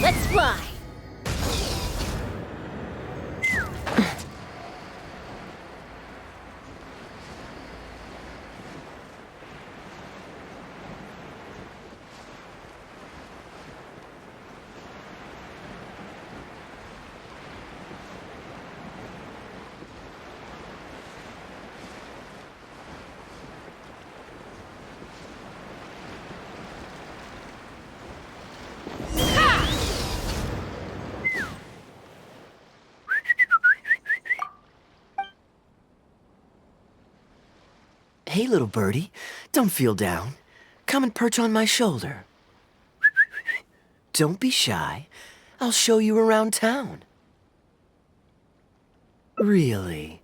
Let's fly! Hey, little birdie, don't feel down. Come and perch on my shoulder. Don't be shy. I'll show you around town. Really?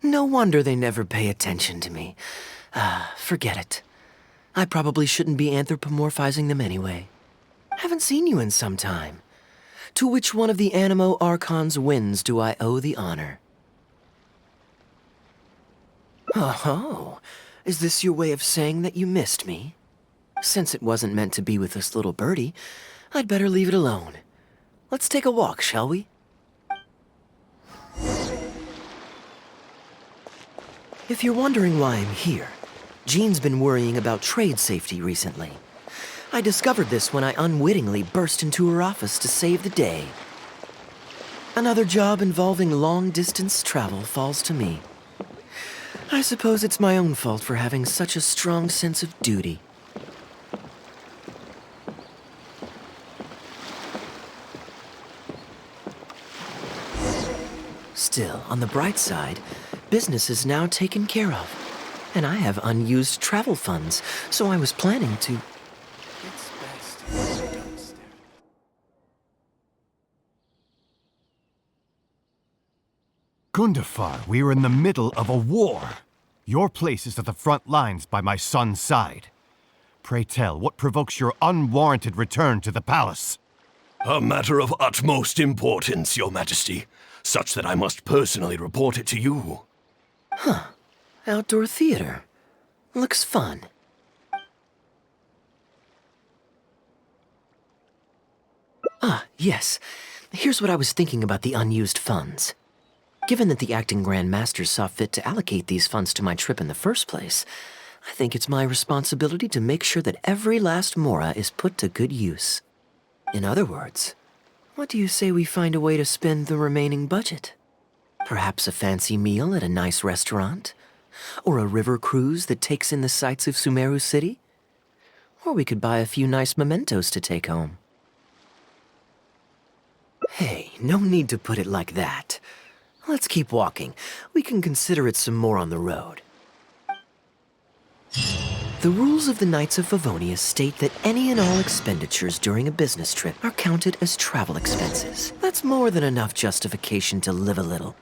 No wonder they never pay attention to me. Forget it. I probably shouldn't be anthropomorphizing them anyway. Haven't seen you in some time. To which one of the Animo Archon's winds do I owe the honor? Oh, is this your way of saying that you missed me? Since it wasn't meant to be with this little birdie, I'd better leave it alone. Let's take a walk, shall we? If you're wondering why I'm here, Jean's been worrying about trade safety recently. I discovered this when I unwittingly burst into her office to save the day. Another job involving long-distance travel falls to me. I suppose it's my own fault for having such a strong sense of duty. Still, on the bright side, business is now taken care of. And I have unused travel funds, so I was planning to... It's best don't stare. Gundafar, we are in the middle of a war. Your place is at the front lines by my son's side. Pray tell, what provokes your unwarranted return to the palace? A matter of utmost importance, Your Majesty, such that I must personally report it to you. Huh. Outdoor theater. Looks fun. Yes. Here's what I was thinking about the unused funds. Given that the acting Grand Masters saw fit to allocate these funds to my trip in the first place, I think it's my responsibility to make sure that every last mora is put to good use. In other words, what do you say we find a way to spend the remaining budget? Perhaps a fancy meal at a nice restaurant? Or a river cruise that takes in the sights of Sumeru City? Or we could buy a few nice mementos to take home. Hey, no need to put it like that. Let's keep walking. We can consider it some more on the road. The rules of the Knights of Favonius state that any and all expenditures during a business trip are counted as travel expenses. That's more than enough justification to live a little.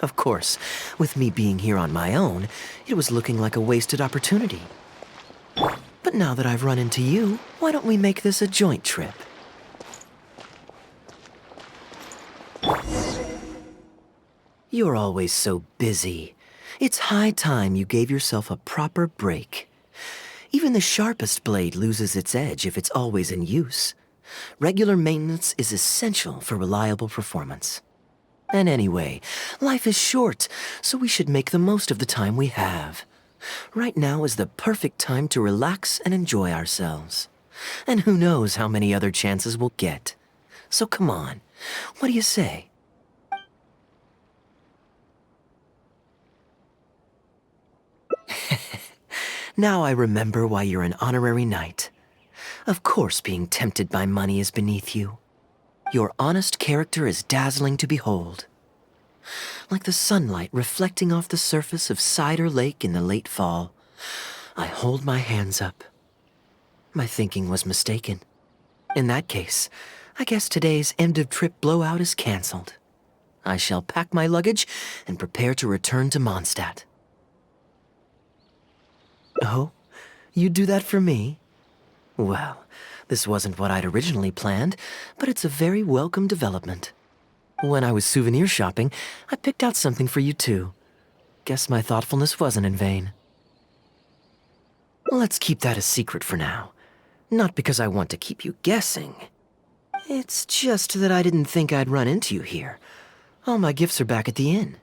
Of course, with me being here on my own, it was looking like a wasted opportunity. But now that I've run into you, why don't we make this a joint trip? You're always so busy. It's high time you gave yourself a proper break. Even the sharpest blade loses its edge if it's always in use. Regular maintenance is essential for reliable performance. And anyway, life is short, so we should make the most of the time we have. Right now is the perfect time to relax and enjoy ourselves. And who knows how many other chances we'll get. So come on, what do you say? Now I remember why you're an honorary knight. Of course being tempted by money is beneath you. Your honest character is dazzling to behold. Like the sunlight reflecting off the surface of Cider Lake in the late fall, I hold my hands up. My thinking was mistaken. In that case, I guess today's end-of-trip blowout is cancelled. I shall pack my luggage and prepare to return to Mondstadt. Oh, you'd do that for me? Well, this wasn't what I'd originally planned, but it's a very welcome development. When I was souvenir shopping, I picked out something for you too. Guess my thoughtfulness wasn't in vain. Let's keep that a secret for now. Not because I want to keep you guessing. It's just that I didn't think I'd run into you here. All my gifts are back at the inn.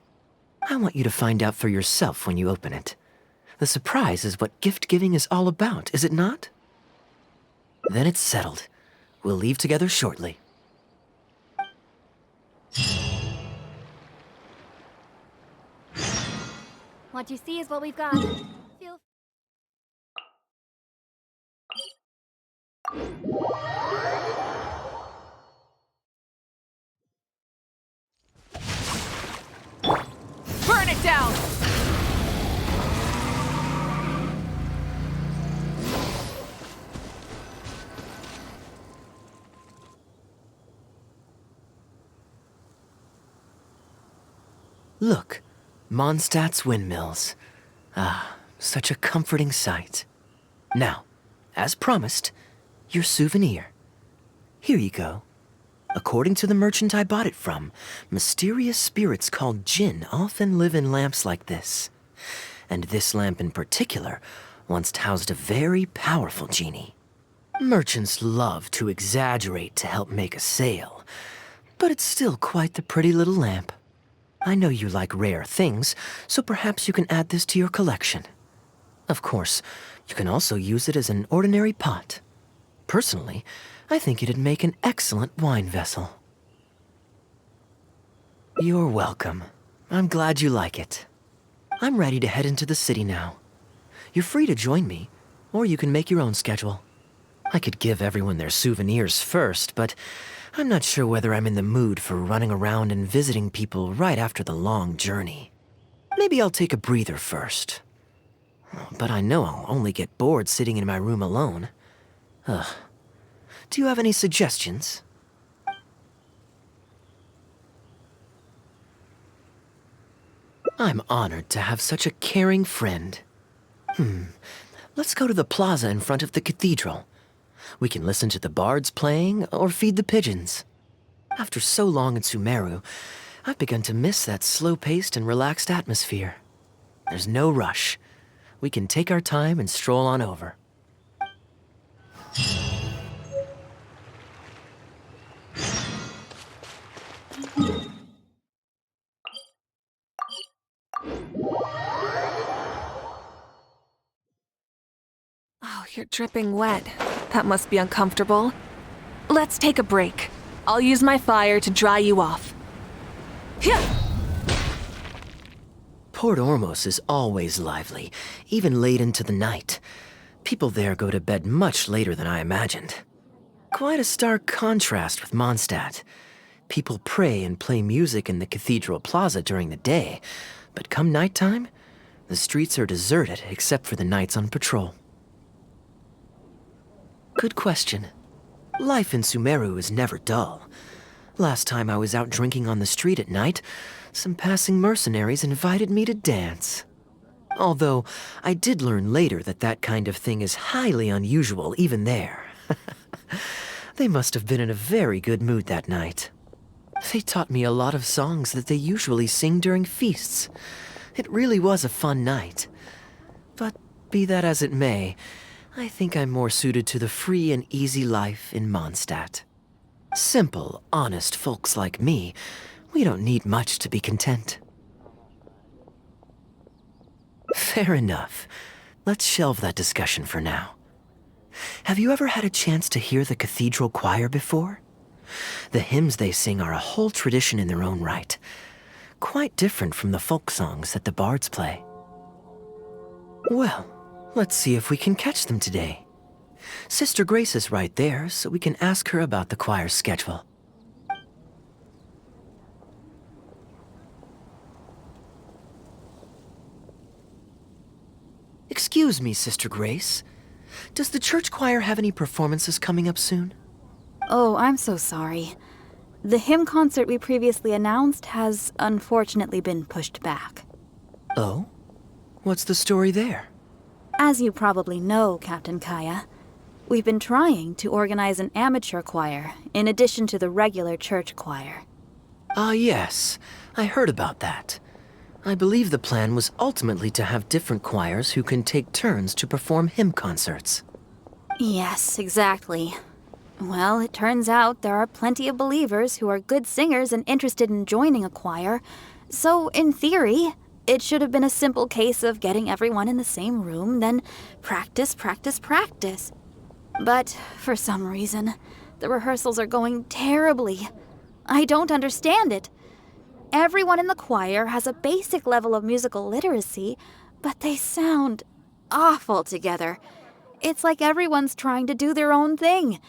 I want you to find out for yourself when you open it. The surprise is what gift-giving is all about, is it not? Then it's settled. We'll leave together shortly. What you see is what we've got. Feel Burn it down! Look, Mondstadt's windmills. Ah, such a comforting sight. Now, as promised, your souvenir. Here you go. According to the merchant I bought it from, mysterious spirits called Jinn often live in lamps like this. And this lamp in particular once housed a very powerful genie. Merchants love to exaggerate to help make a sale, but it's still quite the pretty little lamp. I know you like rare things, so perhaps you can add this to your collection. Of course, you can also use it as an ordinary pot. Personally, I think it'd make an excellent wine vessel. You're welcome. I'm glad you like it. I'm ready to head into the city now. You're free to join me, or you can make your own schedule. I could give everyone their souvenirs first, but I'm not sure whether I'm in the mood for running around and visiting people right after the long journey. Maybe I'll take a breather first. But I know I'll only get bored sitting in my room alone. Ugh. Do you have any suggestions? I'm honored to have such a caring friend. Let's go to the plaza in front of the cathedral. We can listen to the bards playing or feed the pigeons. After so long in Sumeru, I've begun to miss that slow-paced and relaxed atmosphere. There's no rush. We can take our time and stroll on over. Oh, you're dripping wet. That must be uncomfortable. Let's take a break. I'll use my fire to dry you off. Hyah! Port Ormos is always lively, even late into the night. People there go to bed much later than I imagined. Quite a stark contrast with Mondstadt. People pray and play music in the cathedral plaza during the day, but come nighttime, the streets are deserted except for the knights on patrol. Good question. Life in Sumeru is never dull. Last time I was out drinking on the street at night, some passing mercenaries invited me to dance. Although, I did learn later that that kind of thing is highly unusual even there. They must have been in a very good mood that night. They taught me a lot of songs that they usually sing during feasts. It really was a fun night. But be that as it may, I think I'm more suited to the free and easy life in Mondstadt. Simple, honest folks like me, we don't need much to be content. Fair enough. Let's shelve that discussion for now. Have you ever had a chance to hear the cathedral choir before? The hymns they sing are a whole tradition in their own right. Quite different from the folk songs that the bards play. Well, let's see if we can catch them today. Sister Grace is right there, so we can ask her about the choir's schedule. Excuse me, Sister Grace. Does the church choir have any performances coming up soon? Oh, I'm so sorry. The hymn concert we previously announced has unfortunately been pushed back. Oh? What's the story there? As you probably know, Captain Kaeya, we've been trying to organize an amateur choir in addition to the regular church choir. Ah, yes. I heard about that. I believe the plan was ultimately to have different choirs who can take turns to perform hymn concerts. Yes, exactly. Well, it turns out there are plenty of believers who are good singers and interested in joining a choir. So, in theory, it should have been a simple case of getting everyone in the same room, then practice, practice, practice. But, for some reason, the rehearsals are going terribly. I don't understand it. Everyone in the choir has a basic level of musical literacy, but they sound awful together. It's like everyone's trying to do their own thing.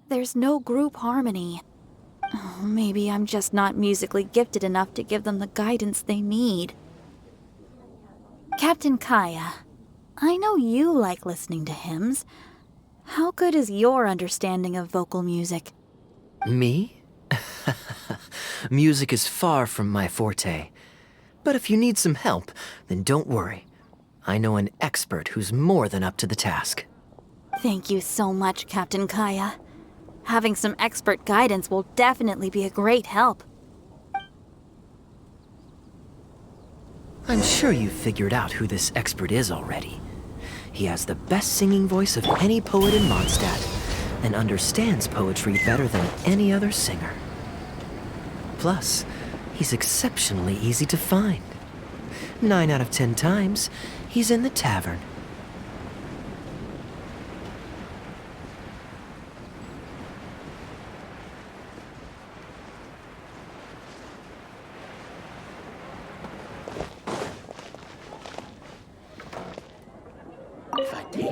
There's no group harmony. Oh, maybe I'm just not musically gifted enough to give them the guidance they need. Captain Kaeya, I know you like listening to hymns. How good is your understanding of vocal music? Me? Music is far from my forte. But if you need some help, then don't worry. I know an expert who's more than up to the task. Thank you so much, Captain Kaeya. Having some expert guidance will definitely be a great help. I'm sure you've figured out who this expert is already. He has the best singing voice of any poet in Mondstadt, and understands poetry better than any other singer. Plus, he's exceptionally easy to find. 9 out of 10 times, he's in the tavern. If I take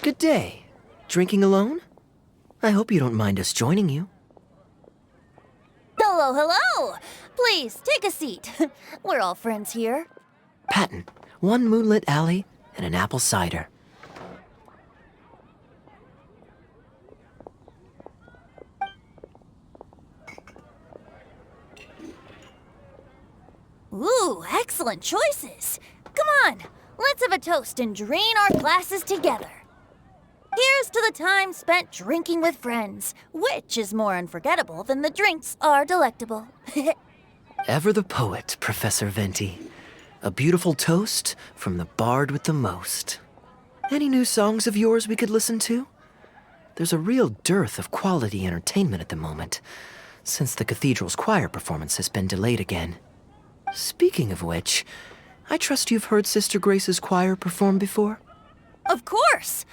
Good day. Drinking alone? I hope you don't mind us joining you. Hello, hello! Please, take a seat. We're all friends here. Patton, 1 moonlit alley and an apple cider. Ooh, excellent choices. Come on, let's have a toast and drain our glasses together. Here's to the time spent drinking with friends, which is more unforgettable than the drinks are delectable. Ever the poet, Professor Venti. A beautiful toast from the bard with the most. Any new songs of yours we could listen to? There's a real dearth of quality entertainment at the moment, since the cathedral's choir performance has been delayed again. Speaking of which, I trust you've heard Sister Grace's choir perform before? Of course!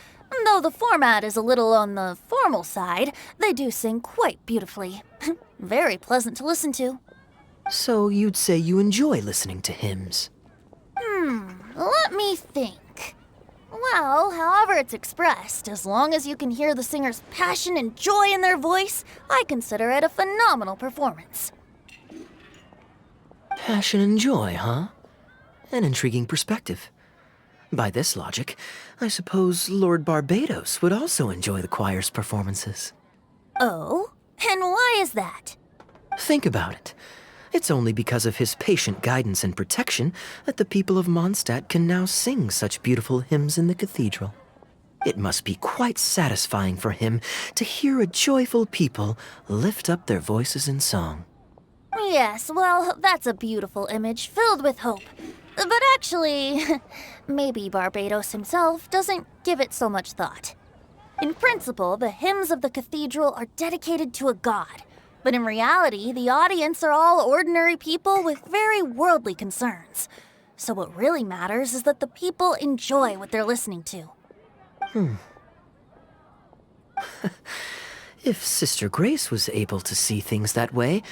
Though the format is a little on the formal side, they do sing quite beautifully. Very pleasant to listen to. So you'd say you enjoy listening to hymns? Let me think. Well, however it's expressed, as long as you can hear the singer's passion and joy in their voice, I consider it a phenomenal performance. Passion and joy, huh? An intriguing perspective. By this logic, I suppose Lord Barbados would also enjoy the choir's performances. Oh? And why is that? Think about it. It's only because of his patient guidance and protection that the people of Mondstadt can now sing such beautiful hymns in the cathedral. It must be quite satisfying for him to hear a joyful people lift up their voices in song. Yes, well, that's a beautiful image filled with hope. But actually, maybe Barbados himself doesn't give it so much thought. In principle, the hymns of the cathedral are dedicated to a god. But in reality, the audience are all ordinary people with very worldly concerns. So what really matters is that the people enjoy what they're listening to. If Sister Grace was able to see things that way,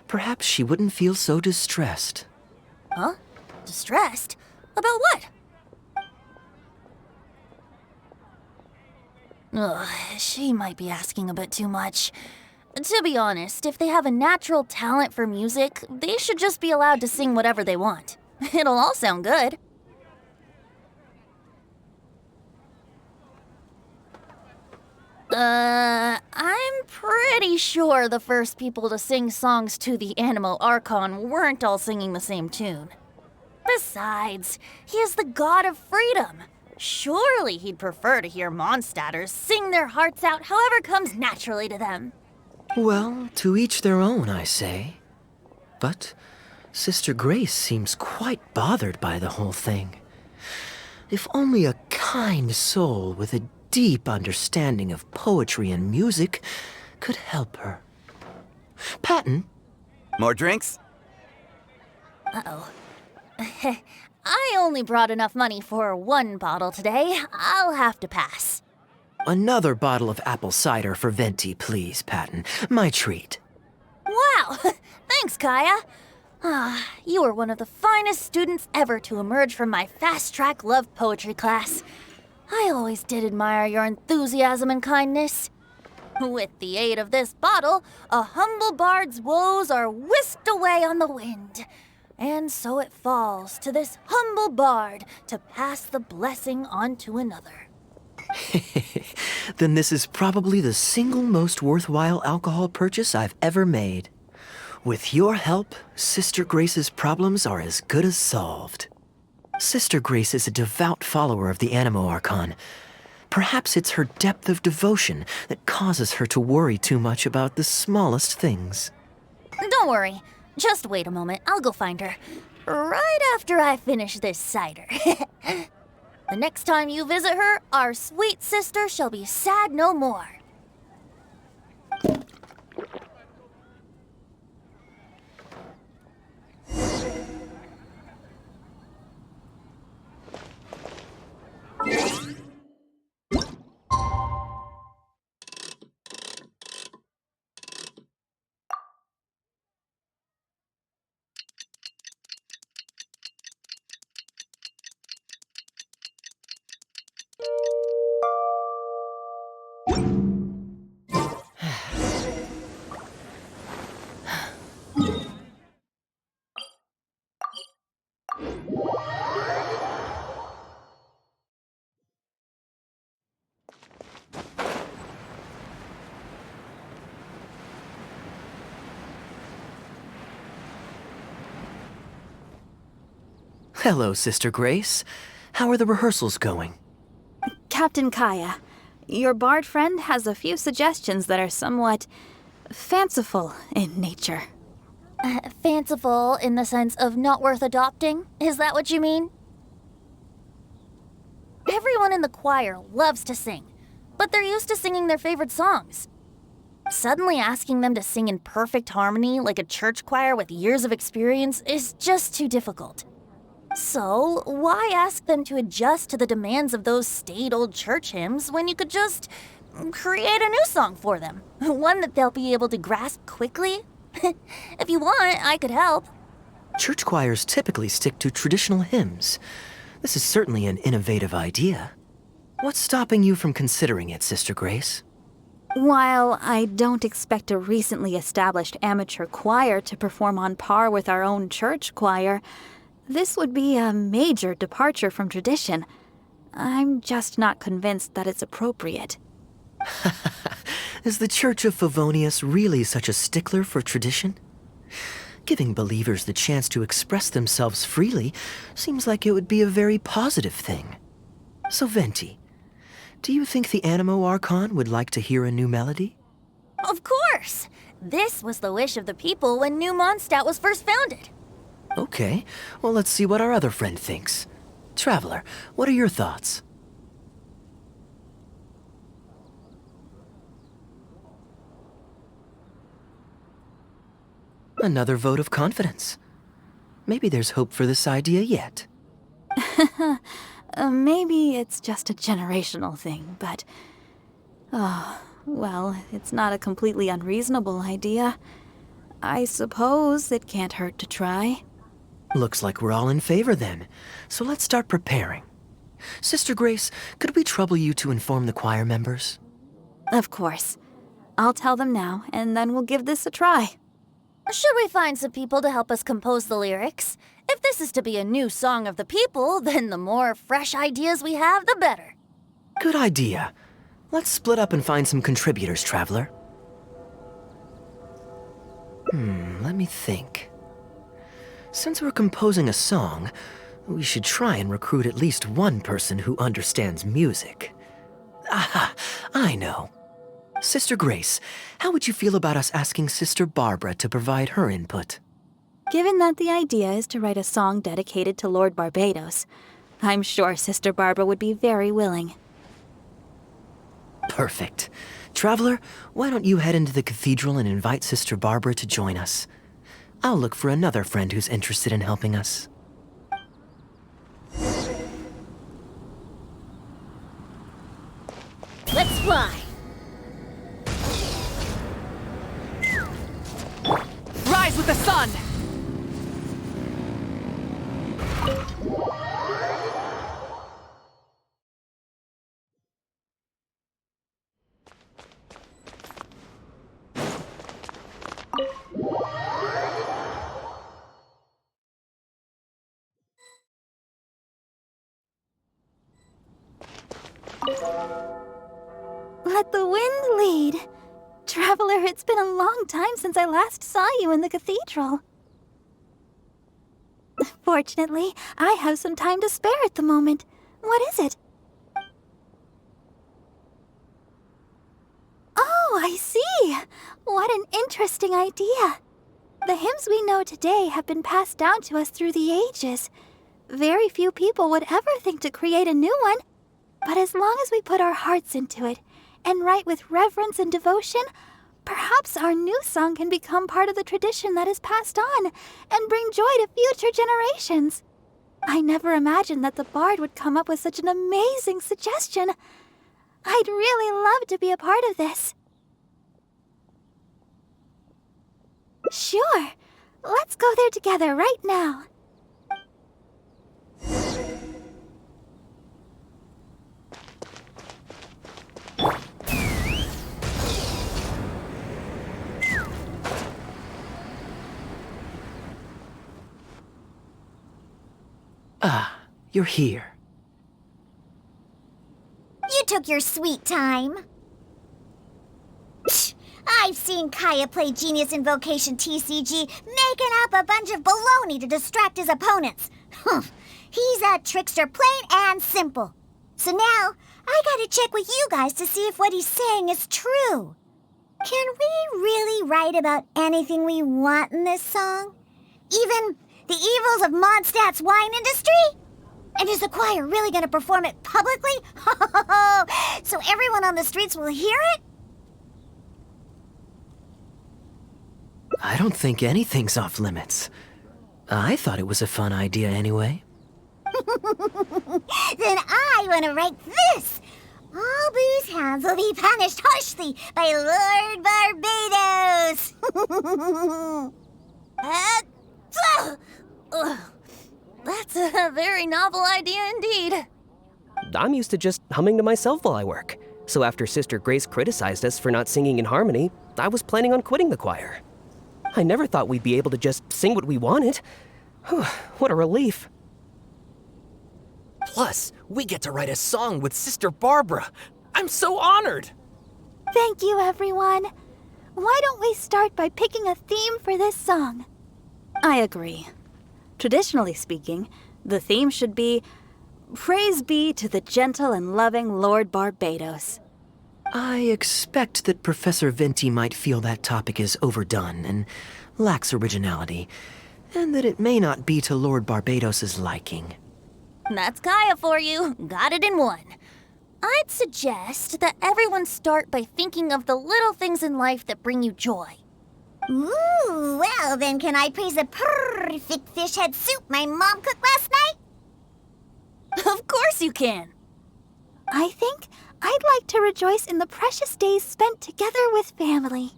perhaps she wouldn't feel so distressed. Huh? Distressed? About what? Ugh, she might be asking a bit too much. To be honest, if they have a natural talent for music, they should just be allowed to sing whatever they want. It'll all sound good. I'm pretty sure the first people to sing songs to the Animo Archon weren't all singing the same tune. Besides, he is the god of freedom. Surely he'd prefer to hear Mondstatters sing their hearts out however comes naturally to them. Well, to each their own, I say. But Sister Grace seems quite bothered by the whole thing. If only a kind soul with a deep understanding of poetry and music could help her. Patton? More drinks? Uh-oh. I only brought enough money for one bottle today. I'll have to pass. Another bottle of apple cider for Venti, please, Patton. My treat. Wow! Thanks, Kaeya. You are one of the finest students ever to emerge from my fast-track love poetry class. I always did admire your enthusiasm and kindness. With the aid of this bottle, a humble bard's woes are whisked away on the wind. And so it falls to this humble bard to pass the blessing on to another. Then this is probably the single most worthwhile alcohol purchase I've ever made. With your help, Sister Grace's problems are as good as solved. Sister Grace is a devout follower of the Animo Archon. Perhaps it's her depth of devotion that causes her to worry too much about the smallest things. Don't worry. Just wait a moment. I'll go find her. Right after I finish this cider. The next time you visit her, our sweet sister shall be sad no more. Hello, Sister Grace. How are the rehearsals going? Captain Kaeya, your bard friend has a few suggestions that are somewhat fanciful in nature. Fanciful in the sense of not worth adopting? Is that what you mean? Everyone in the choir loves to sing, but they're used to singing their favorite songs. Suddenly asking them to sing in perfect harmony like a church choir with years of experience is just too difficult. So, why ask them to adjust to the demands of those staid old church hymns when you could just create a new song for them? One that they'll be able to grasp quickly? If you want, I could help. Church choirs typically stick to traditional hymns. This is certainly an innovative idea. What's stopping you from considering it, Sister Grace? While I don't expect a recently established amateur choir to perform on par with our own church choir, this would be a major departure from tradition. I'm just not convinced that it's appropriate. Is the Church of Favonius really such a stickler for tradition? Giving believers the chance to express themselves freely seems like it would be a very positive thing. So, Venti, do you think the Animo Archon would like to hear a new melody? Of course! This was the wish of the people when New Mondstadt was first founded. Okay, well, let's see what our other friend thinks. Traveler, what are your thoughts? Another vote of confidence. Maybe there's hope for this idea yet. Maybe it's just a generational thing, but... Oh, well, it's not a completely unreasonable idea. I suppose it can't hurt to try. Looks like we're all in favor then, so let's start preparing. Sister Grace, could we trouble you to inform the choir members? Of course. I'll tell them now, and then we'll give this a try. Should we find some people to help us compose the lyrics? If this is to be a new song of the people, then the more fresh ideas we have, the better. Good idea. Let's split up and find some contributors, Traveler. Let me think. Since we're composing a song, we should try and recruit at least one person who understands music. Aha, I know. Sister Grace, how would you feel about us asking Sister Barbara to provide her input? Given that the idea is to write a song dedicated to Lord Barbados, I'm sure Sister Barbara would be very willing. Perfect. Traveler, why don't you head into the cathedral and invite Sister Barbara to join us? I'll look for another friend who's interested in helping us. Let's fly! Rise with the sun! Let the wind lead. Traveler, it's been a long time since I last saw you in the cathedral. Fortunately, I have some time to spare at the moment. What is it? Oh, I see. What an interesting idea. The hymns we know today have been passed down to us through the ages. Very few people would ever think to create a new one. But as long as we put our hearts into it and write with reverence and devotion, perhaps our new song can become part of the tradition that is passed on and bring joy to future generations. I never imagined that the bard would come up with such an amazing suggestion. I'd really love to be a part of this. Sure. Let's go there together right now. Ah, you're here. You took your sweet time. Psh, I've seen Kaeya play Genius Invocation TCG, making up a bunch of baloney to distract his opponents. He's a trickster, plain and simple. So now, I gotta check with you guys to see if what he's saying is true. Can we really write about anything we want in this song? Even the evils of Mondstadt's wine industry? And is the choir really gonna perform it publicly? So everyone on the streets will hear it? I don't think anything's off limits. I thought it was a fun idea anyway. Then I want to write this. All booze hounds will be punished harshly by Lord Barbados. That's a very novel idea indeed. I'm used to just humming to myself while I work. So after Sister Grace criticized us for not singing in harmony, I was planning on quitting the choir. I never thought we'd be able to just sing what we wanted. Whew, what a relief. Plus, we get to write a song with Sister Barbara. I'm so honored! Thank you, everyone. Why don't we start by picking a theme for this song? I agree. Traditionally speaking, the theme should be Praise be to the gentle and loving Lord Barbados. I expect that Professor Venti might feel that topic is overdone and lacks originality, and that it may not be to Lord Barbados's liking. That's Kaeya for you. Got it in one. I'd suggest that everyone start by thinking of the little things in life that bring you joy. Ooh, well then can I praise the perfect fish head soup my mom cooked last night? Of course you can. I think I'd like to rejoice in the precious days spent together with family.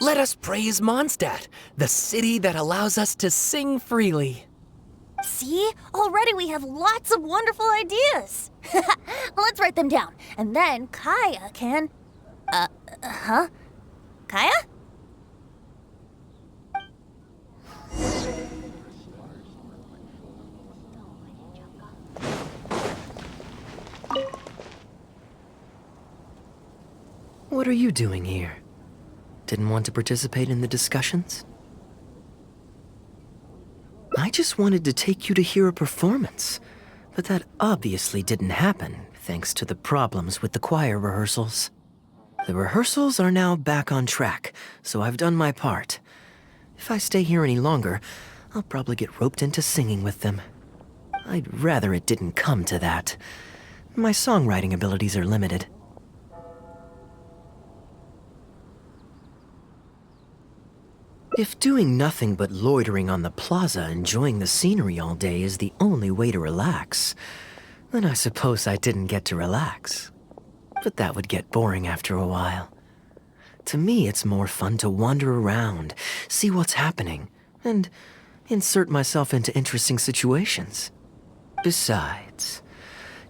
Let us praise Mondstadt, the city that allows us to sing freely. See? Already we have lots of wonderful ideas. Let's write them down. And then Kaeya can... Kaeya? What are you doing here? Didn't want to participate in the discussions? I just wanted to take you to hear a performance, but that obviously didn't happen thanks to the problems with the choir rehearsals. The rehearsals are now back on track, so I've done my part. If I stay here any longer, I'll probably get roped into singing with them. I'd rather it didn't come to that. My songwriting abilities are limited. If doing nothing but loitering on the plaza enjoying the scenery all day is the only way to relax, then I suppose I didn't get to relax. But that would get boring after a while. To me, it's more fun to wander around, see what's happening, and insert myself into interesting situations. Besides,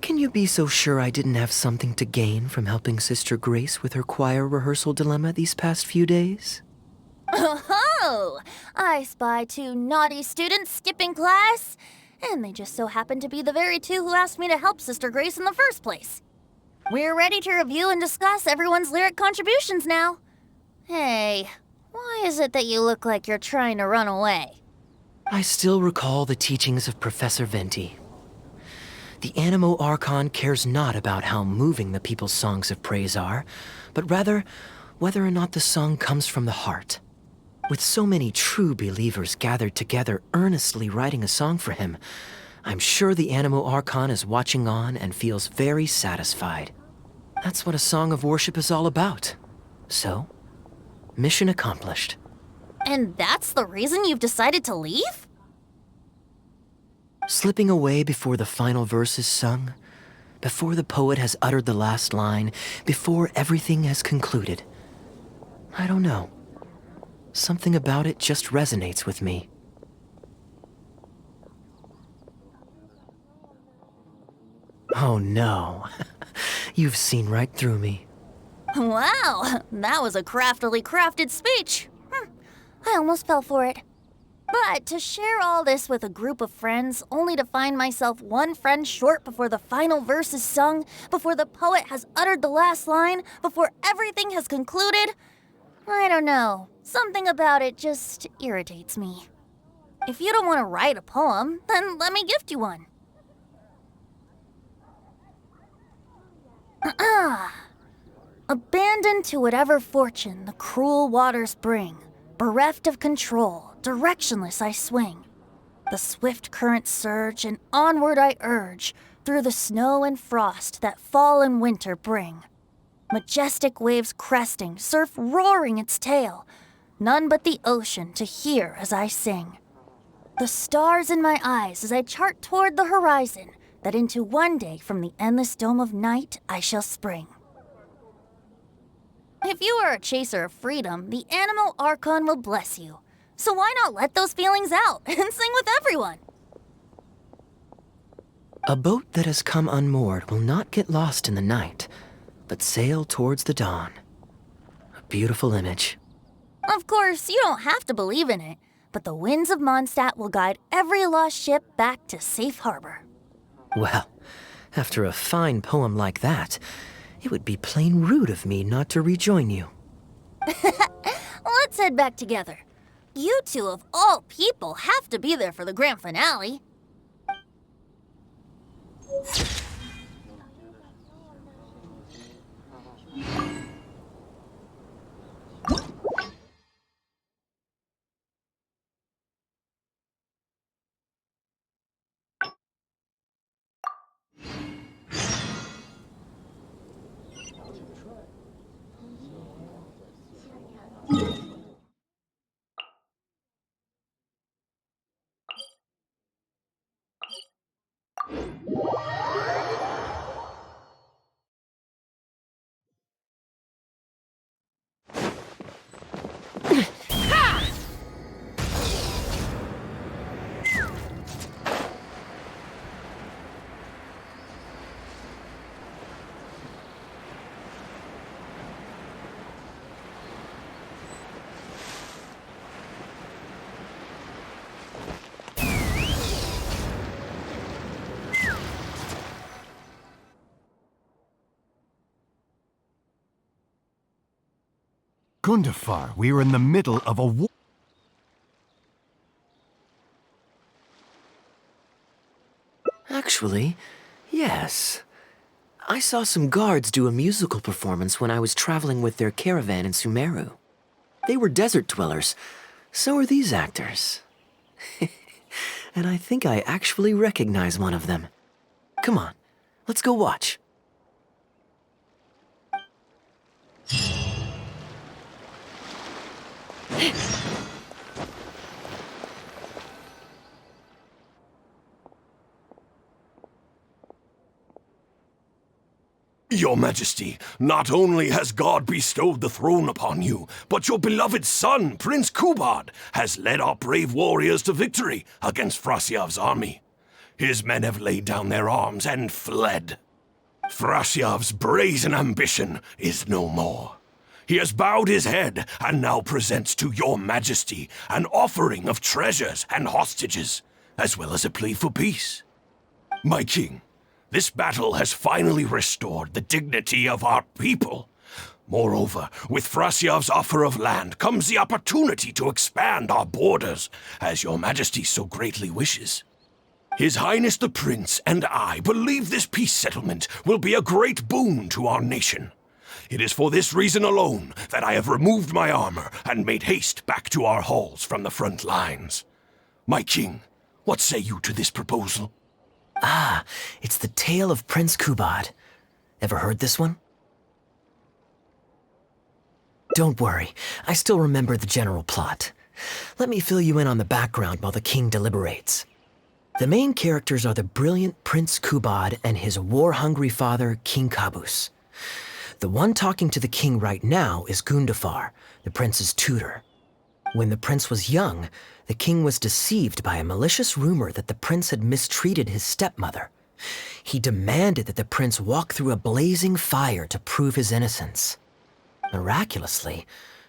can you be so sure I didn't have something to gain from helping Sister Grace with her choir rehearsal dilemma these past few days? Oh, I spy 2 naughty students skipping class, and they just so happen to be the very 2 who asked me to help Sister Grace in the first place. We're ready to review and discuss everyone's lyric contributions now. Hey, why is it that you look like you're trying to run away? I still recall the teachings of Professor Venti. The Animo Archon cares not about how moving the people's songs of praise are, but rather whether or not the song comes from the heart. With so many true believers gathered together earnestly writing a song for him, I'm sure the Animo Archon is watching on and feels very satisfied. That's what a song of worship is all about. So, mission accomplished. And that's the reason you've decided to leave? Slipping away before the final verse is sung, before the poet has uttered the last line, before everything has concluded. I don't know. Something about it just resonates with me. Oh no. You've seen right through me. Wow, that was a craftily crafted speech. I almost fell for it. But to share all this with a group of friends, only to find myself one friend short before the final verse is sung, before the poet has uttered the last line, before everything has concluded, I don't know. Something about it just irritates me. If you don't want to write a poem, then let me gift you one. Abandoned to whatever fortune the cruel waters bring, bereft of control, directionless I swing. The swift currents surge, and onward I urge, through the snow and frost that fall and winter bring. Majestic waves cresting, surf roaring its tail, none but the ocean to hear as I sing. The stars in my eyes as I chart toward the horizon, that into one day from the endless dome of night I shall spring. If you are a chaser of freedom, the Animo Archon will bless you. So why not let those feelings out and sing with everyone? A boat that has come unmoored will not get lost in the night, but sail towards the dawn. A beautiful image. Of course, you don't have to believe in it, but the winds of Mondstadt will guide every lost ship back to safe harbor. Well, after a fine poem like that, it would be plain rude of me not to rejoin you. Let's head back together. You 2 of all people have to be there for the grand finale. Gundafar, we are in the middle of a war. Actually, yes. I saw some guards do a musical performance when I was traveling with their caravan in Sumeru. They were desert dwellers. So are these actors. And I think I actually recognize one of them. Come on, let's go watch. Your Majesty, not only has God bestowed the throne upon you, but your beloved son, Prince Kubad, has led our brave warriors to victory against Frasyav's army. His men have laid down their arms and fled. Frasyav's brazen ambition is no more. He has bowed his head and now presents to your Majesty an offering of treasures and hostages, as well as a plea for peace. My king, this battle has finally restored the dignity of our people. Moreover, with Frasyav's offer of land comes the opportunity to expand our borders, as your Majesty so greatly wishes. His Highness the Prince and I believe this peace settlement will be a great boon to our nation. It is for this reason alone that I have removed my armor and made haste back to our halls from the front lines. My king, what say you to this proposal? Ah, it's the tale of Prince Kubad. Ever heard this one? Don't worry, I still remember the general plot. Let me fill you in on the background while the king deliberates. The main characters are the brilliant Prince Kubad and his war-hungry father, King Kabus. The one talking to the king right now is Gundafar, the prince's tutor. When the prince was young, the king was deceived by a malicious rumor that the prince had mistreated his stepmother. He demanded that the prince walk through a blazing fire to prove his innocence. Miraculously,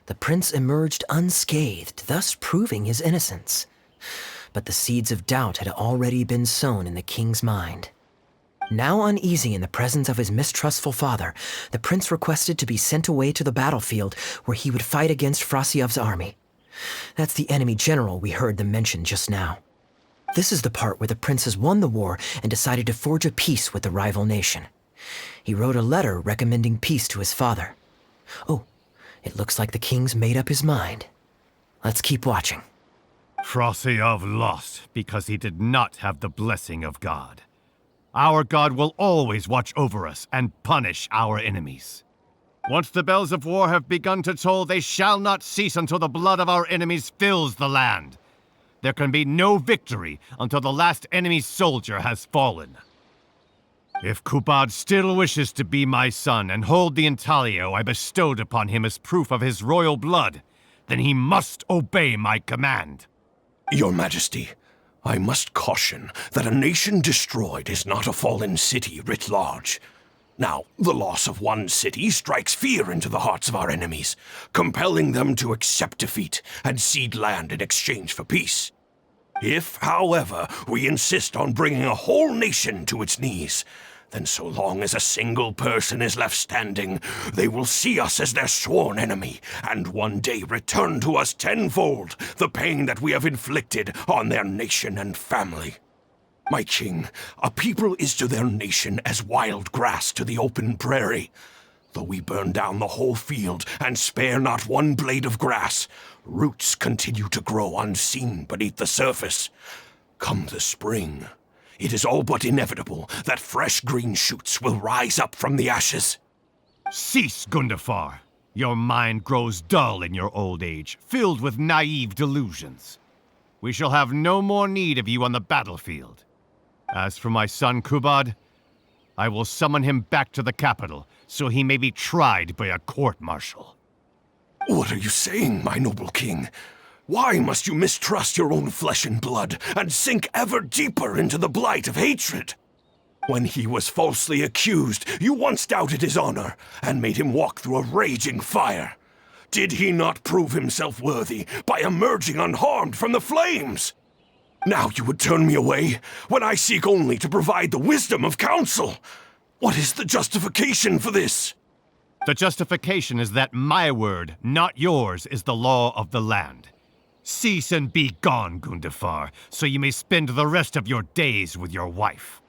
the prince emerged unscathed, thus proving his innocence. But the seeds of doubt had already been sown in the king's mind. Now uneasy in the presence of his mistrustful father, the prince requested to be sent away to the battlefield where he would fight against Frasyav's army. That's the enemy general we heard them mention just now. This is the part where the prince has won the war and decided to forge a peace with the rival nation. He wrote a letter recommending peace to his father. Oh, it looks like the king's made up his mind. Let's keep watching. Frasyav lost because he did not have the blessing of God. Our God will always watch over us and punish our enemies. Once the bells of war have begun to toll, they shall not cease until the blood of our enemies fills the land. There can be no victory until the last enemy soldier has fallen. If Kubad still wishes to be my son and hold the intaglio I bestowed upon him as proof of his royal blood, then he must obey my command. Your Majesty, I must caution that a nation destroyed is not a fallen city writ large. Now, the loss of one city strikes fear into the hearts of our enemies, compelling them to accept defeat and cede land in exchange for peace. If, however, we insist on bringing a whole nation to its knees, then so long as a single person is left standing, they will see us as their sworn enemy, and one day return to us tenfold the pain that we have inflicted on their nation and family. My king, a people is to their nation as wild grass to the open prairie. Though we burn down the whole field and spare not one blade of grass, roots continue to grow unseen beneath the surface. Come the spring, it is all but inevitable that fresh green shoots will rise up from the ashes. Cease, Gundafar. Your mind grows dull in your old age, filled with naive delusions. We shall have no more need of you on the battlefield. As for my son Kubad, I will summon him back to the capital so he may be tried by a court-martial. What are you saying, my noble king? Why must you mistrust your own flesh and blood and sink ever deeper into the blight of hatred? When he was falsely accused, you once doubted his honor and made him walk through a raging fire. Did he not prove himself worthy by emerging unharmed from the flames? Now you would turn me away when I seek only to provide the wisdom of counsel. What is the justification for this? The justification is that my word, not yours, is the law of the land. Cease and be gone, Gundafar, so you may spend the rest of your days with your wife.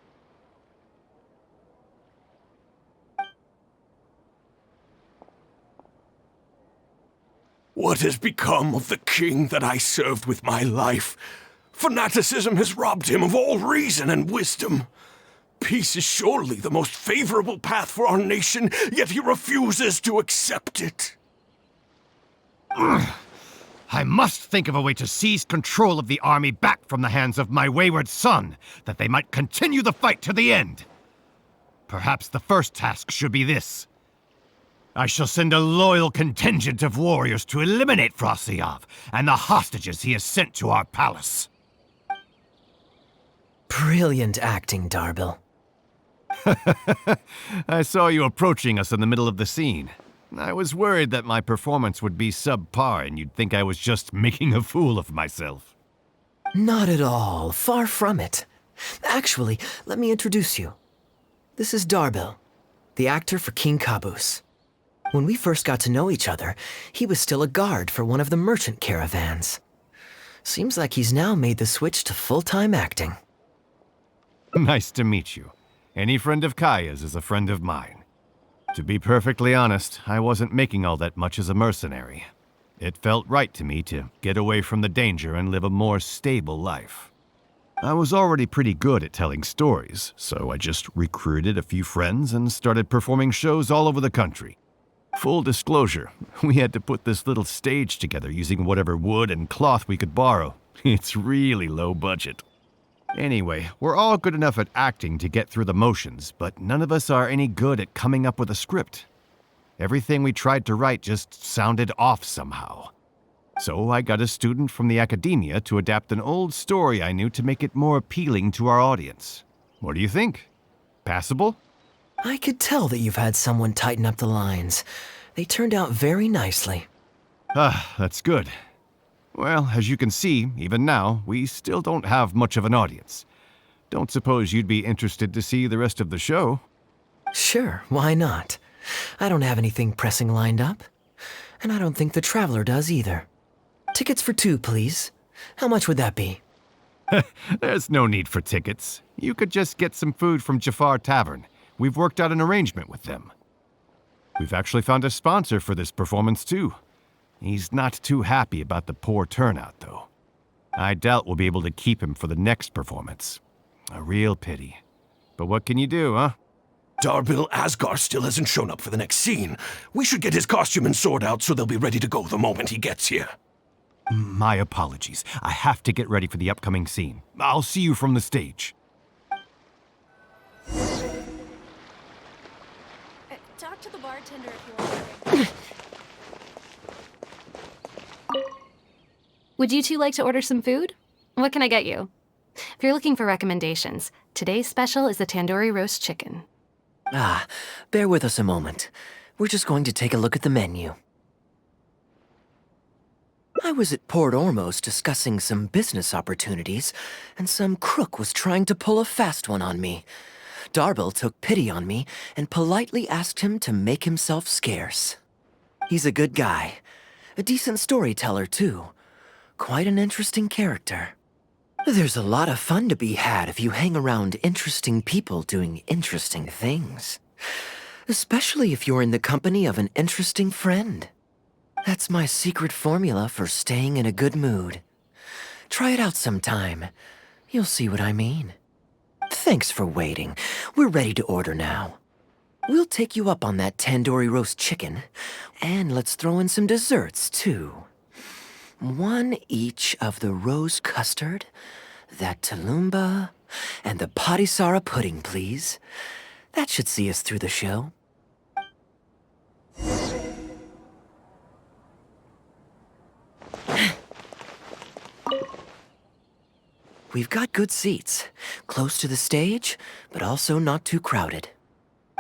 What has become of the king that I served with my life? Fanaticism has robbed him of all reason and wisdom. Peace is surely the most favorable path for our nation, yet he refuses to accept it. I must think of a way to seize control of the army back from the hands of my wayward son, that they might continue the fight to the end. Perhaps the first task should be this. I shall send a loyal contingent of warriors to eliminate Frosyav and the hostages he has sent to our palace. Brilliant acting, Darbil. I saw you approaching us in the middle of the scene. I was worried that my performance would be subpar and you'd think I was just making a fool of myself. Not at all. Far from it. Actually, let me introduce you. This is Darbil, the actor for King Caboose. When we first got to know each other, he was still a guard for one of the merchant caravans. Seems like he's now made the switch to full-time acting. Nice to meet you. Any friend of Kaeya's is a friend of mine. To be perfectly honest, I wasn't making all that much as a mercenary. It felt right to me to get away from the danger and live a more stable life. I was already pretty good at telling stories, so I just recruited a few friends and started performing shows all over the country. Full disclosure, we had to put this little stage together using whatever wood and cloth we could borrow. It's really low budget. Anyway, we're all good enough at acting to get through the motions, but none of us are any good at coming up with a script. Everything we tried to write just sounded off somehow. So I got a student from the academia to adapt an old story I knew to make it more appealing to our audience. What do you think? Passable? I could tell that you've had someone tighten up the lines. They turned out very nicely. That's good. Well, as you can see, even now, we still don't have much of an audience. Don't suppose you'd be interested to see the rest of the show? Sure, why not? I don't have anything pressing lined up. And I don't think the Traveler does either. Tickets for 2, please. How much would that be? There's no need for tickets. You could just get some food from Jafar Tavern. We've worked out an arrangement with them. We've actually found a sponsor for this performance, too. He's not too happy about the poor turnout, though. I doubt we'll be able to keep him for the next performance. A real pity. But what can you do, huh? Darbil Asgar still hasn't shown up for the next scene. We should get his costume and sword out so they'll be ready to go the moment he gets here. My apologies. I have to get ready for the upcoming scene. I'll see you from the stage. Talk to the bartender if you want. Would you two like to order some food? What can I get you? If you're looking for recommendations, today's special is the tandoori roast chicken. Bear with us a moment. We're just going to take a look at the menu. I was at Port Ormos discussing some business opportunities, and some crook was trying to pull a fast one on me. Darbil took pity on me and politely asked him to make himself scarce. He's a good guy. A decent storyteller, too. Quite an interesting character. There's a lot of fun to be had if you hang around interesting people doing interesting things. Especially if you're in the company of an interesting friend. That's my secret formula for staying in a good mood. Try it out sometime. You'll see what I mean. Thanks for waiting. We're ready to order now. We'll take you up on that tandoori roast chicken. And let's throw in some desserts, too. 1 each of the rose custard, that tulumba, and the patisara pudding, please. That should see us through the show. We've got good seats, close to the stage, but also not too crowded.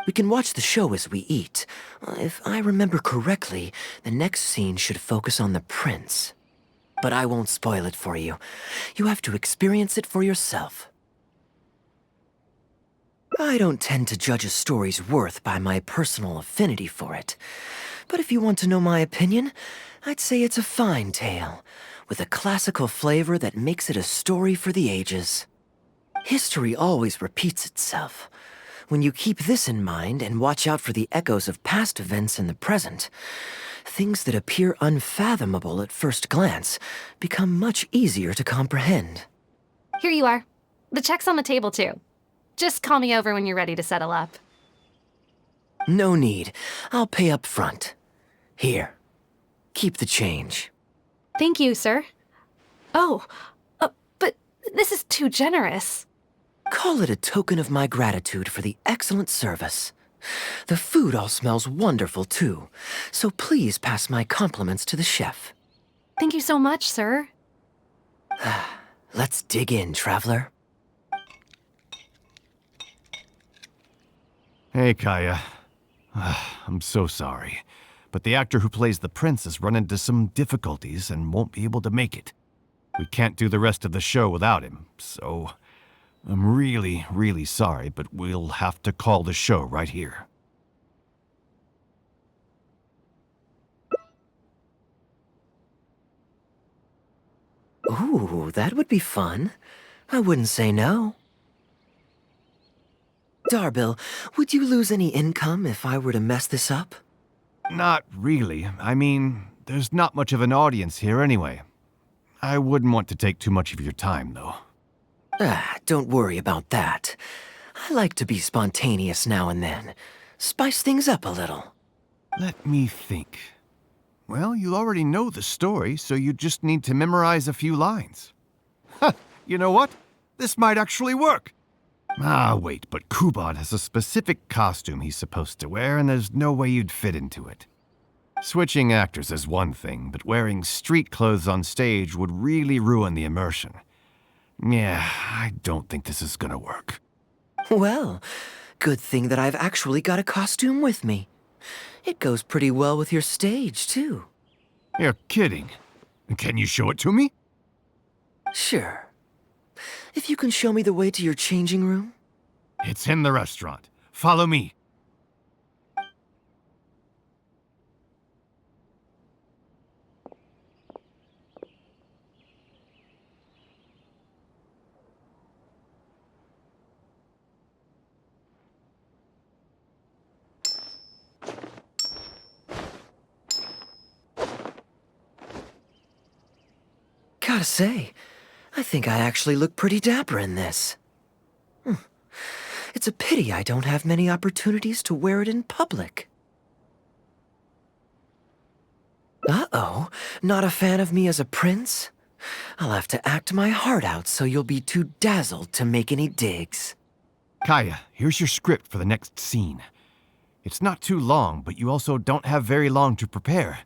We can watch the show as we eat. If I remember correctly, the next scene should focus on the prince. But I won't spoil it for you. You have to experience it for yourself. I don't tend to judge a story's worth by my personal affinity for it. But if you want to know my opinion, I'd say it's a fine tale, with a classical flavor that makes it a story for the ages. History always repeats itself. When you keep this in mind and watch out for the echoes of past events in the present, things that appear unfathomable at first glance become much easier to comprehend. Here you are. The check's on the table, too. Just call me over when you're ready to settle up. No need. I'll pay up front. Here. Keep the change. Thank you, sir. Oh, but this is too generous. Call it a token of my gratitude for the excellent service. The food all smells wonderful, too, so please pass my compliments to the chef. Thank you so much, sir. Let's dig in, traveler. Hey, Kaeya. I'm so sorry, but the actor who plays the prince has run into some difficulties and won't be able to make it. We can't do the rest of the show without him, so I'm really, really sorry, but we'll have to call the show right here. Ooh, that would be fun. I wouldn't say no. Darbil, would you lose any income if I were to mess this up? Not really. I mean, there's not much of an audience here anyway. I wouldn't want to take too much of your time, though. Don't worry about that. I like to be spontaneous now and then. Spice things up a little. Let me think. Well, you already know the story, so you just need to memorize a few lines. You know what? This might actually work. Wait, but Kubad has a specific costume he's supposed to wear, and there's no way you'd fit into it. Switching actors is one thing, but wearing street clothes on stage would really ruin the immersion. Yeah, I don't think this is gonna work. Well, good thing that I've actually got a costume with me. It goes pretty well with your stage, too. You're kidding. Can you show it to me? Sure. If you can show me the way to your changing room? It's in the restaurant. Follow me. Gotta say, I think I actually look pretty dapper in this. It's a pity I don't have many opportunities to wear it in public. Uh-oh, not a fan of me as a prince? I'll have to act my heart out so you'll be too dazzled to make any digs. Kaeya, here's your script for the next scene. It's not too long, but you also don't have very long to prepare.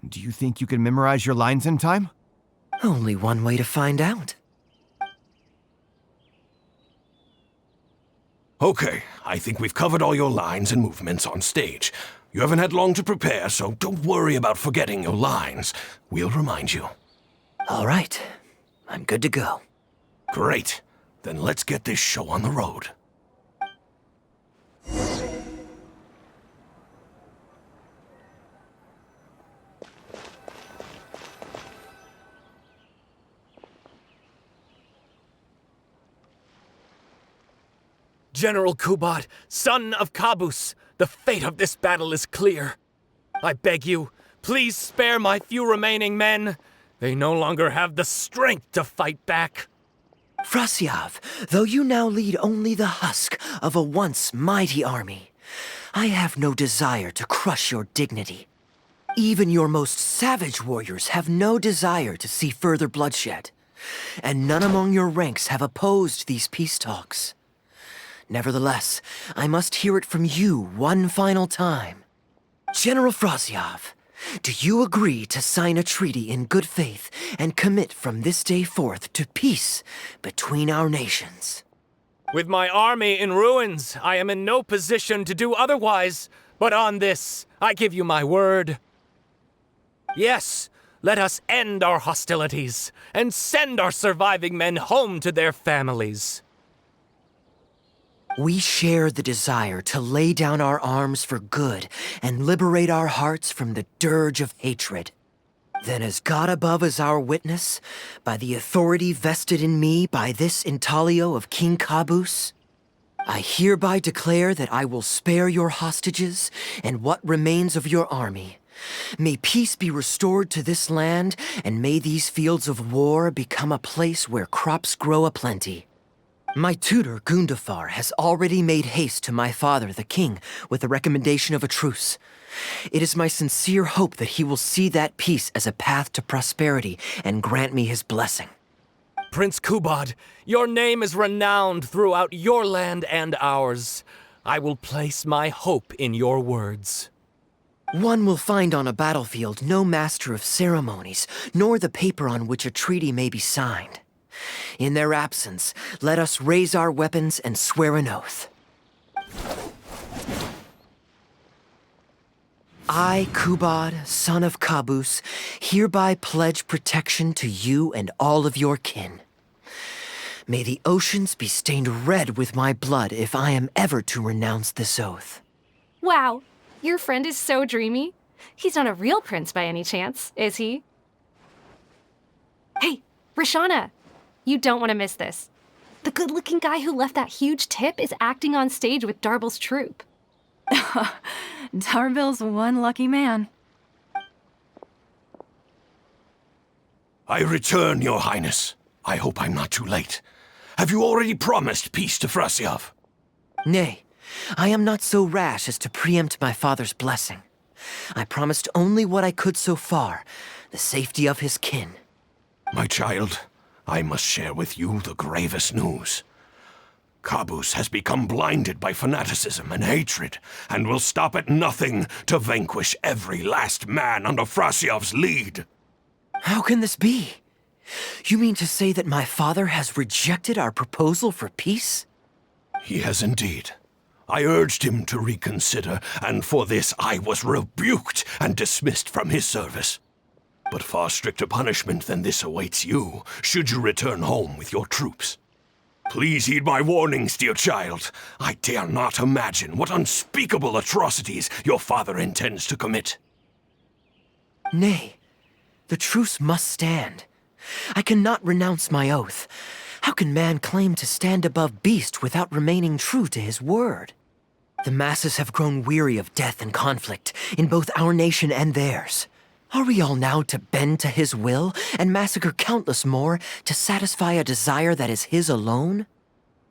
Do you think you can memorize your lines in time? Only one way to find out. Okay, I think we've covered all your lines and movements on stage. You haven't had long to prepare, so don't worry about forgetting your lines. We'll remind you. All right, I'm good to go. Great. Then let's get this show on the road. General Kubad, son of Kabus, the fate of this battle is clear. I beg you, please spare my few remaining men. They no longer have the strength to fight back. Frasyav, though you now lead only the husk of a once mighty army, I have no desire to crush your dignity. Even your most savage warriors have no desire to see further bloodshed, and none among your ranks have opposed these peace talks. Nevertheless, I must hear it from you one final time. General Frasyav, do you agree to sign a treaty in good faith and commit from this day forth to peace between our nations? With my army in ruins, I am in no position to do otherwise, but on this, I give you my word. Yes, let us end our hostilities and send our surviving men home to their families. We share the desire to lay down our arms for good and liberate our hearts from the dirge of hatred. Then as God above is our witness, by the authority vested in me by this intaglio of King Caboose, I hereby declare that I will spare your hostages and what remains of your army. May peace be restored to this land, and may these fields of war become a place where crops grow aplenty. My tutor, Gundafar, has already made haste to my father, the king, with the recommendation of a truce. It is my sincere hope that he will see that peace as a path to prosperity and grant me his blessing. Prince Kubad, your name is renowned throughout your land and ours. I will place my hope in your words. One will find on a battlefield no master of ceremonies, nor the paper on which a treaty may be signed. In their absence, let us raise our weapons and swear an oath. I, Kubad, son of Caboose, hereby pledge protection to you and all of your kin. May the oceans be stained red with my blood if I am ever to renounce this oath. Wow, your friend is so dreamy. He's not a real prince by any chance, is he? Hey, Rashana, you don't want to miss this. The good-looking guy who left that huge tip is acting on stage with Darbel's troupe. Darbel's one lucky man. I return, Your Highness. I hope I'm not too late. Have you already promised peace to Frasiov? Nay, I am not so rash as to preempt my father's blessing. I promised only what I could so far, the safety of his kin. My child, I must share with you the gravest news. Caboose has become blinded by fanaticism and hatred, and will stop at nothing to vanquish every last man under Frasiov's lead. How can this be? You mean to say that my father has rejected our proposal for peace? He has indeed. I urged him to reconsider, and for this I was rebuked and dismissed from his service. But far stricter punishment than this awaits you, should you return home with your troops. Please heed my warnings, dear child. I dare not imagine what unspeakable atrocities your father intends to commit. Nay, the truce must stand. I cannot renounce my oath. How can man claim to stand above beast without remaining true to his word? The masses have grown weary of death and conflict in both our nation and theirs. Are we all now to bend to his will and massacre countless more to satisfy a desire that is his alone?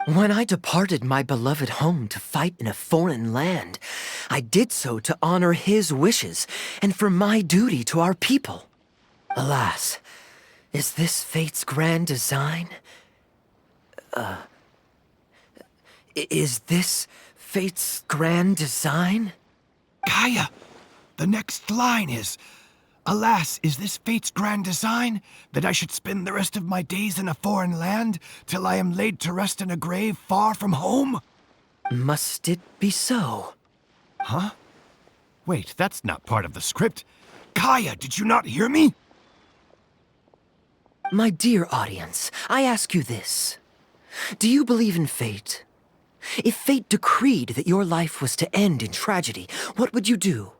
When I departed my beloved home to fight in a foreign land, I did so to honor his wishes and for my duty to our people. Alas, is this fate's grand design? Is this fate's grand design? Kaeya, the next line is, "Alas, is this fate's grand design, that I should spend the rest of my days in a foreign land, till I am laid to rest in a grave far from home?" Must it be so? Huh? Wait, that's not part of the script. Kaeya, did you not hear me? My dear audience, I ask you this. Do you believe in fate? If fate decreed that your life was to end in tragedy, what would you do?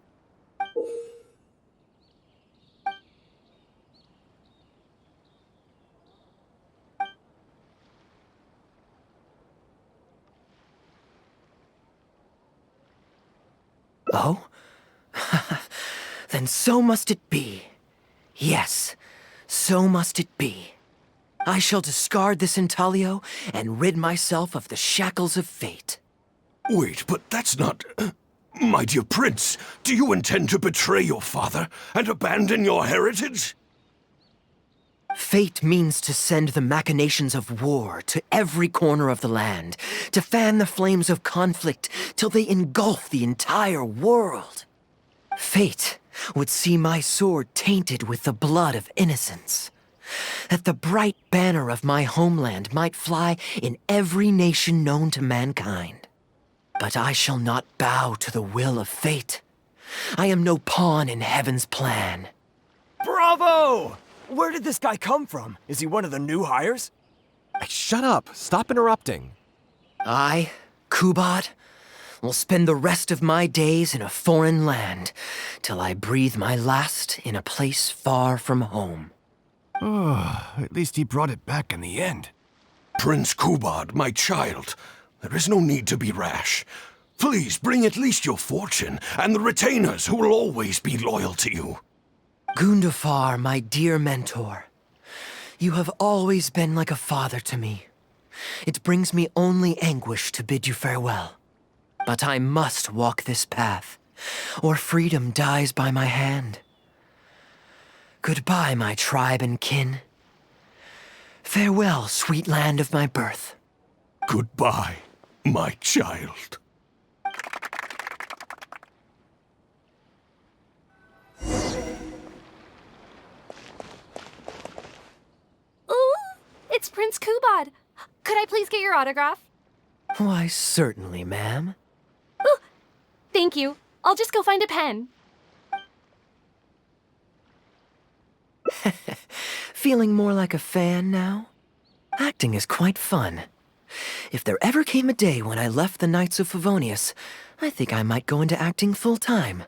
Oh? Then so must it be. Yes, so must it be. I shall discard this intaglio and rid myself of the shackles of fate. Wait, but that's not... My dear prince, do you intend to betray your father and abandon your heritage? Fate means to send the machinations of war to every corner of the land, to fan the flames of conflict till they engulf the entire world. Fate would see my sword tainted with the blood of innocence, that the bright banner of my homeland might fly in every nation known to mankind. But I shall not bow to the will of fate. I am no pawn in heaven's plan. Bravo! Where did this guy come from? Is he one of the new hires? Shut up. Stop interrupting. I, Kubot. Will spend the rest of my days in a foreign land, till I breathe my last in a place far from home. Oh, at least he brought it back in the end. Prince Kubot, my child, there is no need to be rash. Please bring at least your fortune and the retainers who will always be loyal to you. Gundafar, my dear mentor, you have always been like a father to me. It brings me only anguish to bid you farewell. But I must walk this path, or freedom dies by my hand. Goodbye, my tribe and kin. Farewell, sweet land of my birth. Goodbye, my child. Ooh, it's Prince Kubot. Could I please get your autograph? Why, certainly, ma'am. Ooh, thank you. I'll just go find a pen. Feeling more like a fan now? Acting is quite fun. If there ever came a day when I left the Knights of Favonius, I think I might go into acting full-time.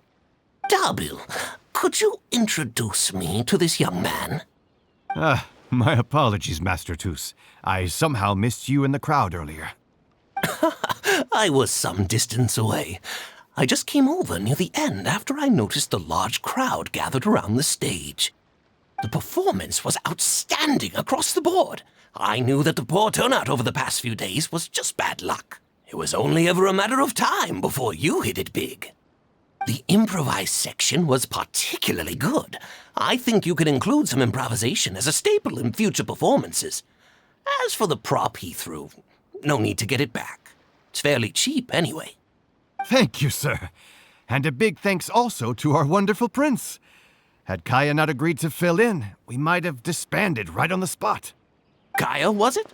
Darbil, could you introduce me to this young man? My apologies, Master Toos. I somehow missed you in the crowd earlier. I was some distance away. I just came over near the end after I noticed the large crowd gathered around the stage. The performance was outstanding across the board. I knew that the poor turnout over the past few days was just bad luck. It was only ever a matter of time before you hit it big. The improvised section was particularly good. I think you could include some improvisation as a staple in future performances. As for the prop he threw, no need to get it back. It's fairly cheap anyway. Thank you, sir. And a big thanks also to our wonderful prince. Had Kaeya not agreed to fill in, we might have disbanded right on the spot. Kaeya, was it?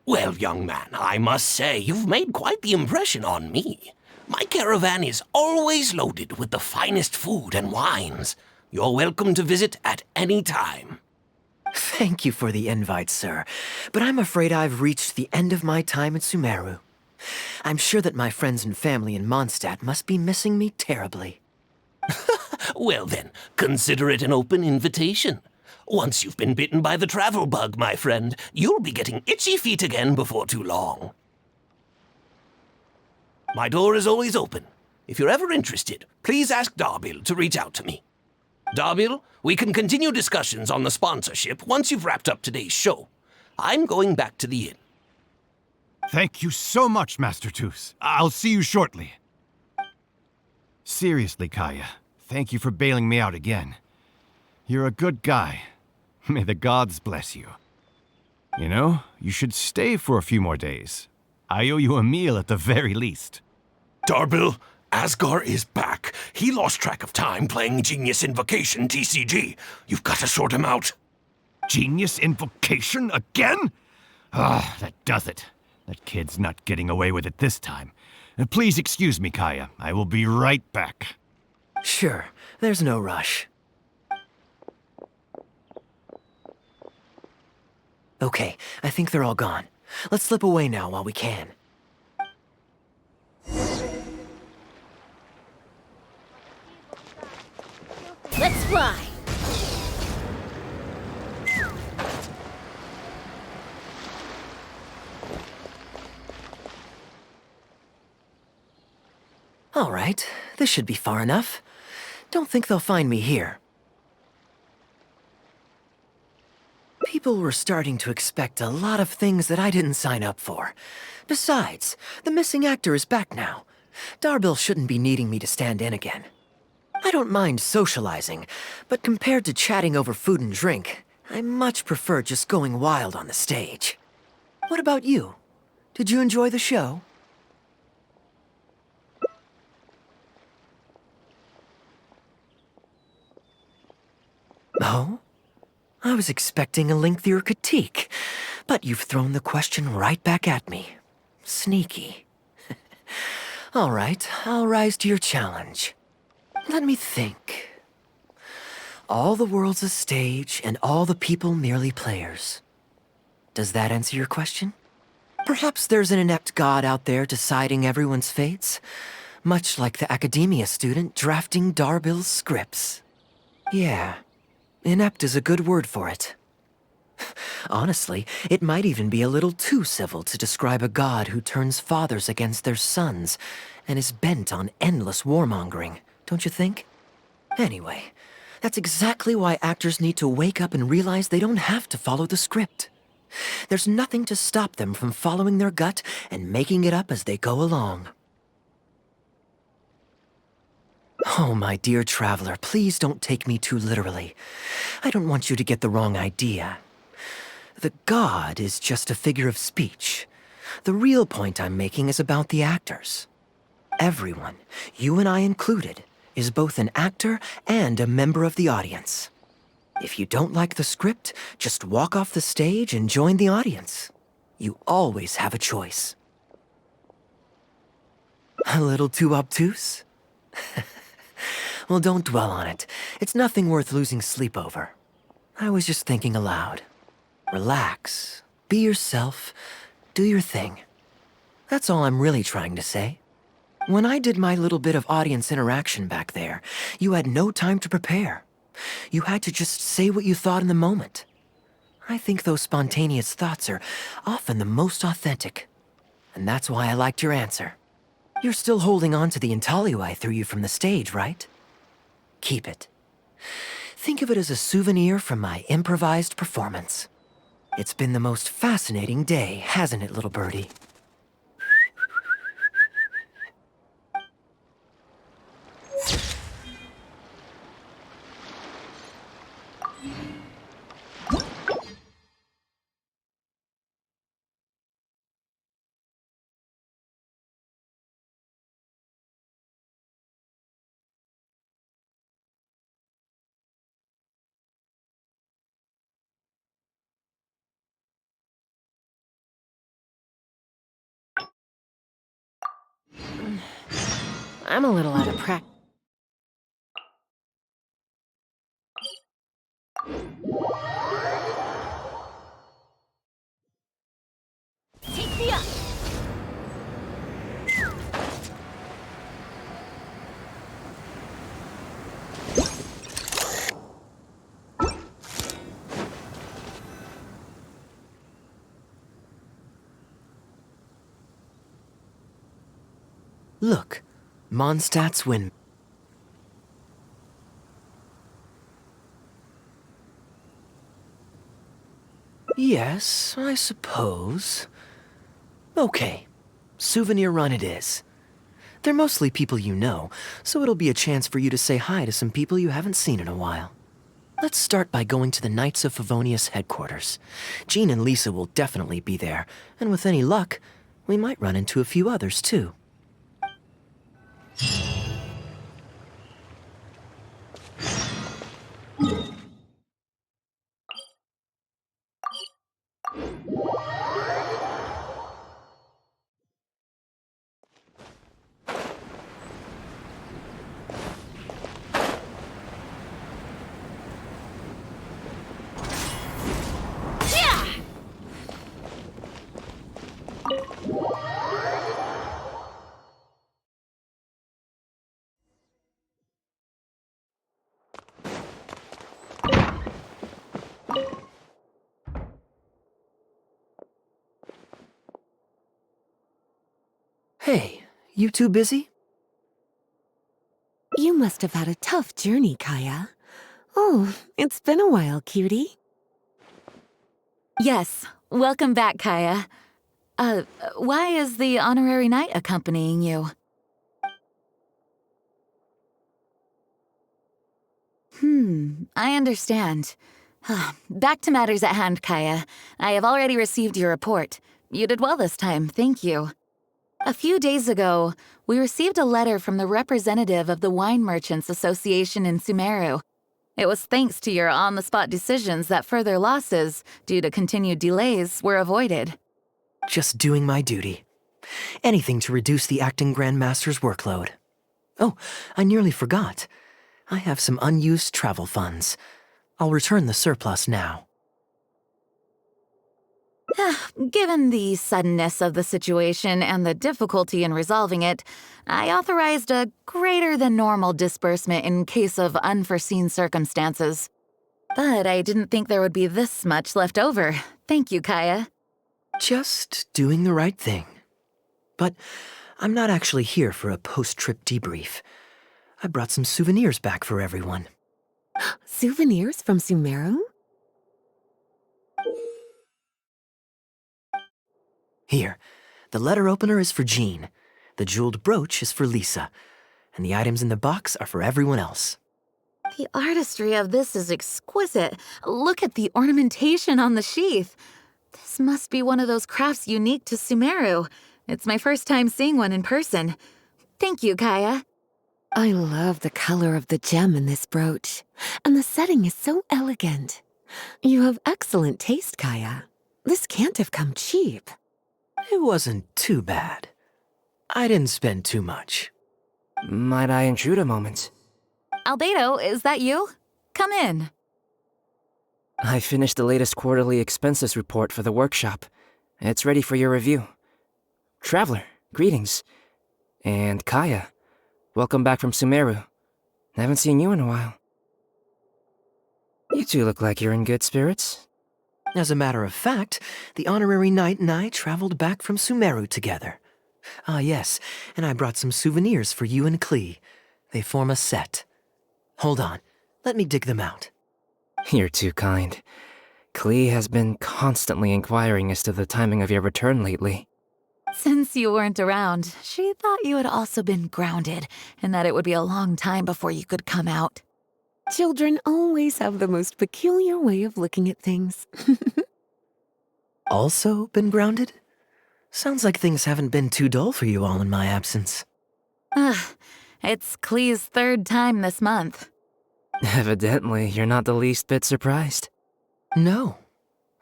Well, young man, I must say you've made quite the impression on me. My caravan is always loaded with the finest food and wines. You're welcome to visit at any time. Thank you for the invite, sir, but I'm afraid I've reached the end of my time at Sumeru. I'm sure that my friends and family in Mondstadt must be missing me terribly. Well then, consider it an open invitation. Once you've been bitten by the travel bug, my friend, you'll be getting itchy feet again before too long. My door is always open. If you're ever interested, please ask Darbil to reach out to me. Darbil, we can continue discussions on the sponsorship once you've wrapped up today's show. I'm going back to the inn. Thank you so much, Master Toos. I'll see you shortly. Seriously, Kaeya, thank you for bailing me out again. You're a good guy. May the gods bless you. You know, you should stay for a few more days. I owe you a meal at the very least. Darbil, Asgar is back. He lost track of time playing Genius Invocation TCG. You've got to sort him out. Genius Invocation again? Ah, that does it. That kid's not getting away with it this time. Please excuse me, Kaeya. I will be right back. Sure, there's no rush. Okay, I think they're all gone. Let's slip away now while we can. Let's fly! All right, this should be far enough. Don't think they'll find me here. People were starting to expect a lot of things that I didn't sign up for. Besides, the missing actor is back now. Darbil shouldn't be needing me to stand in again. I don't mind socializing, but compared to chatting over food and drink, I much prefer just going wild on the stage. What about you? Did you enjoy the show? Oh? I was expecting a lengthier critique, but you've thrown the question right back at me. Sneaky. All right, I'll rise to your challenge. Let me think. All the world's a stage, and all the people merely players. Does that answer your question? Perhaps there's an inept god out there deciding everyone's fates, much like the academia student drafting Darbill's scripts. Yeah, inept is a good word for it. Honestly, it might even be a little too civil to describe a god who turns fathers against their sons and is bent on endless warmongering, don't you think? Anyway, that's exactly why actors need to wake up and realize they don't have to follow the script. There's nothing to stop them from following their gut and making it up as they go along. Oh, my dear traveler, please don't take me too literally. I don't want you to get the wrong idea. The god is just a figure of speech. The real point I'm making is about the actors. Everyone, you and I included, is both an actor and a member of the audience. If you don't like the script, just walk off the stage and join the audience. You always have a choice. A little too obtuse? Well, don't dwell on it. It's nothing worth losing sleep over. I was just thinking aloud. Relax, be yourself, do your thing. That's all I'm really trying to say. When I did my little bit of audience interaction back there, you had no time to prepare. You had to just say what you thought in the moment. I think those spontaneous thoughts are often the most authentic. And that's why I liked your answer. You're still holding on to the intaglio I threw you from the stage, right? Keep it. Think of it as a souvenir from my improvised performance. It's been the most fascinating day, hasn't it, little birdie? I'm a little out of practice. Take me up! Look, Mondstadt's wind. Yes, I suppose. Okay, souvenir run it is. They're mostly people you know, so it'll be a chance for you to say hi to some people you haven't seen in a while. Let's start by going to the Knights of Favonius headquarters. Jean and Lisa will definitely be there, and with any luck, we might run into a few others too. Hey, you two busy? You must have had a tough journey, Kaeya. Oh, it's been a while, cutie. Yes, welcome back, Kaeya. Why is the honorary knight accompanying you? I understand. Back to matters at hand, Kaeya. I have already received your report. You did well this time, thank you. A few days ago, we received a letter from the representative of the Wine Merchants Association in Sumeru. It was thanks to your on-the-spot decisions that further losses, due to continued delays, were avoided. Just doing my duty. Anything to reduce the acting Grandmaster's workload. Oh, I nearly forgot. I have some unused travel funds. I'll return the surplus now. Given the suddenness of the situation and the difficulty in resolving it, I authorized a greater than normal disbursement in case of unforeseen circumstances. But I didn't think there would be this much left over. Thank you, Kaeya. Just doing the right thing. But I'm not actually here for a post-trip debrief. I brought some souvenirs back for everyone. Souvenirs from Sumeru? Here, the letter opener is for Jean, the jeweled brooch is for Lisa, and the items in the box are for everyone else. The artistry of this is exquisite. Look at the ornamentation on the sheath. This must be one of those crafts unique to Sumeru. It's my first time seeing one in person. Thank you, Kaeya. I love the color of the gem in this brooch, and the setting is so elegant. You have excellent taste, Kaeya. This can't have come cheap. It wasn't too bad. I didn't spend too much. Might I intrude a moment? Albedo, is that you? Come in. I finished the latest quarterly expenses report for the workshop. It's ready for your review. Traveler, greetings. And Kaeya, welcome back from Sumeru. Haven't seen you in a while. You two look like you're in good spirits. As a matter of fact, the honorary knight and I traveled back from Sumeru together. Ah, yes, and I brought some souvenirs for you and Klee. They form a set. Hold on, let me dig them out. You're too kind. Klee has been constantly inquiring as to the timing of your return lately. Since you weren't around, she thought you had also been grounded, and that it would be a long time before you could come out. Children always have the most peculiar way of looking at things. Also been grounded? Sounds like things haven't been too dull for you all in my absence. It's Klee's third time this month. Evidently, you're not the least bit surprised. No.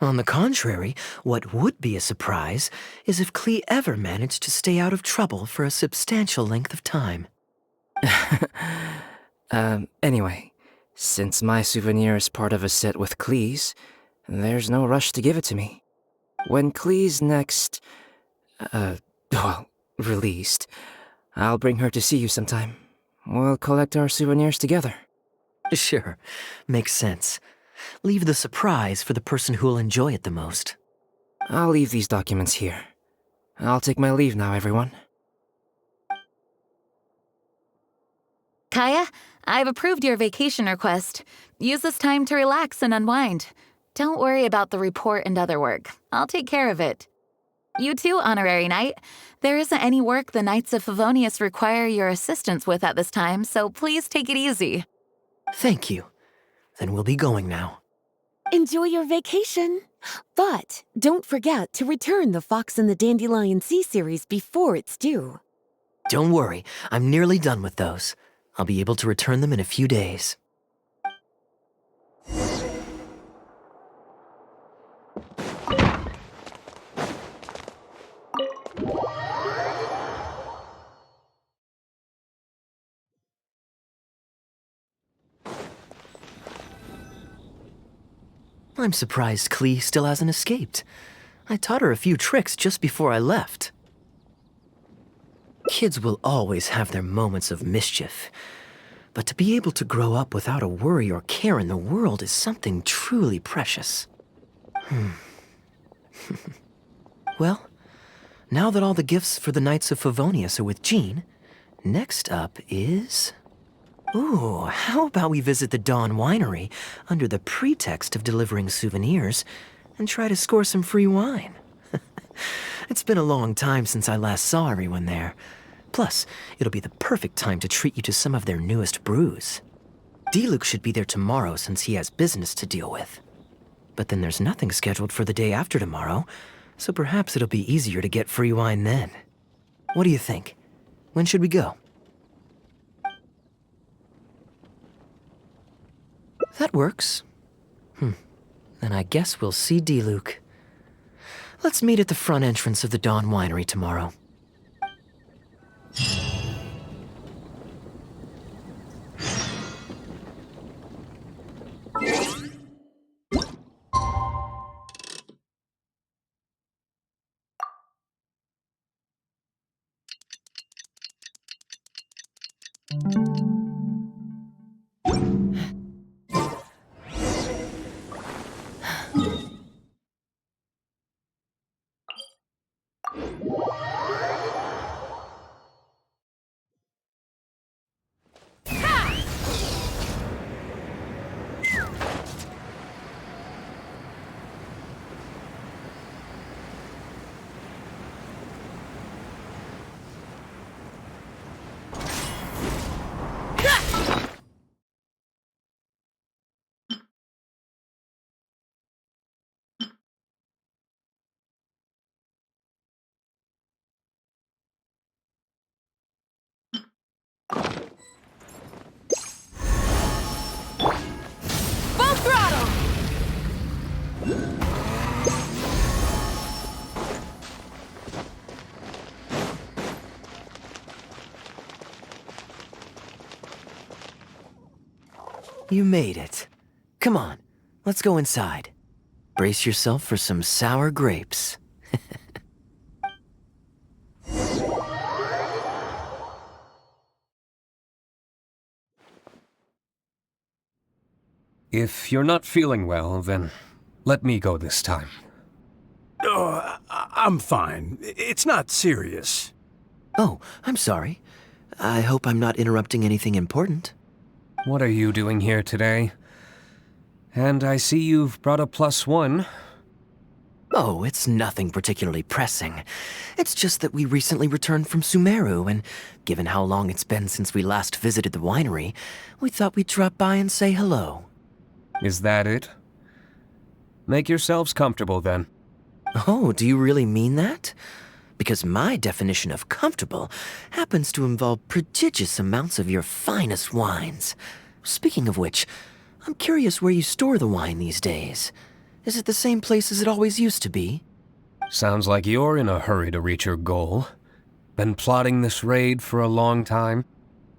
On the contrary, what would be a surprise is if Klee ever managed to stay out of trouble for a substantial length of time. Anyway, since my souvenir is part of a set with Klee's, there's no rush to give it to me. When Klee's next, released, I'll bring her to see you sometime. We'll collect our souvenirs together. Sure, makes sense. Leave the surprise for the person who'll enjoy it the most. I'll leave these documents here. I'll take my leave now, everyone. Kaeya, I've approved your vacation request. Use this time to relax and unwind. Don't worry about the report and other work. I'll take care of it. You too, Honorary Knight. There isn't any work the Knights of Favonius require your assistance with at this time, so please take it easy. Thank you. Then we'll be going now. Enjoy your vacation. But don't forget to return the Fox and the Dandelion Sea series before it's due. Don't worry, I'm nearly done with those. I'll be able to return them in a few days. I'm surprised Klee still hasn't escaped. I taught her a few tricks just before I left. Kids will always have their moments of mischief, but to be able to grow up without a worry or care in the world is something truly precious. Well, now that all the gifts for the Knights of Favonius are with Jean, next up is... Ooh, how about we visit the Dawn Winery under the pretext of delivering souvenirs and try to score some free wine? It's been a long time since I last saw everyone there. Plus, it'll be the perfect time to treat you to some of their newest brews. Diluc should be there tomorrow since he has business to deal with. But then there's nothing scheduled for the day after tomorrow, so perhaps it'll be easier to get free wine then. What do you think? When should we go? That works. Then I guess we'll see Diluc. Let's meet at the front entrance of the Dawn Winery tomorrow. You made it. Come on, let's go inside. Brace yourself for some sour grapes. If you're not feeling well, then let me go this time. Oh, I'm fine. It's not serious. Oh, I'm sorry. I hope I'm not interrupting anything important. What are you doing here today? And I see you've brought a +1. Oh, it's nothing particularly pressing. It's just that we recently returned from Sumeru, and given how long it's been since we last visited the winery, we thought we'd drop by and say hello. Is that it? Make yourselves comfortable then. Oh, do you really mean that? Because my definition of comfortable happens to involve prodigious amounts of your finest wines. Speaking of which, I'm curious where you store the wine these days. Is it the same place as it always used to be? Sounds like you're in a hurry to reach your goal. Been plotting this raid for a long time?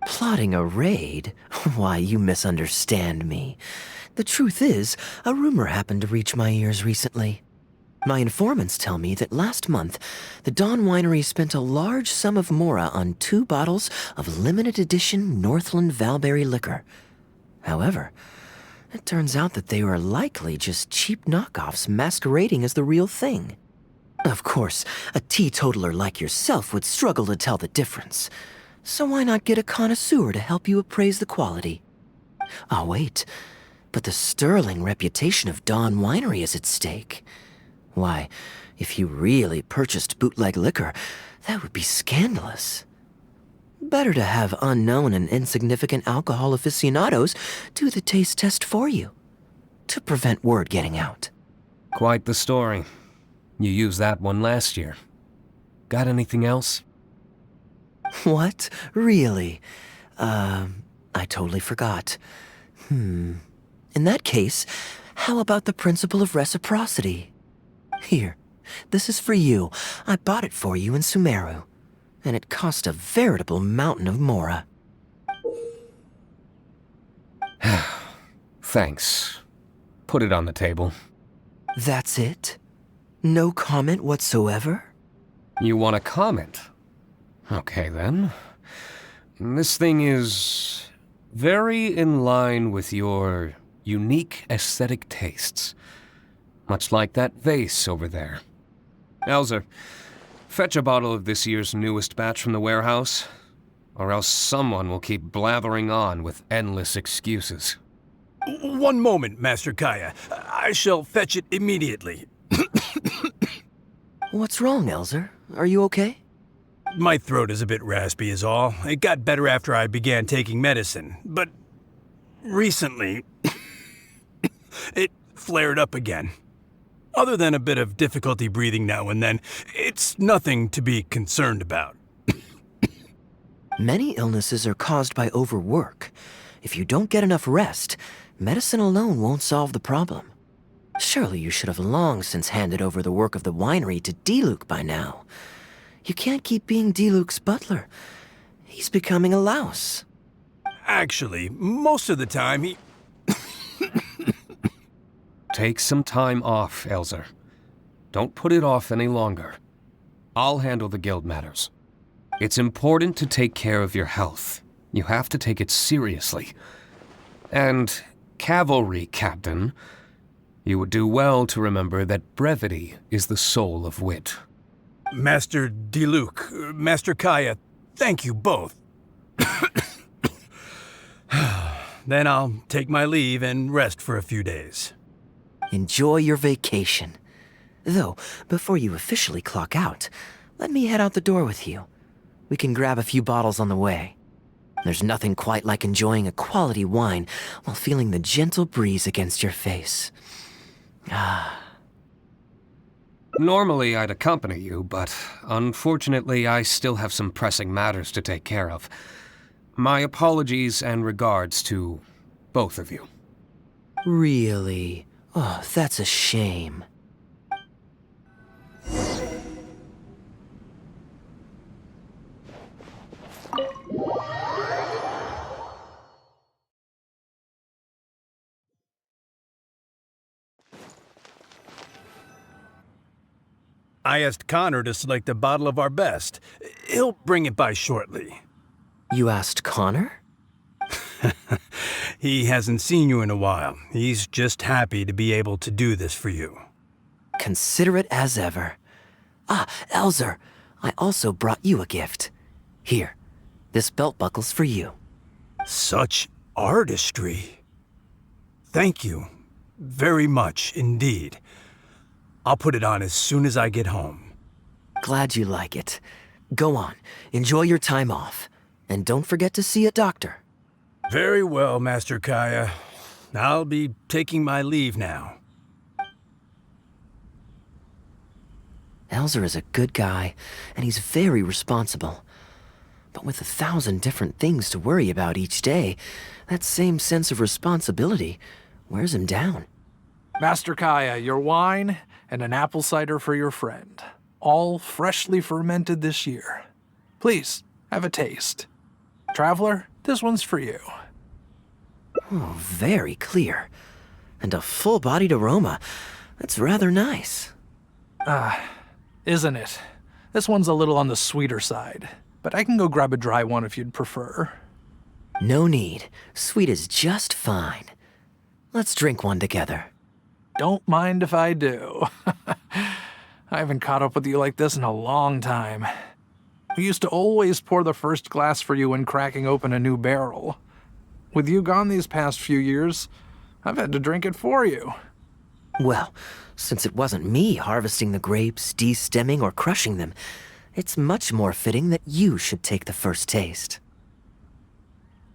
Plotting a raid? Why, you misunderstand me. The truth is, a rumor happened to reach my ears recently. My informants tell me that last month, the Dawn Winery spent a large sum of mora on 2 bottles of limited edition Northland Valberry liquor. However, it turns out that they were likely just cheap knockoffs masquerading as the real thing. Of course, a teetotaler like yourself would struggle to tell the difference. So why not get a connoisseur to help you appraise the quality? Ah, wait. But the sterling reputation of Dawn Winery is at stake. Why, if you really purchased bootleg liquor, that would be scandalous. Better to have unknown and insignificant alcohol aficionados do the taste test for you, to prevent word getting out. Quite the story. You used that one last year. Got anything else? What? Really? I totally forgot. In that case, how about the principle of reciprocity? Here, this is for you. I bought it for you in Sumeru, and it cost a veritable mountain of mora. Thanks. Put it on the table. That's it? No comment whatsoever? You want a comment? Okay then. This thing is very in line with your unique aesthetic tastes. Much like that vase over there. Elzer, fetch a bottle of this year's newest batch from the warehouse, or else someone will keep blathering on with endless excuses. One moment, Master Kaeya. I shall fetch it immediately. What's wrong, Elzer? Are you okay? My throat is a bit raspy is all. It got better after I began taking medicine, but recently it flared up again. Other than a bit of difficulty breathing now and then, it's nothing to be concerned about. Many illnesses are caused by overwork. If you don't get enough rest, medicine alone won't solve the problem. Surely you should have long since handed over the work of the winery to Diluc by now. You can't keep being Diluc's butler. He's becoming a louse. Actually, most of the time he... Take some time off, Elzer. Don't put it off any longer. I'll handle the guild matters. It's important to take care of your health. You have to take it seriously. And, Cavalry Captain, you would do well to remember that brevity is the soul of wit. Master Diluc, Master Kaeya, thank you both. Then I'll take my leave and rest for a few days. Enjoy your vacation. Though, before you officially clock out, let me head out the door with you. We can grab a few bottles on the way. There's nothing quite like enjoying a quality wine while feeling the gentle breeze against your face. Normally I'd accompany you, but unfortunately I still have some pressing matters to take care of. My apologies and regards to both of you. Really? Oh, that's a shame. I asked Connor to select a bottle of our best. He'll bring it by shortly. You asked Connor? He hasn't seen you in a while. He's just happy to be able to do this for you. Considerate as ever. Ah, Elzer, I also brought you a gift. Here, this belt buckle's for you. Such artistry. Thank you very much indeed. I'll put it on as soon as I get home. Glad you like it. Go on, enjoy your time off. And don't forget to see a doctor. Very well, Master Kaeya. I'll be taking my leave now. Elzer is a good guy, and he's very responsible. But with 1,000 different things to worry about each day, that same sense of responsibility wears him down. Master Kaeya, your wine and an apple cider for your friend. All freshly fermented this year. Please, have a taste. Traveler, this one's for you. Oh, very clear. And a full-bodied aroma. That's rather nice. Isn't it? This one's a little on the sweeter side, but I can go grab a dry one if you'd prefer. No need. Sweet is just fine. Let's drink one together. Don't mind if I do. I haven't caught up with you like this in a long time. We used to always pour the first glass for you when cracking open a new barrel. With you gone these past few years, I've had to drink it for you. Well, since it wasn't me harvesting the grapes, de-stemming, or crushing them, it's much more fitting that you should take the first taste.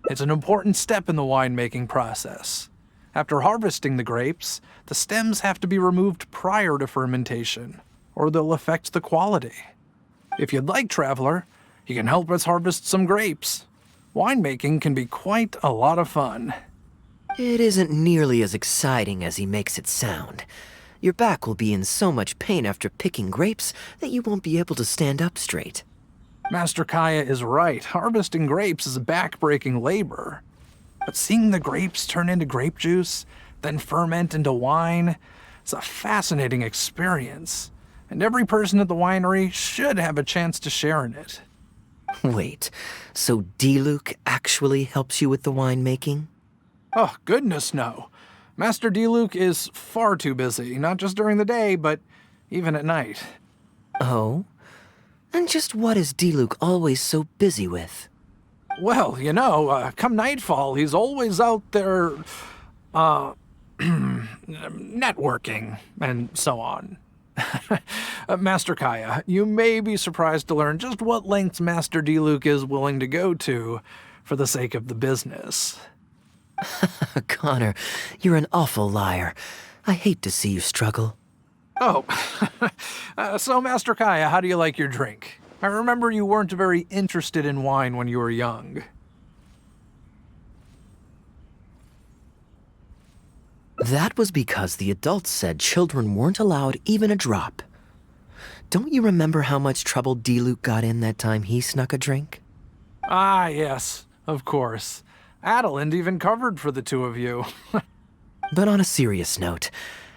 It's an important step in the winemaking process. After harvesting the grapes, the stems have to be removed prior to fermentation, or they'll affect the quality. If you'd like, Traveler, you can help us harvest some grapes. Winemaking can be quite a lot of fun. It isn't nearly as exciting as he makes it sound. Your back will be in so much pain after picking grapes that you won't be able to stand up straight. Master Kaeya is right. Harvesting grapes is a back-breaking labor. But seeing the grapes turn into grape juice, then ferment into wine, it's a fascinating experience. And every person at the winery should have a chance to share in it. Wait, so Diluc actually helps you with the winemaking? Oh, goodness no. Master Diluc is far too busy, not just during the day, but even at night. Oh? And just what is Diluc always so busy with? Well, come nightfall, he's always out there, networking, and so on. Master Kaeya, you may be surprised to learn just what lengths Master Diluc is willing to go to for the sake of the business. Connor, you're an awful liar. I hate to see you struggle. Oh, so Master Kaeya, how do you like your drink? I remember you weren't very interested in wine when you were young. That was because the adults said children weren't allowed even a drop. Don't you remember how much trouble Diluc got in that time he snuck a drink? Ah, yes, of course. Adeland even covered for the two of you. But on a serious note,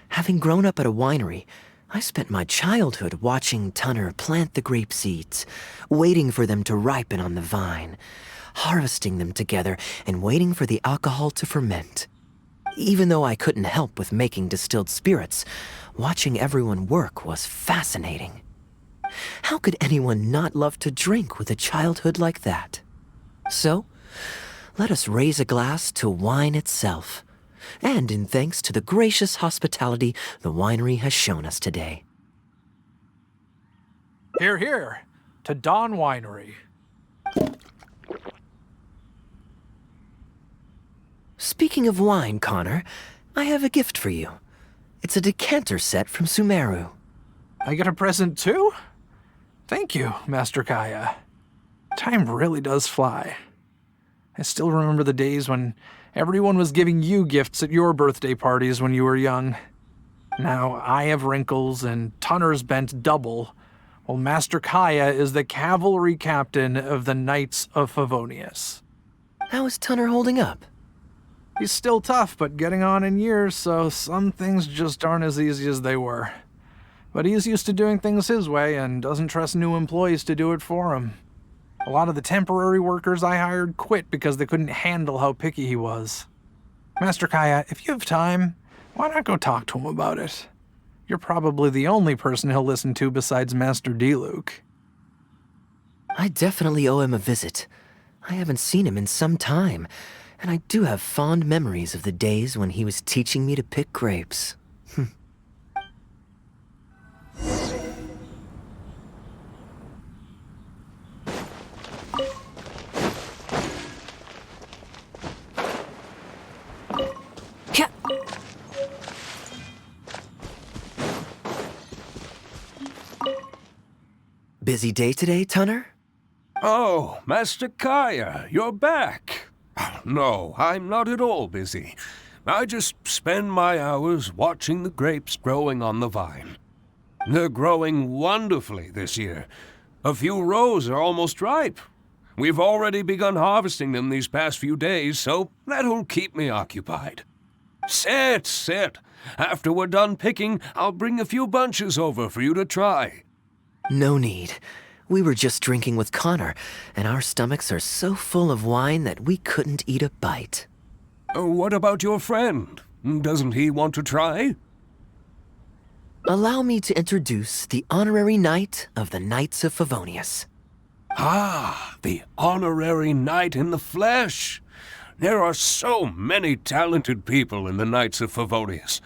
having grown up at a winery, I spent my childhood watching Tunner plant the grape seeds, waiting for them to ripen on the vine, harvesting them together, and waiting for the alcohol to ferment. Even though I couldn't help with making distilled spirits, watching everyone work was fascinating. How could anyone not love to drink with a childhood like that? So, let us raise a glass to wine itself, and in thanks to the gracious hospitality the winery has shown us today. Hear, hear, to Dawn Winery. Speaking of wine, Connor, I have a gift for you. It's a decanter set from Sumeru. I get a present too? Thank you, Master Kaeya. Time really does fly. I still remember the days when everyone was giving you gifts at your birthday parties when you were young. Now I have wrinkles and Tunner's bent double, while Master Kaeya is the Cavalry Captain of the Knights of Favonius. How is Tunner holding up? He's still tough, but getting on in years, so some things just aren't as easy as they were. but he's used to doing things his way and doesn't trust new employees to do it for him. A lot of the temporary workers I hired quit because they couldn't handle how picky he was. Master Kaeya, if you have time, why not go talk to him about it? You're probably the only person he'll listen to besides Master D-Luke. I definitely owe him a visit. I haven't seen him in some time, and I do have fond memories of the days when he was teaching me to pick grapes. Busy day today, Tunner? Oh, Master Kaeya, you're back. No, I'm not at all busy. I just spend my hours watching the grapes growing on the vine. They're growing wonderfully this year. A few rows are almost ripe. We've already begun harvesting them these past few days, so that'll keep me occupied. Sit. After we're done picking, I'll bring a few bunches over for you to try. No need. We were just drinking with Connor, and our stomachs are so full of wine that we couldn't eat a bite. What about your friend? Doesn't he want to try? Allow me to introduce the honorary knight of the Knights of Favonius. Ah, the honorary knight in the flesh. There are so many talented people in the Knights of Favonius.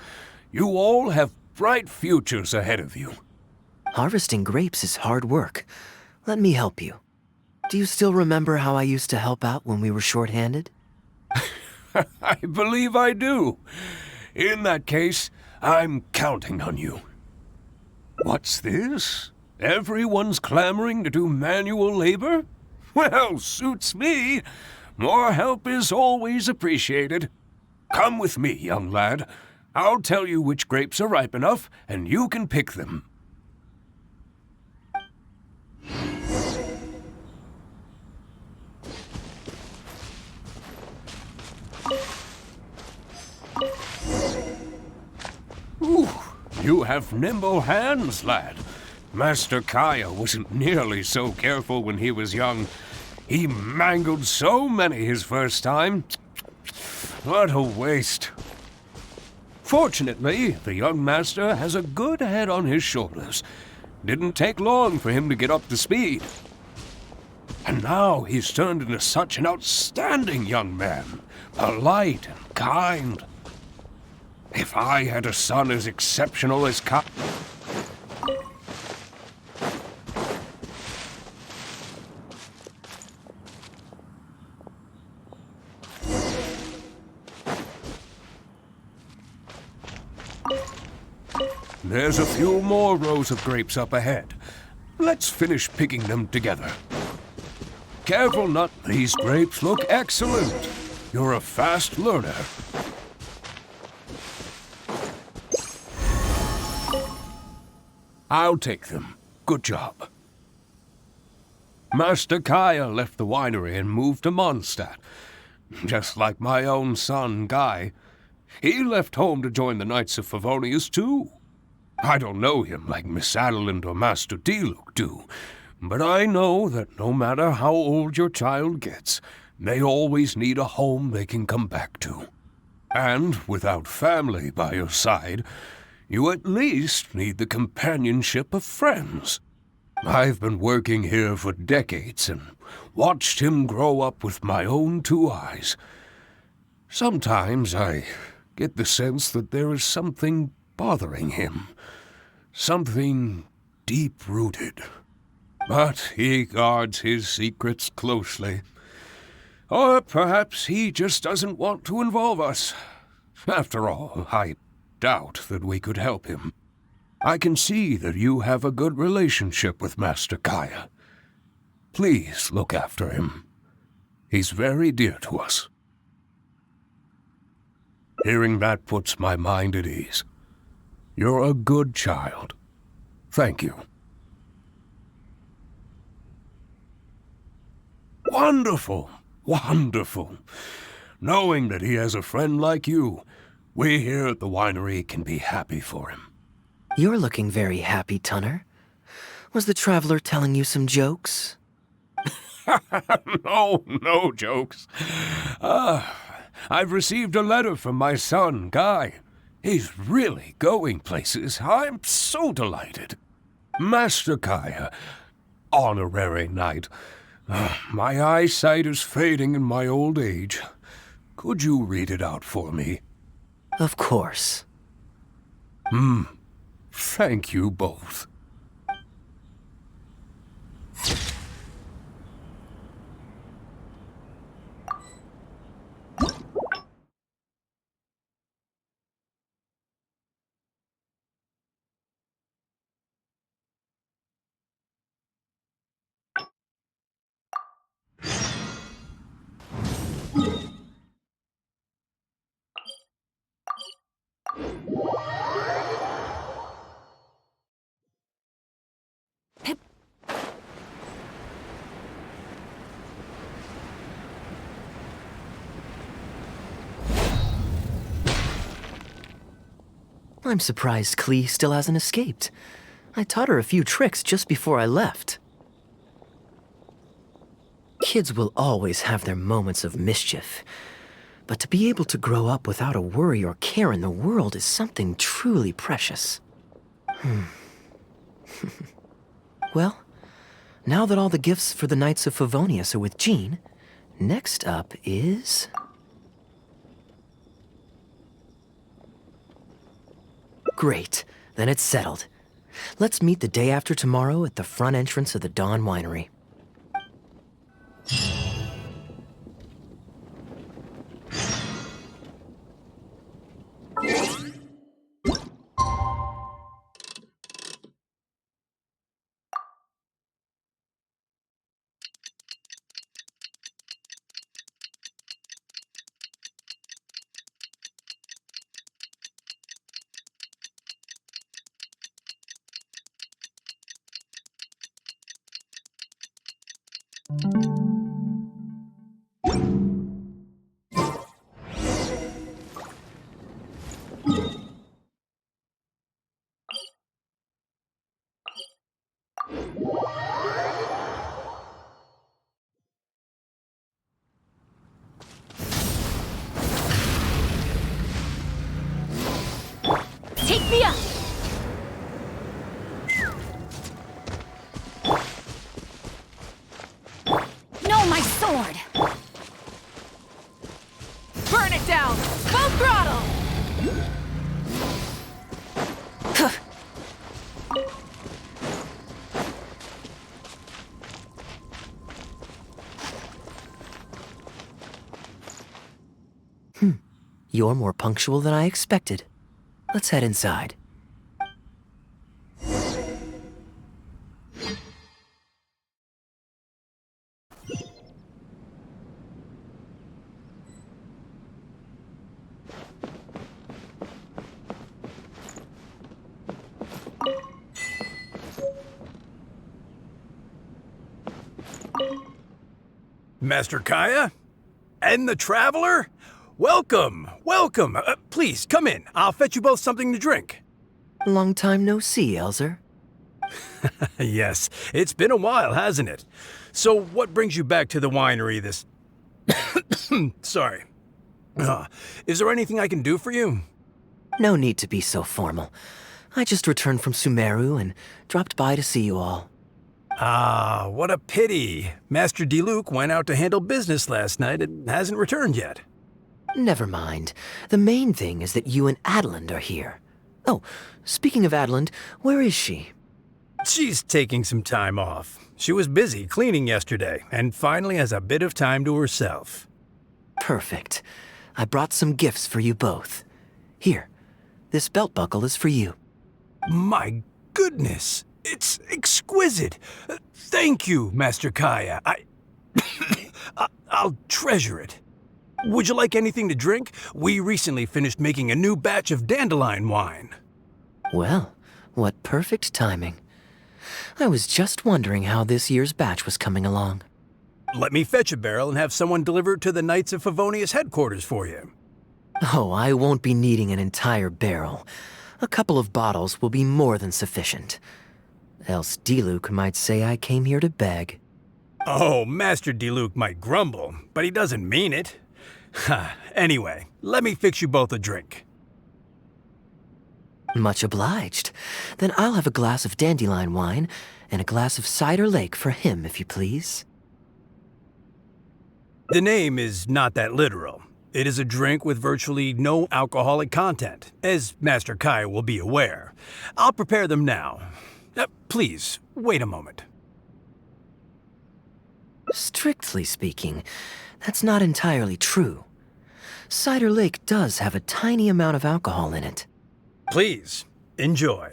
You all have bright futures ahead of you. Harvesting grapes is hard work. Let me help you. Do you still remember how I used to help out when we were short-handed? I believe I do. In that case, I'm counting on you. What's this? Everyone's clamoring to do manual labor? Well, suits me. More help is always appreciated. Come with me, young lad. I'll tell you which grapes are ripe enough, and you can pick them. Ooh, you have nimble hands, lad. Master Kaeya wasn't nearly so careful when he was young. He mangled so many his first time. What a waste. Fortunately, the young master has a good head on his shoulders. Didn't take long for him to get up to speed. And now he's turned into such an outstanding young man. Polite and kind. If I had a son as exceptional as There's a few more rows of grapes up ahead. Let's finish picking them together. Careful, Nut. These grapes look excellent. You're a fast learner. I'll take them. Good job. Master Kaeya left the winery and moved to Mondstadt. Just like my own son, Guy. He left home to join the Knights of Favonius, too. I don't know him like Miss Adeline or Master D-Luke do, but I know that no matter how old your child gets, they always need a home they can come back to. And without family by your side, you at least need the companionship of friends. I've been working here for decades and watched him grow up with my own two eyes. Sometimes I get the sense that there is something bothering him. Something deep-rooted. But he guards his secrets closely. Or perhaps he just doesn't want to involve us. After all, I doubt that we could help him. I can see that you have a good relationship with Master Kaeya. Please look after him. He's very dear to us. Hearing that puts my mind at ease. You're a good child. Thank you. Wonderful! Wonderful! Knowing that he has a friend like you, we here at the winery can be happy for him. You're looking very happy, Tunner. Was the traveler telling you some jokes? No jokes. I've received a letter from my son, Guy. He's really going places. I'm so delighted. Master Kaeya, honorary knight. My eyesight is fading in my old age. Could you read it out for me? Of course. Thank you both. I'm surprised Klee still hasn't escaped. I taught her a few tricks just before I left. Kids will always have their moments of mischief, but to be able to grow up without a worry or care in the world is something truly precious. Well, now that all the gifts for the Knights of Favonius are with Jean, next up is... Great, then it's settled. Let's meet the day after tomorrow at the front entrance of the Dawn Winery. Take me up! No, my sword! Burn it down! Full throttle! You're more punctual than I expected. Let's head inside. Master Kaeya? And the Traveler? Welcome, welcome. Please, come in. I'll fetch you both something to drink. Long time no see, Elzer. Yes, it's been a while, hasn't it? So what brings you back to the winery this... Sorry. Is there anything I can do for you? No need to be so formal. I just returned from Sumeru and dropped by to see you all. Ah, what a pity. Master Diluc went out to handle business last night and hasn't returned yet. Never mind. The main thing is that you and Adeland are here. Oh, speaking of Adeland, where is she? She's taking some time off. She was busy cleaning yesterday and finally has a bit of time to herself. Perfect. I brought some gifts for you both. Here, this belt buckle is for you. My goodness, it's exquisite. Thank you, Master Kaeya. I'll treasure it. Would you like anything to drink? We recently finished making a new batch of dandelion wine. Well, what perfect timing. I was just wondering how this year's batch was coming along. Let me fetch a barrel and have someone deliver it to the Knights of Favonius headquarters for you. Oh, I won't be needing an entire barrel. A couple of bottles will be more than sufficient. Else Diluc might say I came here to beg. Oh, Master Diluc might grumble, but he doesn't mean it. Anyway, let me fix you both a drink. Much obliged. Then I'll have a glass of dandelion wine and a glass of cider lake for him, if you please. The name is not that literal. It is a drink with virtually no alcoholic content, as Master Kaeya will be aware. I'll prepare them now. Please, wait a moment. Strictly speaking, that's not entirely true. Cider Lake does have a tiny amount of alcohol in it. Please, enjoy.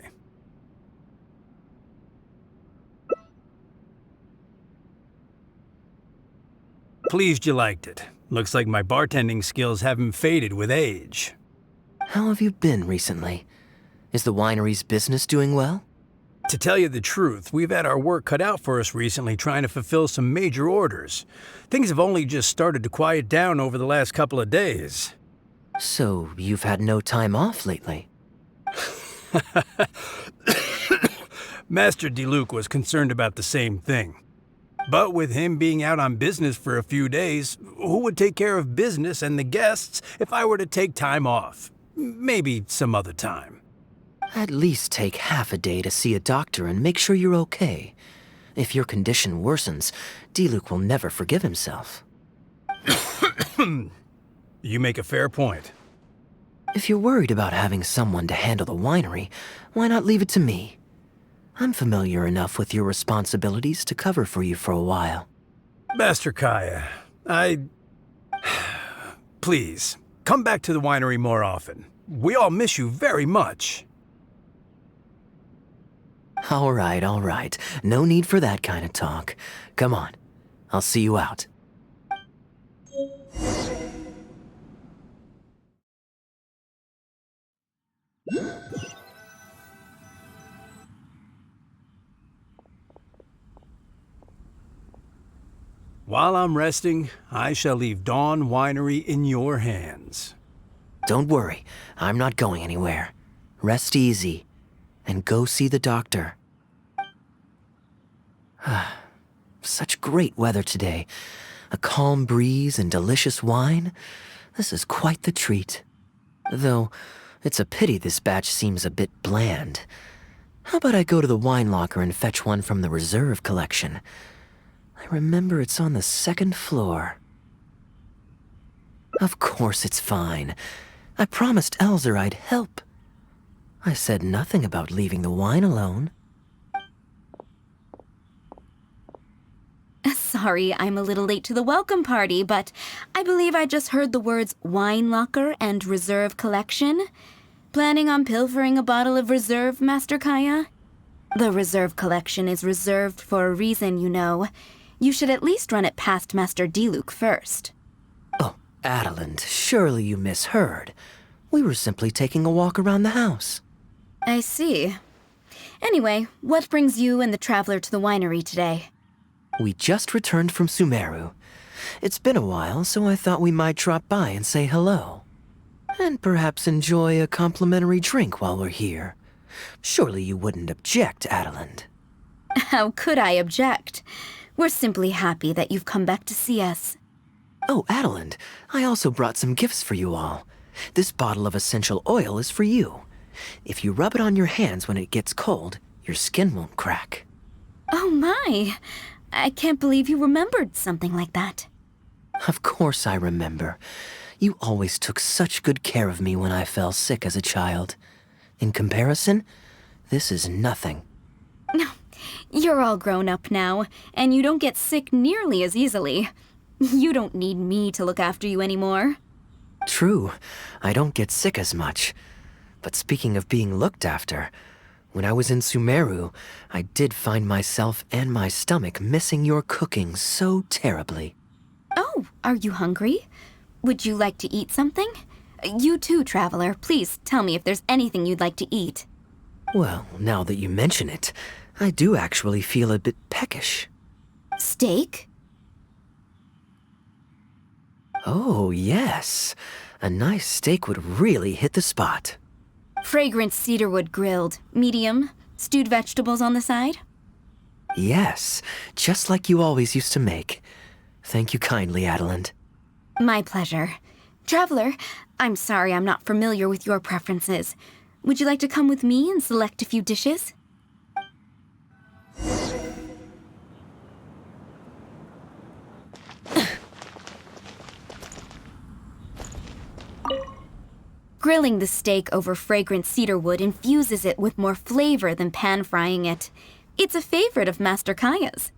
Pleased you liked it. Looks like my bartending skills haven't faded with age. How have you been recently? Is the winery's business doing well? To tell you the truth, we've had our work cut out for us recently trying to fulfill some major orders. Things have only just started to quiet down over the last couple of days. So, you've had no time off lately? Master Diluc was concerned about the same thing. But with him being out on business for a few days, who would take care of business and the guests if I were to take time off? Maybe some other time. At least take half a day to see a doctor and make sure you're okay. If your condition worsens, Diluc will never forgive himself. You make a fair point. If you're worried about having someone to handle the winery, why not leave it to me? I'm familiar enough with your responsibilities to cover for you for a while. Master Kaeya, Please, come back to the winery more often. We all miss you very much. All right. No need for that kind of talk. Come on. I'll see you out. While I'm resting, I shall leave Dawn Winery in your hands. Don't worry. I'm not going anywhere. Rest easy. And go see the doctor. Such great weather today. A calm breeze and delicious wine. This is quite the treat. Though, it's a pity this batch seems a bit bland. How about I go to the wine locker and fetch one from the reserve collection? I remember it's on the second floor. Of course it's fine. I promised Elzer I'd help. I said nothing about leaving the wine alone. Sorry, I'm a little late to the welcome party, but I believe I just heard the words wine locker and reserve collection. Planning on pilfering a bottle of reserve, Master Kaeya? The reserve collection is reserved for a reason, you know. You should at least run it past Master Diluc first. Oh, Adeland, surely you misheard. We were simply taking a walk around the house. I see. Anyway, what brings you and the traveler to the winery today? We just returned from Sumeru. It's been a while, so I thought we might drop by and say hello. And perhaps enjoy a complimentary drink while we're here. Surely you wouldn't object, Adeland. How could I object? We're simply happy that you've come back to see us. Oh, Adeland, I also brought some gifts for you all. This bottle of essential oil is for you. If you rub it on your hands when it gets cold, your skin won't crack. Oh my! I can't believe you remembered something like that. Of course I remember. You always took such good care of me when I fell sick as a child. In comparison, this is nothing. You're all grown up now, and you don't get sick nearly as easily. You don't need me to look after you anymore. True, I don't get sick as much. But speaking of being looked after, when I was in Sumeru, I did find myself and my stomach missing your cooking so terribly. Oh, are you hungry? Would you like to eat something? You too, traveler. Please tell me if there's anything you'd like to eat. Well, now that you mention it, I do actually feel a bit peckish. Steak? Oh, yes. A nice steak would really hit the spot. Fragrant cedarwood grilled, medium, stewed vegetables on the side? Yes, just like you always used to make. Thank you kindly, Adeland. My pleasure. Traveler, I'm sorry I'm not familiar with your preferences. Would you like to come with me and select a few dishes? Grilling the steak over fragrant cedarwood infuses it with more flavor than pan-frying it. It's a favorite of Master Kaeya's.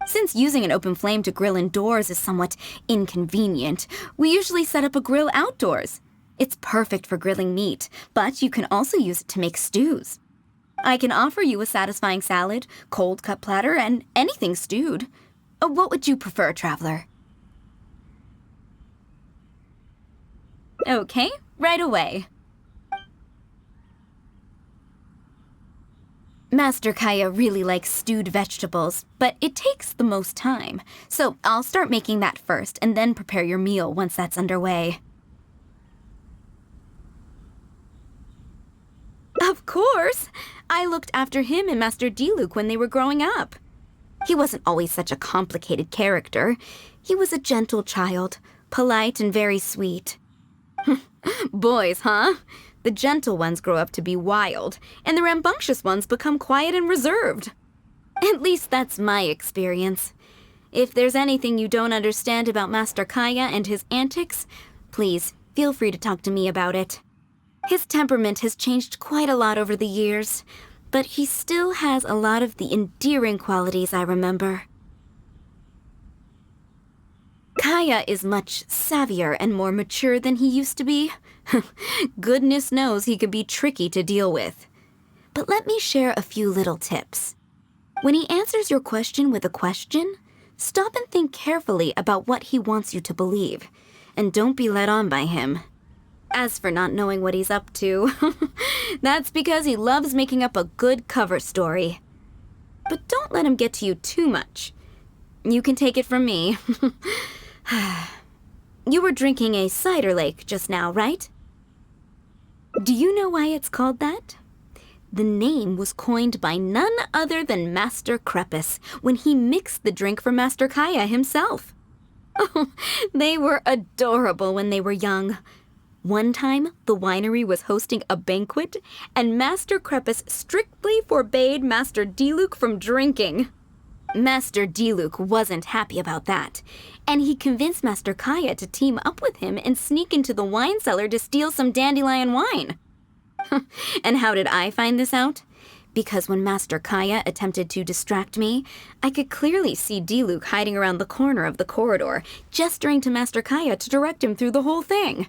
Since using an open flame to grill indoors is somewhat inconvenient, we usually set up a grill outdoors. It's perfect for grilling meat, but you can also use it to make stews. I can offer you a satisfying salad, cold cut platter, and anything stewed. What would you prefer, Traveler? Okay, right away. Master Kaeya really likes stewed vegetables, but it takes the most time. So I'll start making that first and then prepare your meal once that's underway. Of course! I looked after him and Master Diluc when they were growing up. He wasn't always such a complicated character. He was a gentle child, polite and very sweet. Boys, huh? The gentle ones grow up to be wild, and the rambunctious ones become quiet and reserved. At least that's my experience. If there's anything you don't understand about Master Kaeya and his antics, please feel free to talk to me about it. His temperament has changed quite a lot over the years, but he still has a lot of the endearing qualities I remember. Kaeya is much savvier and more mature than he used to be. Goodness knows he could be tricky to deal with. But let me share a few little tips. When he answers your question with a question, stop and think carefully about what he wants you to believe, and don't be led on by him. As for not knowing what he's up to, that's because he loves making up a good cover story. But don't let him get to you too much. You can take it from me. You were drinking a cider lake just now, right? Do you know why it's called that? The name was coined by none other than Master Crepus when he mixed the drink for Master Kaeya himself. Oh, they were adorable when they were young. One time, the winery was hosting a banquet, and Master Crepus strictly forbade Master Diluc from drinking. Master Diluc wasn't happy about that, and he convinced Master Kaeya to team up with him and sneak into the wine cellar to steal some dandelion wine. And how did I find this out? Because when Master Kaeya attempted to distract me, I could clearly see Diluc hiding around the corner of the corridor, gesturing to Master Kaeya to direct him through the whole thing.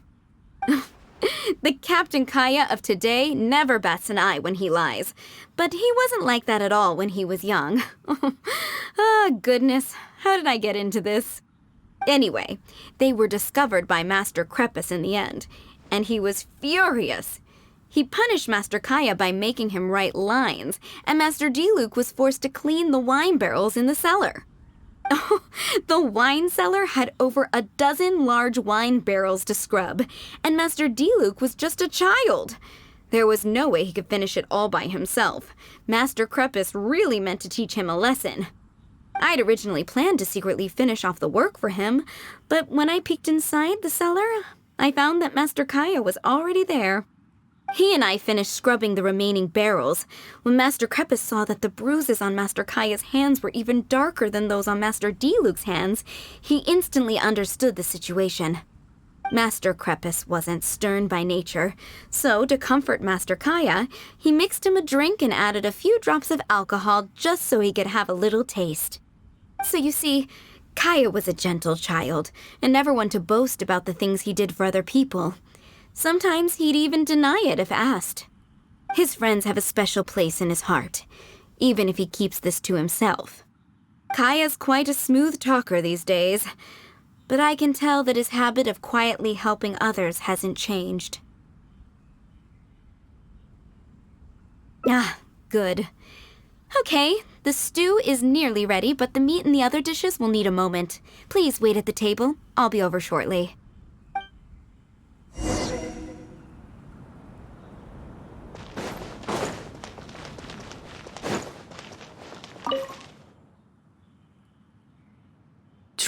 The Captain Kaeya of today never bats an eye when he lies, but he wasn't like that at all when he was young. Oh, goodness, how did I get into this? Anyway, they were discovered by Master Crepus in the end, and he was furious. He punished Master Kaeya by making him write lines, and Master Diluc was forced to clean the wine barrels in the cellar. Oh, the wine cellar had over a dozen large wine barrels to scrub, and Master Diluc was just a child. There was no way he could finish it all by himself. Master Crepus really meant to teach him a lesson. I'd originally planned to secretly finish off the work for him, but when I peeked inside the cellar, I found that Master Kaeya was already there. He and I finished scrubbing the remaining barrels when Master Crepus saw that the bruises on Master Kaeya's hands were even darker than those on Master Diluc's hands. He instantly understood the situation. Master Crepus wasn't stern by nature, so to comfort Master Kaeya, he mixed him a drink and added a few drops of alcohol just so he could have a little taste. So you see, Kaeya was a gentle child and never one to boast about the things he did for other people. Sometimes he'd even deny it if asked. His friends have a special place in his heart, even if he keeps this to himself. Kaeya's quite a smooth talker these days, but I can tell that his habit of quietly helping others hasn't changed. Ah, good. Okay, the stew is nearly ready, but the meat and the other dishes will need a moment. Please wait at the table. I'll be over shortly.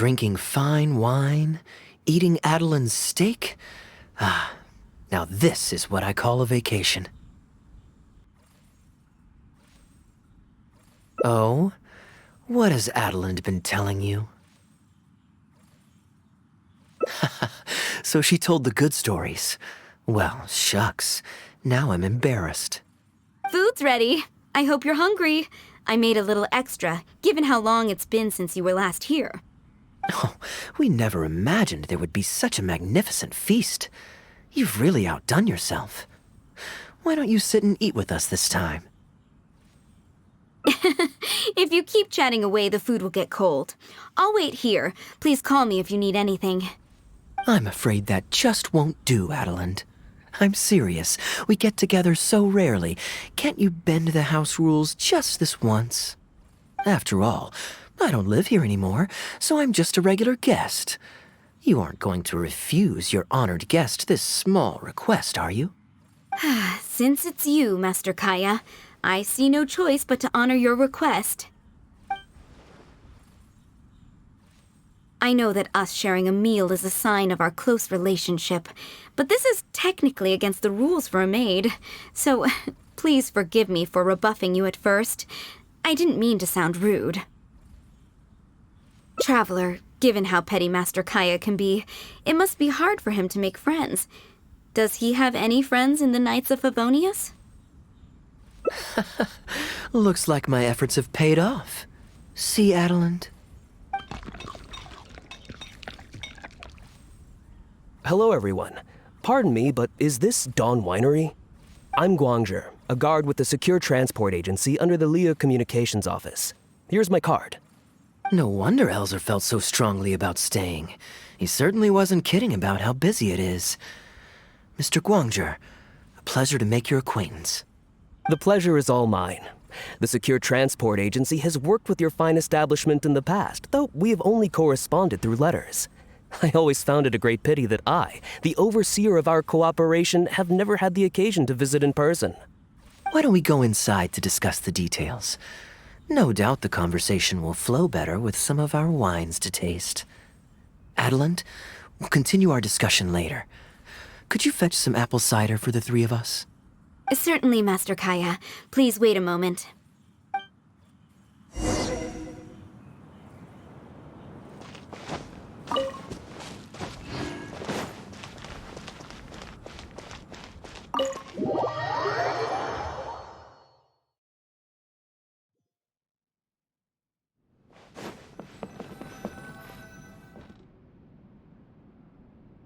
Drinking fine wine, eating Adeline's steak. Ah, now this is what I call a vacation. Oh? What has Adeline been telling you? So she told the good stories. Well, shucks. Now I'm embarrassed. Food's ready. I hope you're hungry. I made a little extra, given how long it's been since you were last here. Oh, we never imagined there would be such a magnificent feast. You've really outdone yourself. Why don't you sit and eat with us this time? If you keep chatting away, the food will get cold. I'll wait here. Please call me if you need anything. I'm afraid that just won't do, Adeline. I'm serious. We get together so rarely. Can't you bend the house rules just this once? After all, I don't live here anymore, so I'm just a regular guest. You aren't going to refuse your honored guest this small request, are you? Since it's you, Master Kaeya, I see no choice but to honor your request. I know that us sharing a meal is a sign of our close relationship, but this is technically against the rules for a maid, so please forgive me for rebuffing you at first. I didn't mean to sound rude. Traveler, given how petty Master Kaeya can be, it must be hard for him to make friends. Does he have any friends in the Knights of Favonius? Looks like my efforts have paid off. See, Adeline? Hello, everyone. Pardon me, but is this Dawn Winery? I'm Guangzhi, a guard with the Secure Transport Agency under the Leo Communications Office. Here's my card. No wonder Elzer felt so strongly about staying. He certainly wasn't kidding about how busy it is. Mr. Guangzhi, a pleasure to make your acquaintance. The pleasure is all mine. The Secure Transport Agency has worked with your fine establishment in the past, though we have only corresponded through letters. I always found it a great pity that I, the overseer of our cooperation, have never had the occasion to visit in person. Why don't we go inside to discuss the details? No doubt the conversation will flow better with some of our wines to taste. Adeline, we'll continue our discussion later. Could you fetch some apple cider for the three of us? Certainly, Master Kaeya. Please wait a moment.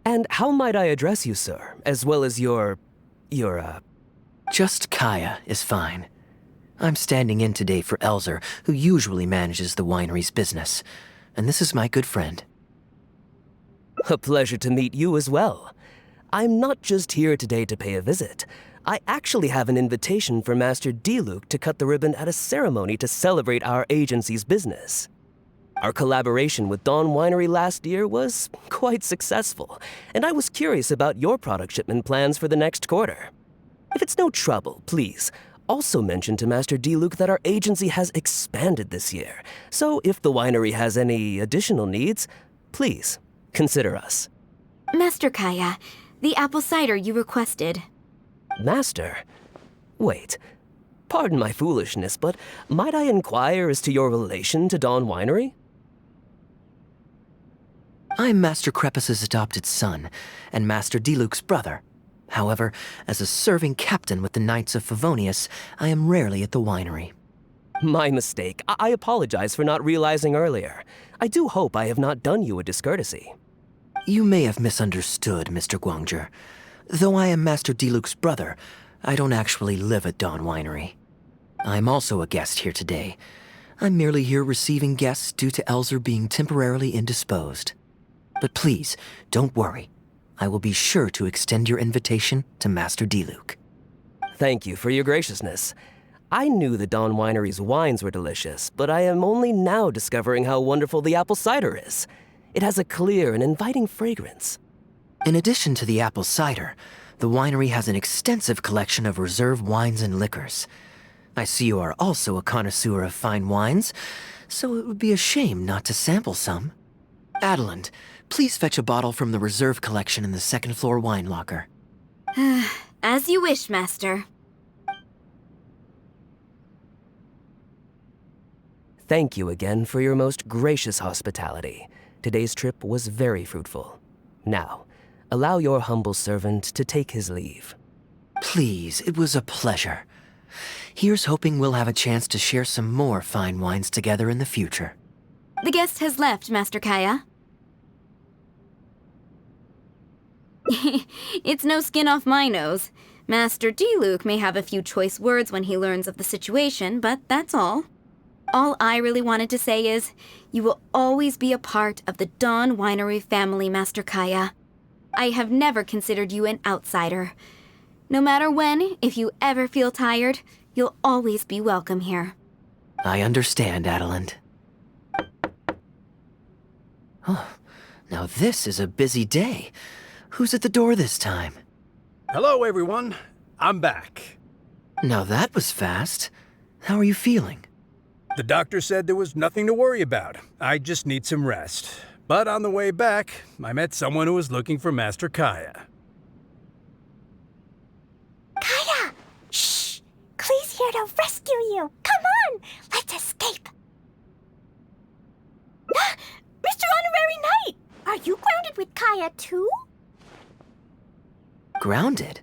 And how might I address you, sir, as well as your... Just Kaeya is fine. I'm standing in today for Elzer, who usually manages the winery's business. And this is my good friend. A pleasure to meet you as well. I'm not just here today to pay a visit. I actually have an invitation for Master Diluc to cut the ribbon at a ceremony to celebrate our agency's business. Our collaboration with Dawn Winery last year was quite successful, and I was curious about your product shipment plans for the next quarter. If it's no trouble, please, also mention to Master Diluc that our agency has expanded this year, so if the winery has any additional needs, please, consider us. Master Kaeya, the apple cider you requested. Master? Wait. Pardon my foolishness, but might I inquire as to your relation to Dawn Winery? I'm Master Crepus's adopted son, and Master Diluc's brother. However, as a serving captain with the Knights of Favonius, I am rarely at the winery. My mistake. I apologize for not realizing earlier. I do hope I have not done you a discourtesy. You may have misunderstood, Mr. Guangzhi. Though I am Master Diluc's brother, I don't actually live at Dawn Winery. I'm also a guest here today. I'm merely here receiving guests due to Elzer being temporarily indisposed. But please, don't worry. I will be sure to extend your invitation to Master Diluc. Thank you for your graciousness. I knew the Dawn Winery's wines were delicious, but I am only now discovering how wonderful the apple cider is. It has a clear and inviting fragrance. In addition to the apple cider, the winery has an extensive collection of reserve wines and liquors. I see you are also a connoisseur of fine wines, so it would be a shame not to sample some. Adeland, please fetch a bottle from the reserve collection in the second floor wine locker. As you wish, Master. Thank you again for your most gracious hospitality. Today's trip was very fruitful. Now, allow your humble servant to take his leave. Please, it was a pleasure. Here's hoping we'll have a chance to share some more fine wines together in the future. The guest has left, Master Kaeya. It's no skin off my nose. Master Diluc may have a few choice words when he learns of the situation, but that's all. All I really wanted to say is, you will always be a part of the Dawn Winery family, Master Kaeya. I have never considered you an outsider. No matter when, if you ever feel tired, you'll always be welcome here. I understand, Adeland. Oh, now this is a busy day. Who's at the door this time? Hello, everyone. I'm back. Now that was fast. How are you feeling? The doctor said there was nothing to worry about. I just need some rest. But on the way back, I met someone who was looking for Master Kaeya. Kaeya! Shh! Klee's here to rescue you! Come on! Let's escape! Mr. Honorary Knight! Are you grounded with Kaeya too? Grounded?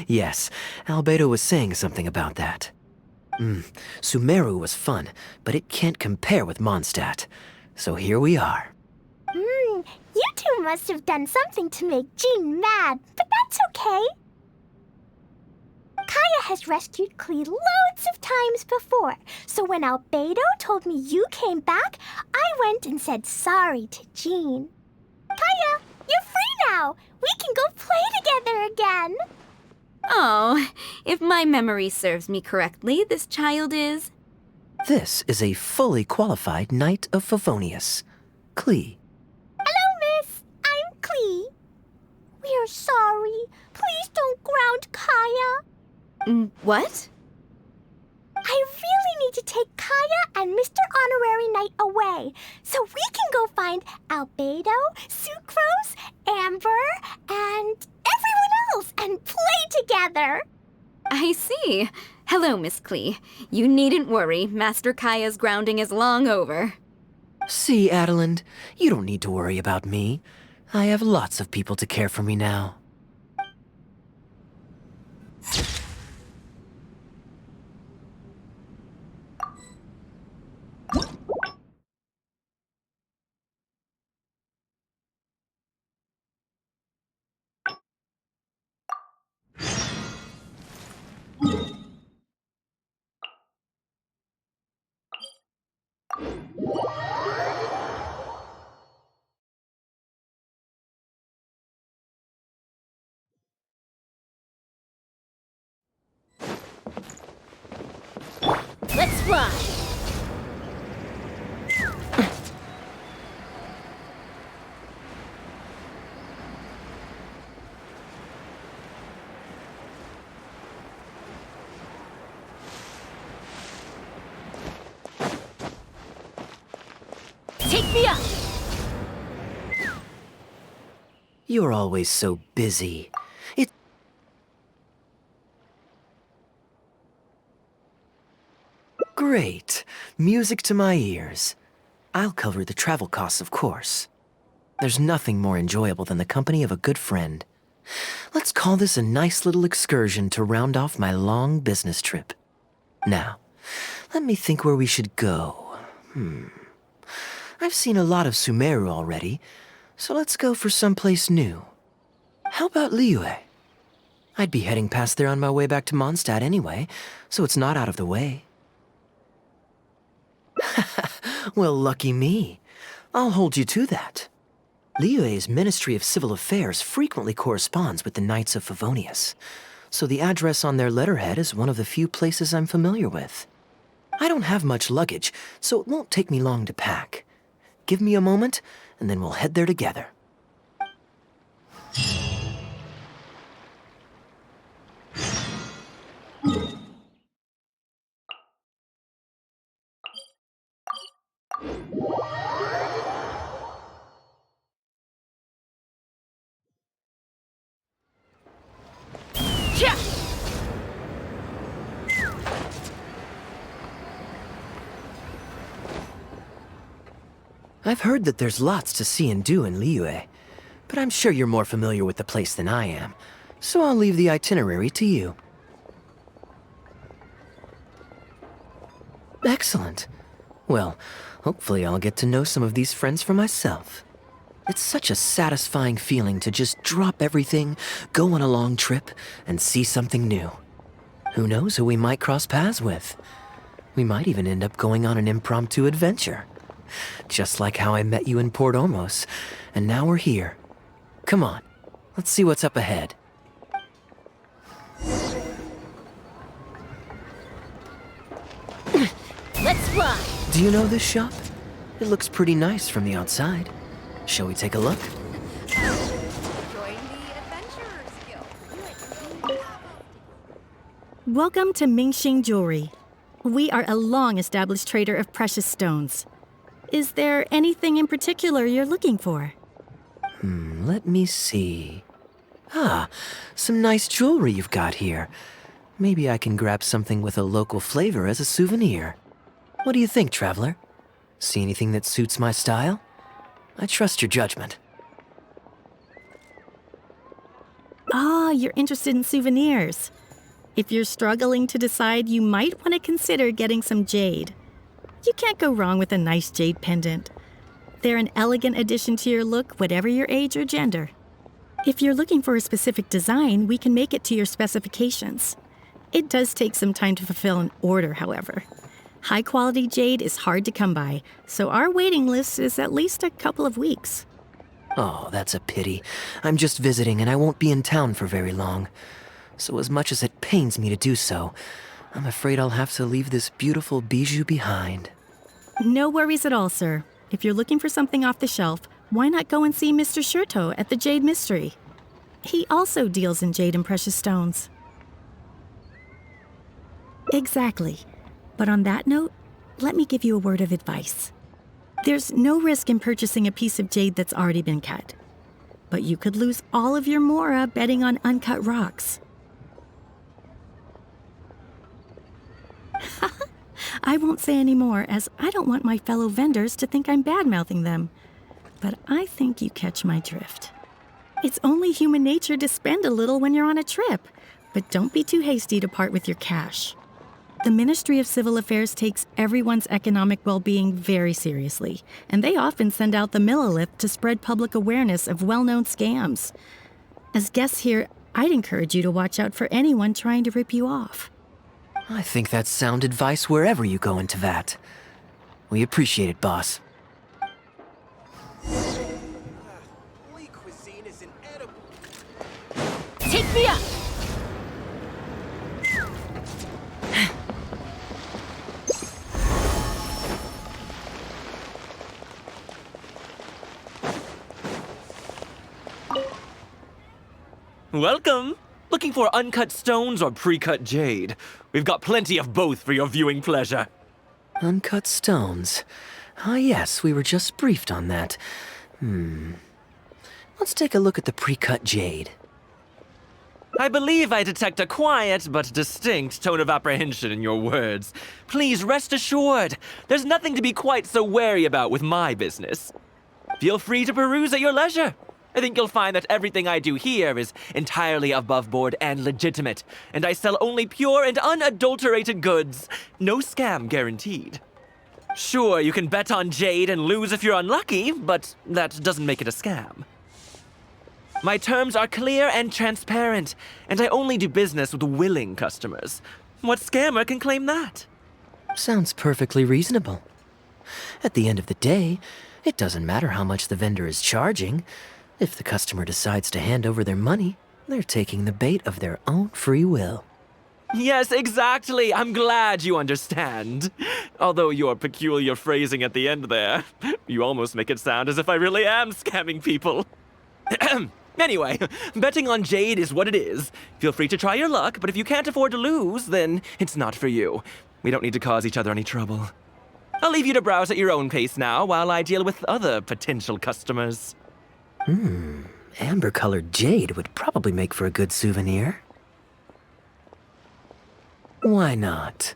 Yes, Albedo was saying something about that. Sumeru was fun, but it can't compare with Mondstadt. So here we are. You two must have done something to make Jean mad, but that's okay. Kaeya has rescued Klee loads of times before, so when Albedo told me you came back, I went and said sorry to Jean. Kaeya, you're free now! We can go play together again! Oh, if my memory serves me correctly, this child is... This is a fully qualified Knight of Favonius, Klee. Hello, miss. I'm Klee. We're sorry. Please don't ground Kaeya. What? I really need to take Kaeya and Mr. Honorary Knight away, so we can go find Albedo, Sucrose, Amber, and everyone else and play together. I see. Hello, Miss Klee. You needn't worry. Master Kaeya's grounding is long over. See, Adeland, you don't need to worry about me. I have lots of people to care for me now. Let's fly! Take me up! You're always so busy. Great. Music to my ears. I'll cover the travel costs, of course. There's nothing more enjoyable than the company of a good friend. Let's call this a nice little excursion to round off my long business trip. Now, let me think where we should go. I've seen a lot of Sumeru already, so let's go for someplace new. How about Liyue? I'd be heading past there on my way back to Mondstadt anyway, so it's not out of the way. Well, lucky me. I'll hold you to that. Liyue's Ministry of Civil Affairs frequently corresponds with the Knights of Favonius, so the address on their letterhead is one of the few places I'm familiar with. I don't have much luggage, so it won't take me long to pack. Give me a moment, and then we'll head there together. I've heard that there's lots to see and do in Liyue, but I'm sure you're more familiar with the place than I am, so I'll leave the itinerary to you. Excellent. Well, hopefully I'll get to know some of these friends for myself. It's such a satisfying feeling to just drop everything, go on a long trip, and see something new. Who knows who we might cross paths with? We might even end up going on an impromptu adventure. Just like how I met you in Port Ormos, and now we're here. Come on, let's see what's up ahead. Let's fly! Do you know this shop? It looks pretty nice from the outside. Shall we take a look? Welcome to Mingxing Jewelry. We are a long-established trader of precious stones. Is there anything in particular you're looking for? Let me see. Ah, some nice jewelry you've got here. Maybe I can grab something with a local flavor as a souvenir. What do you think, traveler? See anything that suits my style? I trust your judgment. Ah, you're interested in souvenirs. If you're struggling to decide, you might want to consider getting some jade. You can't go wrong with a nice jade pendant. They're an elegant addition to your look, whatever your age or gender. If you're looking for a specific design, we can make it to your specifications. It does take some time to fulfill an order, however. High-quality jade is hard to come by, so our waiting list is at least a couple of weeks. Oh, that's a pity. I'm just visiting and I won't be in town for very long. So as much as it pains me to do so, I'm afraid I'll have to leave this beautiful bijou behind. No worries at all, sir. If you're looking for something off the shelf, why not go and see Mr. Shurto at the Jade Mystery? He also deals in jade and precious stones. Exactly. But on that note, let me give you a word of advice. There's no risk in purchasing a piece of jade that's already been cut. But you could lose all of your mora betting on uncut rocks. I won't say any more, as I don't want my fellow vendors to think I'm bad-mouthing them. But I think you catch my drift. It's only human nature to spend a little when you're on a trip, but don't be too hasty to part with your cash. The Ministry of Civil Affairs takes everyone's economic well-being very seriously, and they often send out the Millilith to spread public awareness of well-known scams. As guests here, I'd encourage you to watch out for anyone trying to rip you off. I think that's sound advice wherever you go in Teyvat. We appreciate it, boss. Take me up! Welcome! Looking for uncut stones or pre-cut jade? We've got plenty of both for your viewing pleasure. Uncut stones. Ah, yes, we were just briefed on that. Let's take a look at the pre-cut jade. I believe I detect a quiet but distinct tone of apprehension in your words. Please rest assured, there's nothing to be quite so wary about with my business. Feel free to peruse at your leisure. I think you'll find that everything I do here is entirely above board and legitimate, and I sell only pure and unadulterated goods. No scam guaranteed. Sure, you can bet on jade and lose if you're unlucky, but that doesn't make it a scam. My terms are clear and transparent, and I only do business with willing customers. What scammer can claim that? Sounds perfectly reasonable. At the end of the day, it doesn't matter how much the vendor is charging. If the customer decides to hand over their money, they're taking the bait of their own free will. Yes, exactly. I'm glad you understand. Although your peculiar phrasing at the end there, you almost make it sound as if I really am scamming people. Anyway, betting on jade is what it is. Feel free to try your luck, but if you can't afford to lose, then it's not for you. We don't need to cause each other any trouble. I'll leave you to browse at your own pace now while I deal with other potential customers. Amber-colored jade would probably make for a good souvenir. Why not?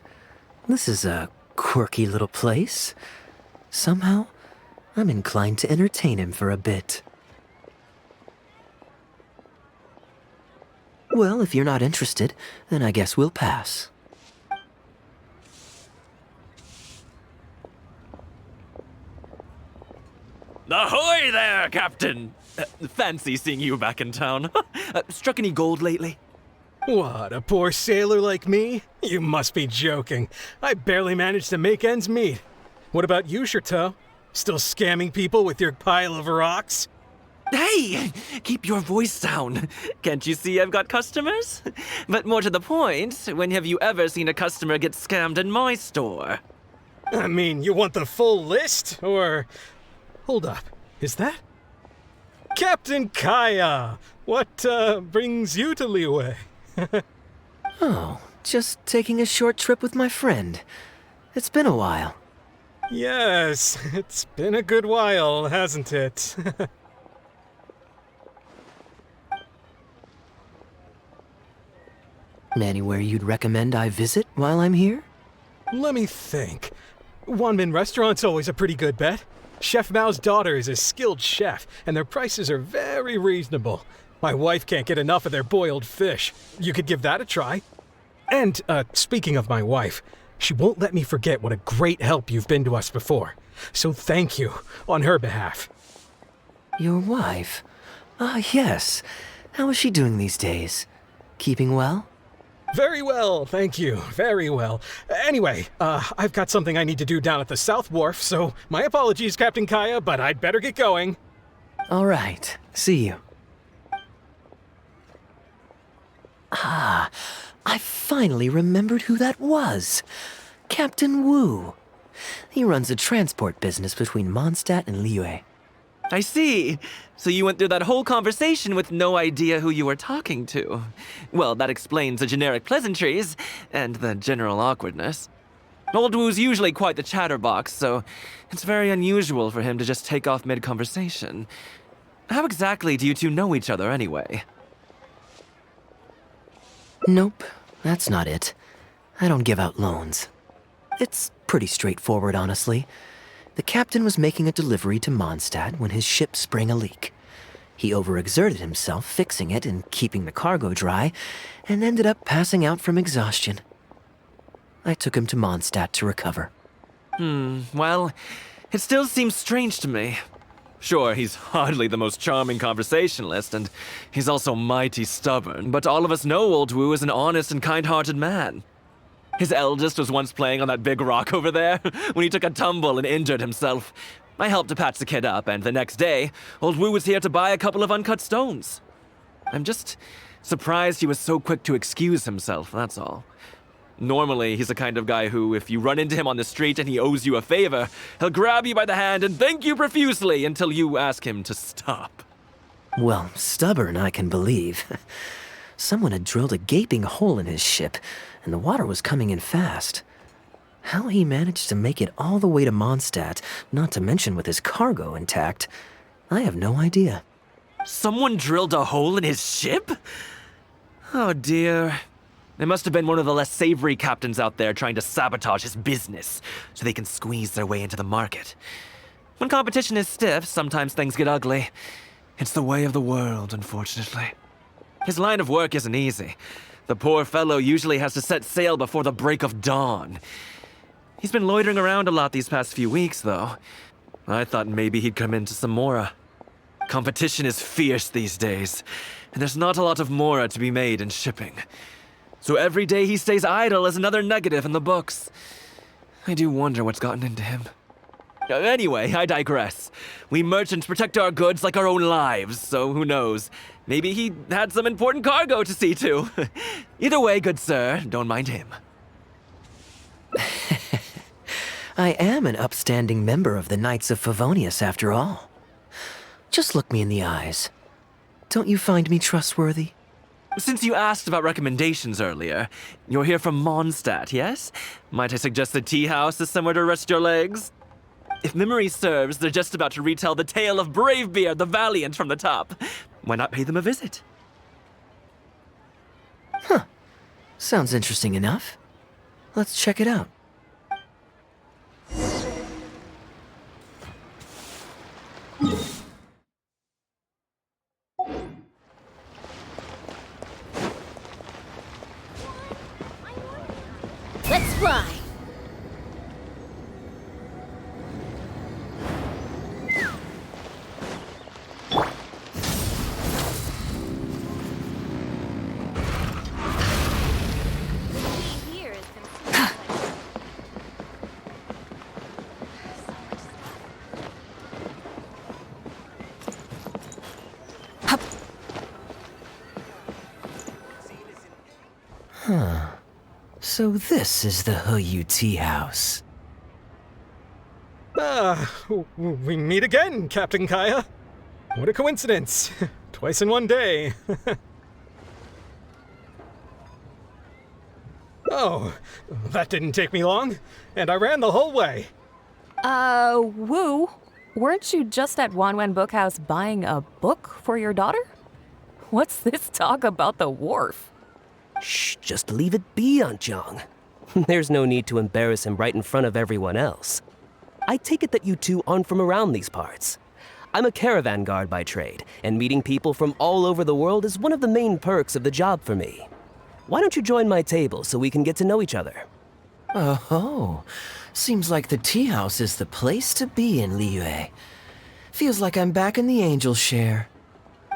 This is a quirky little place. Somehow, I'm inclined to entertain him for a bit. Well, if you're not interested, then I guess we'll pass. Ahoy there, Captain! Fancy seeing you back in town. Struck any gold lately? What, a poor sailor like me? You must be joking. I barely managed to make ends meet. What about you, Chateau? Still scamming people with your pile of rocks? Hey! Keep your voice down. Can't you see I've got customers? But more to the point, when have you ever seen a customer get scammed in my store? I mean, you want the full list? Or... Hold up. Is that... Captain Kaeya! What, brings you to Liyue? Oh, just taking a short trip with my friend. It's been a while. Yes, it's been a good while, hasn't it? Anywhere you'd recommend I visit while I'm here? Let me think. Wanmin Restaurant's always a pretty good bet. Chef Mao's daughter is a skilled chef, and their prices are very reasonable. My wife can't get enough of their boiled fish. You could give that a try. And, speaking of my wife, she won't let me forget what a great help you've been to us before. So thank you, on her behalf. Your wife? Ah, yes. How is she doing these days? Keeping well? Very well, thank you. Very well. Anyway, I've got something I need to do down at the South Wharf, so my apologies, Captain Kaeya, but I'd better get going. All right. See you. Ah, I finally remembered who that was. Captain Wu. He runs a transport business between Mondstadt and Liyue. I see. So you went through that whole conversation with no idea who you were talking to. Well, that explains the generic pleasantries and the general awkwardness. Old Wu's usually quite the chatterbox, so it's very unusual for him to just take off mid-conversation. How exactly do you two know each other anyway? Nope, that's not it. I don't give out loans. It's pretty straightforward, honestly. The captain was making a delivery to Mondstadt when his ship sprang a leak. He overexerted himself fixing it and keeping the cargo dry, and ended up passing out from exhaustion. I took him to Mondstadt to recover. Well, it still seems strange to me. Sure, he's hardly the most charming conversationalist, and he's also mighty stubborn, but all of us know Old Wu is an honest and kind-hearted man. His eldest was once playing on that big rock over there when he took a tumble and injured himself. I helped to patch the kid up, and the next day, Old Wu was here to buy a couple of uncut stones. I'm just surprised he was so quick to excuse himself, that's all. Normally, he's the kind of guy who, if you run into him on the street and he owes you a favor, he'll grab you by the hand and thank you profusely until you ask him to stop. Well, stubborn, I can believe. Someone had drilled a gaping hole in his ship, and the water was coming in fast. How he managed to make it all the way to Mondstadt, not to mention with his cargo intact, I have no idea. Someone drilled a hole in his ship? Oh dear. It must have been one of the less savory captains out there trying to sabotage his business so they can squeeze their way into the market. When competition is stiff, sometimes things get ugly. It's the way of the world, unfortunately. His line of work isn't easy. The poor fellow usually has to set sail before the break of dawn. He's been loitering around a lot these past few weeks, though. I thought maybe he'd come into some Mora. Competition is fierce these days, and there's not a lot of Mora to be made in shipping. So every day he stays idle is another negative in the books. I do wonder what's gotten into him. Anyway, I digress. We merchants protect our goods like our own lives, so who knows? Maybe he had some important cargo to see to. Either way, good sir, don't mind him. I am an upstanding member of the Knights of Favonius, after all. Just look me in the eyes. Don't you find me trustworthy? Since you asked about recommendations earlier, you're here from Mondstadt, yes? Might I suggest the tea house is somewhere to rest your legs? If memory serves, they're just about to retell the tale of Bravebeard the Valiant from the top. Why not pay them a visit? Huh. Sounds interesting enough. Let's check it out. Let's fly! Huh. So this is the HoYo tea house. We meet again, Captain Kaeya. What a coincidence. Twice in one day. Oh, that didn't take me long, and I ran the whole way. Wu, weren't you just at Wanwen Bookhouse buying a book for your daughter? What's this talk about the wharf? Shh, just leave it be, Aunt Jong. There's no need to embarrass him right in front of everyone else. I take it that you two aren't from around these parts. I'm a caravan guard by trade, and meeting people from all over the world is one of the main perks of the job for me. Why don't you join my table so we can get to know each other? Oh, seems like the tea house is the place to be in Liyue. Feels like I'm back in the angel share.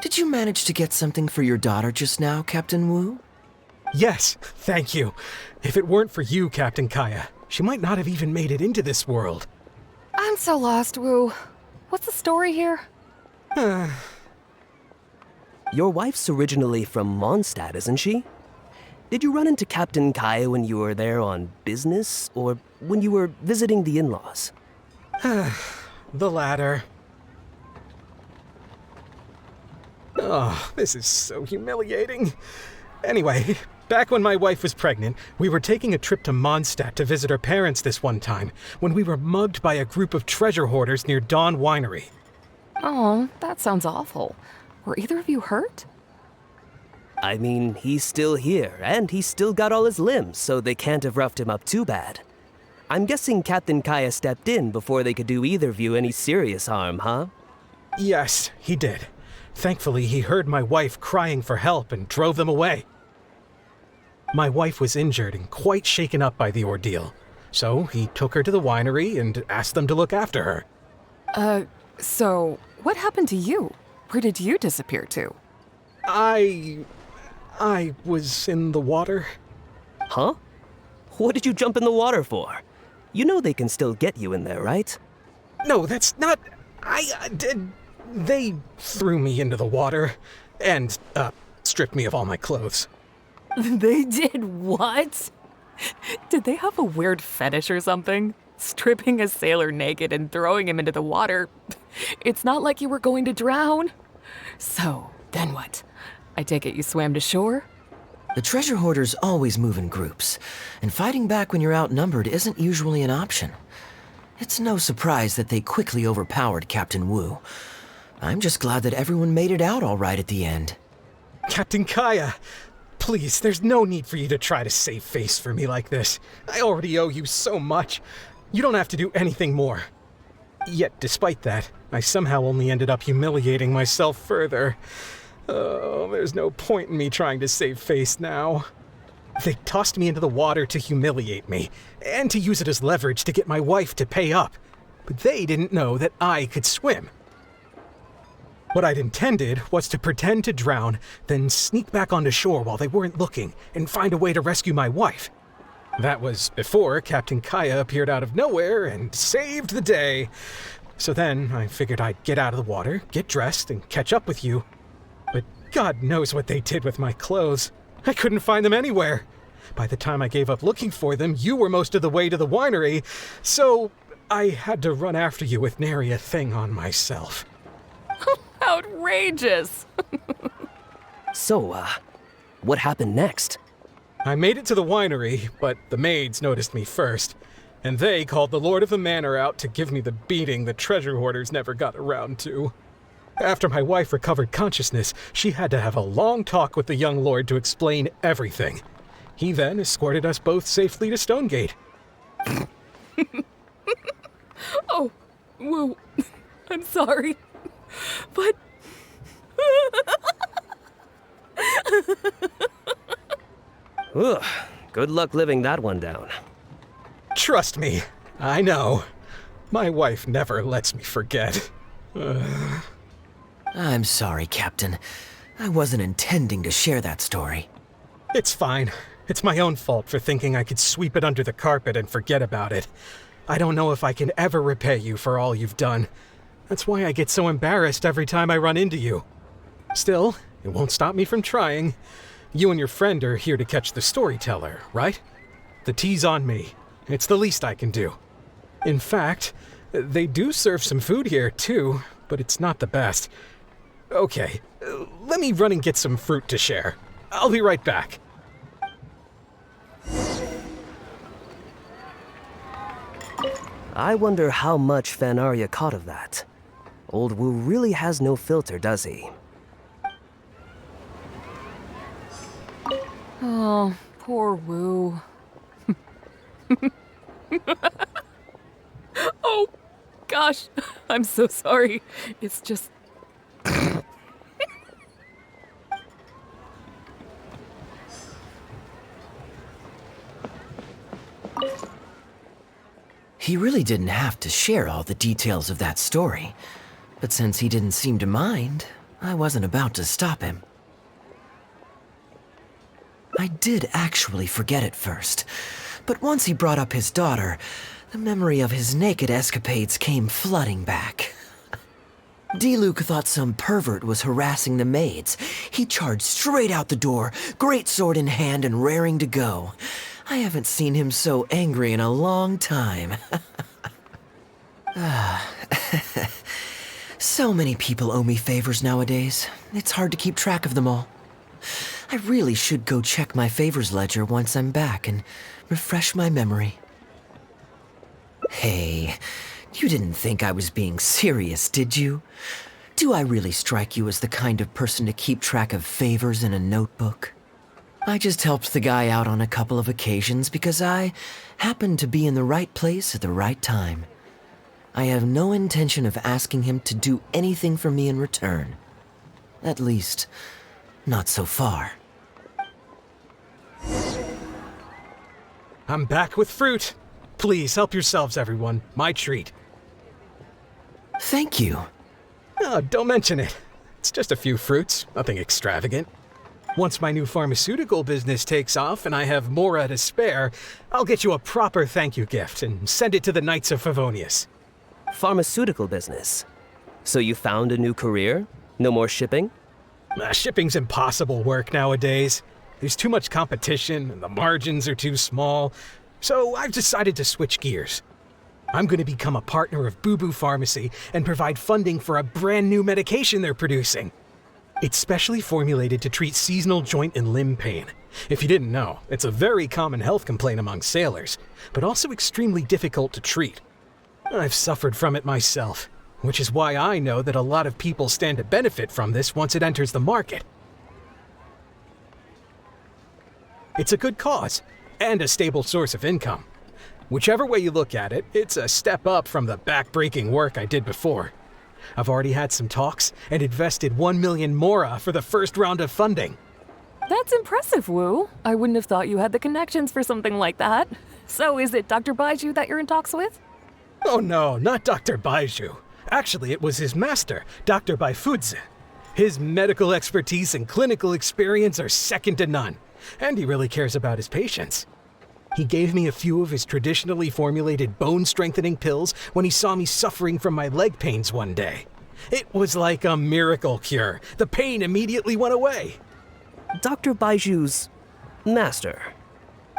Did you manage to get something for your daughter just now, Captain Wu? Yes, thank you. If it weren't for you, Captain Kaeya, she might not have even made it into this world. I'm so lost, Wu. What's the story here? Your wife's originally from Mondstadt, isn't she? Did you run into Captain Kaeya when you were there on business, or when you were visiting the in-laws? The latter. Oh, this is so humiliating. Anyway, back when my wife was pregnant, we were taking a trip to Mondstadt to visit her parents this one time, when we were mugged by a group of treasure hoarders near Dawn Winery. Oh, that sounds awful. Were either of you hurt? I mean, he's still here, and he's still got all his limbs, so they can't have roughed him up too bad. I'm guessing Captain Kaeya stepped in before they could do either of you any serious harm, huh? Yes, he did. Thankfully, he heard my wife crying for help and drove them away. My wife was injured and quite shaken up by the ordeal, so he took her to the winery and asked them to look after her. So what happened to you? Where did you disappear to? I was in the water. Huh? What did you jump in the water for? You know they can still get you in there, right? No, that's not... They threw me into the water and, stripped me of all my clothes. They did what? Did they have a weird fetish or something? Stripping a sailor naked and throwing him into the water. It's not like you were going to drown. So, then what? I take it you swam to shore? The treasure hoarders always move in groups, and fighting back when you're outnumbered isn't usually an option. It's no surprise that they quickly overpowered Captain Wu. I'm just glad that everyone made it out all right at the end. Captain Kaeya, please, there's no need for you to try to save face for me like this. I already owe you so much. You don't have to do anything more. Yet, despite that, I somehow only ended up humiliating myself further. Oh, there's no point in me trying to save face now. They tossed me into the water to humiliate me, and to use it as leverage to get my wife to pay up. But they didn't know that I could swim. What I'd intended was to pretend to drown, then sneak back onto shore while they weren't looking, and find a way to rescue my wife. That was before Captain Kaeya appeared out of nowhere and saved the day. So then I figured I'd get out of the water, get dressed, and catch up with you. But God knows what they did with my clothes. I couldn't find them anywhere. By the time I gave up looking for them, you were most of the way to the winery, so I had to run after you with nary a thing on myself. Outrageous! So, what happened next? I made it to the winery, but the maids noticed me first, and they called the Lord of the Manor out to give me the beating the treasure hoarders never got around to. After my wife recovered consciousness, she had to have a long talk with the young lord to explain everything. He then escorted us both safely to Stonegate. Oh, Wu, I'm sorry, but... Ugh, Good luck living that one down. Trust me, I know. My wife never lets me forget. I'm sorry, Captain. I wasn't intending to share that story. It's fine. It's my own fault for thinking I could sweep it under the carpet and forget about it. I don't know if I can ever repay you for all you've done. That's why I get so embarrassed every time I run into you. Still, it won't stop me from trying. You and your friend are here to catch the storyteller, right? The tea's on me. It's the least I can do. In fact, they do serve some food here, too, but it's not the best. Okay, let me run and get some fruit to share. I'll be right back. I wonder how much Fanaria caught of that. Old Wu really has no filter, does he? Oh, poor Wu. Oh, gosh. I'm so sorry. It's just... He really didn't have to share all the details of that story. But since he didn't seem to mind, I wasn't about to stop him. I did actually forget at first, but once he brought up his daughter, the memory of his naked escapades came flooding back. Diluc thought some pervert was harassing the maids. He charged straight out the door, great sword in hand and raring to go. I haven't seen him so angry in a long time. So many people owe me favors nowadays. It's hard to keep track of them all. I really should go check my favors ledger once I'm back and refresh my memory. Hey, you didn't think I was being serious, did you? Do I really strike you as the kind of person to keep track of favors in a notebook? I just helped the guy out on a couple of occasions because I happened to be in the right place at the right time. I have no intention of asking him to do anything for me in return. At least, not so far. I'm back with fruit. Please help yourselves, everyone. My treat. Thank you. Oh, don't mention it. It's just a few fruits, nothing extravagant. Once my new pharmaceutical business takes off and I have more to spare, I'll get you a proper thank you gift and send it to the Knights of Favonius. Pharmaceutical business? So you found a new career? No more shipping? Shipping's impossible work nowadays. There's too much competition and the margins are too small. So I've decided to switch gears. I'm going to become a partner of Boo Boo Pharmacy and provide funding for a brand new medication they're producing. It's specially formulated to treat seasonal joint and limb pain. If you didn't know, it's a very common health complaint among sailors, but also extremely difficult to treat. I've suffered from it myself, which is why I know that a lot of people stand to benefit from this once it enters the market. It's a good cause, and a stable source of income. Whichever way you look at it, it's a step up from the back-breaking work I did before. I've already had some talks and invested 1 million mora for the first round of funding. That's impressive, Wu. I wouldn't have thought you had the connections for something like that. So is it Dr. Baiju that you're in talks with? Oh no, not Dr. Baiju. Actually, it was his master, Dr. Baifudze. His medical expertise and clinical experience are second to none, and he really cares about his patients. He gave me a few of his traditionally formulated bone-strengthening pills when he saw me suffering from my leg pains one day. It was like a miracle cure. The pain immediately went away. Dr. Baiju's master?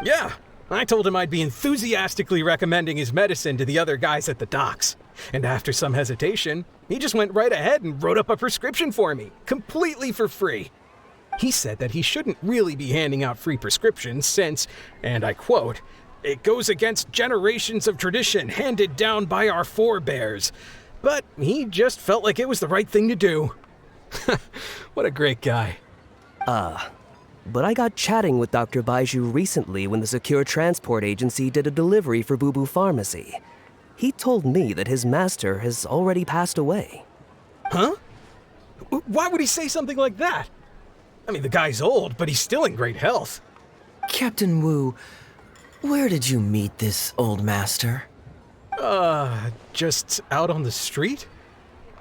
Yeah, I told him I'd be enthusiastically recommending his medicine to the other guys at the docks. And after some hesitation, he just went right ahead and wrote up a prescription for me, completely for free. He said that he shouldn't really be handing out free prescriptions since, and I quote, "It goes against generations of tradition handed down by our forebears." But he just felt like it was the right thing to do. What a great guy. But I got chatting with Dr. Baiju recently when the Secure Transport Agency did a delivery for Boo Boo Pharmacy. He told me that his master has already passed away. Huh? Why would he say something like that? I mean, the guy's old, but he's still in great health. Captain Wu, where did you meet this old master? Just out on the street?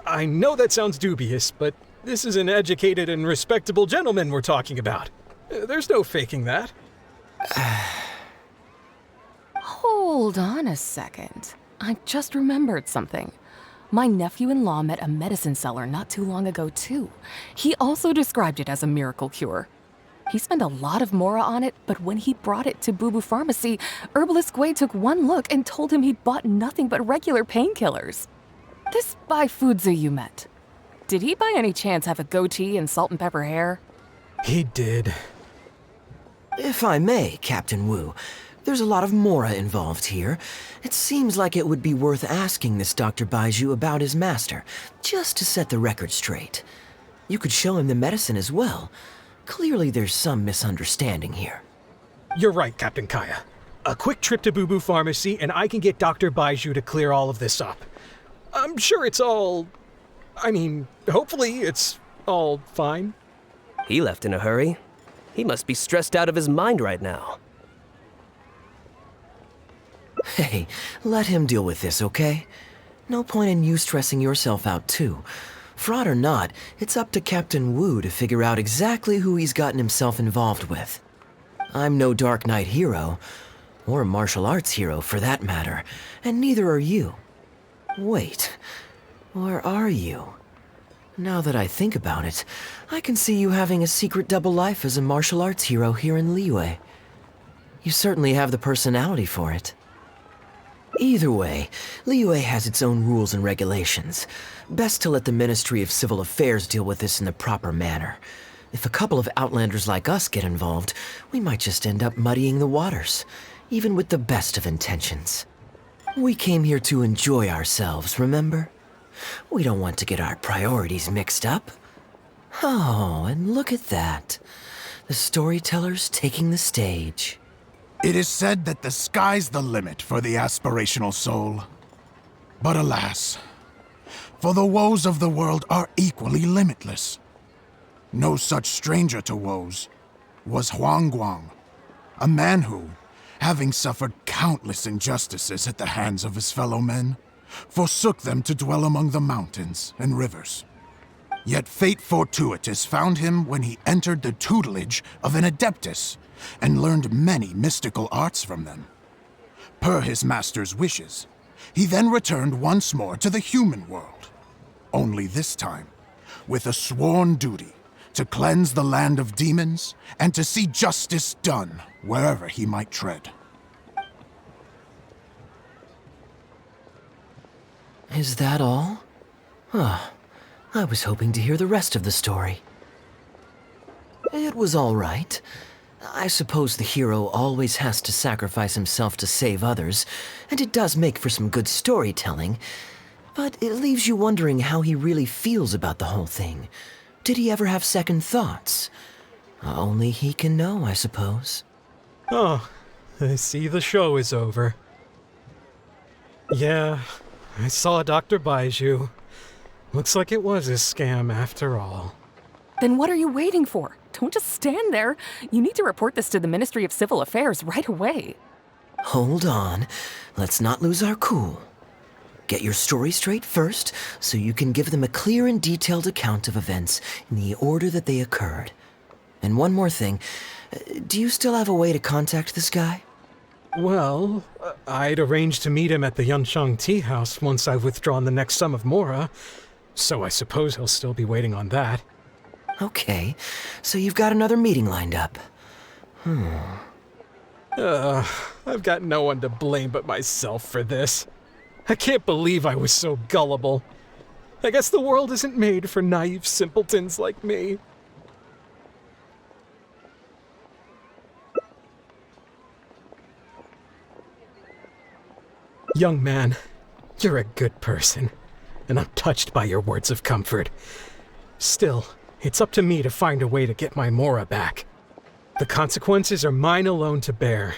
I know that sounds dubious, but this is an educated and respectable gentleman we're talking about. There's no faking that. Hold on a second. I just remembered something. My nephew-in-law met a medicine seller not too long ago, too. He also described it as a miracle cure. He spent a lot of mora on it, but when he brought it to Boo Boo Pharmacy, Herbalist Gui took one look and told him he'd bought nothing but regular painkillers. This Bai Fuzi you met, did he by any chance have a goatee and salt and pepper hair? He did. If I may, Captain Wu, there's a lot of mora involved here. It seems like it would be worth asking this Dr. Baiju about his master, just to set the record straight. You could show him the medicine as well. Clearly there's some misunderstanding here. You're right, Captain Kaeya. A quick trip to Boo Boo Pharmacy and I can get Dr. Baiju to clear all of this up. I'm sure it's all... hopefully it's all fine. He left in a hurry. He must be stressed out of his mind right now. Hey, let him deal with this, okay? No point in you stressing yourself out too. Fraud or not, it's up to Captain Wu to figure out exactly who he's gotten himself involved with. I'm no Dark Knight hero, or a martial arts hero for that matter, and neither are you. Wait, or are you? Now that I think about it, I can see you having a secret double life as a martial arts hero here in Liyue. You certainly have the personality for it. Either way, Liyue has its own rules and regulations. Best to let the Ministry of Civil Affairs deal with this in the proper manner. If a couple of outlanders like us get involved, we might just end up muddying the waters, even with the best of intentions. We came here to enjoy ourselves, remember? We don't want to get our priorities mixed up. Oh, and look at that. The storyteller's taking the stage. It is said that the sky's the limit for the aspirational soul. But alas, for the woes of the world are equally limitless. No such stranger to woes was Huang Guang, a man who, having suffered countless injustices at the hands of his fellow men, forsook them to dwell among the mountains and rivers. Yet fate fortuitous found him when he entered the tutelage of an adeptus and learned many mystical arts from them. Per his master's wishes, he then returned once more to the human world, only this time with a sworn duty to cleanse the land of demons and to see justice done wherever he might tread. Is that all? Oh, I was hoping to hear the rest of the story. It was all right. I suppose the hero always has to sacrifice himself to save others, and it does make for some good storytelling, but it leaves you wondering how he really feels about the whole thing. Did he ever have second thoughts? Only he can know, I suppose. Oh, I see the show is over. Yeah, I saw Dr. Baiju. Looks like it was a scam after all. Then what are you waiting for? Don't just stand there. You need to report this to the Ministry of Civil Affairs right away. Hold on. Let's not lose our cool. Get your story straight first, so you can give them a clear and detailed account of events in the order that they occurred. And one more thing. Do you still have a way to contact this guy? Well, I'd arranged to meet him at the Yunshang Tea House once I've withdrawn the next sum of mora, so I suppose he'll still be waiting on that. Okay, so you've got another meeting lined up. I've got no one to blame but myself for this. I can't believe I was so gullible. I guess the world isn't made for naive simpletons like me. Young man, you're a good person, and I'm touched by your words of comfort. Still, it's up to me to find a way to get my mora back. The consequences are mine alone to bear.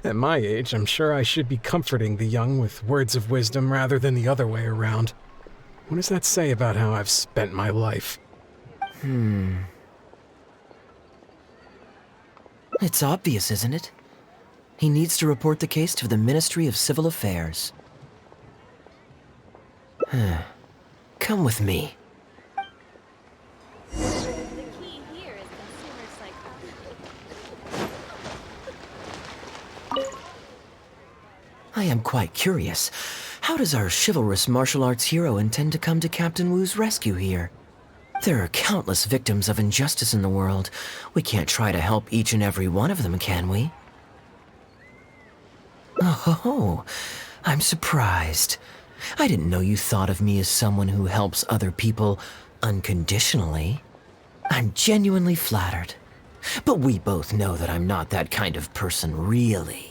At my age, I'm sure I should be comforting the young with words of wisdom rather than the other way around. What does that say about how I've spent my life? It's obvious, isn't it? He needs to report the case to the Ministry of Civil Affairs. Come with me. I am quite curious. How does our chivalrous martial arts hero intend to come to Captain Wu's rescue here? There are countless victims of injustice in the world. We can't try to help each and every one of them, can we? Oh, I'm surprised. I didn't know you thought of me as someone who helps other people unconditionally. I'm genuinely flattered. But we both know that I'm not that kind of person, really.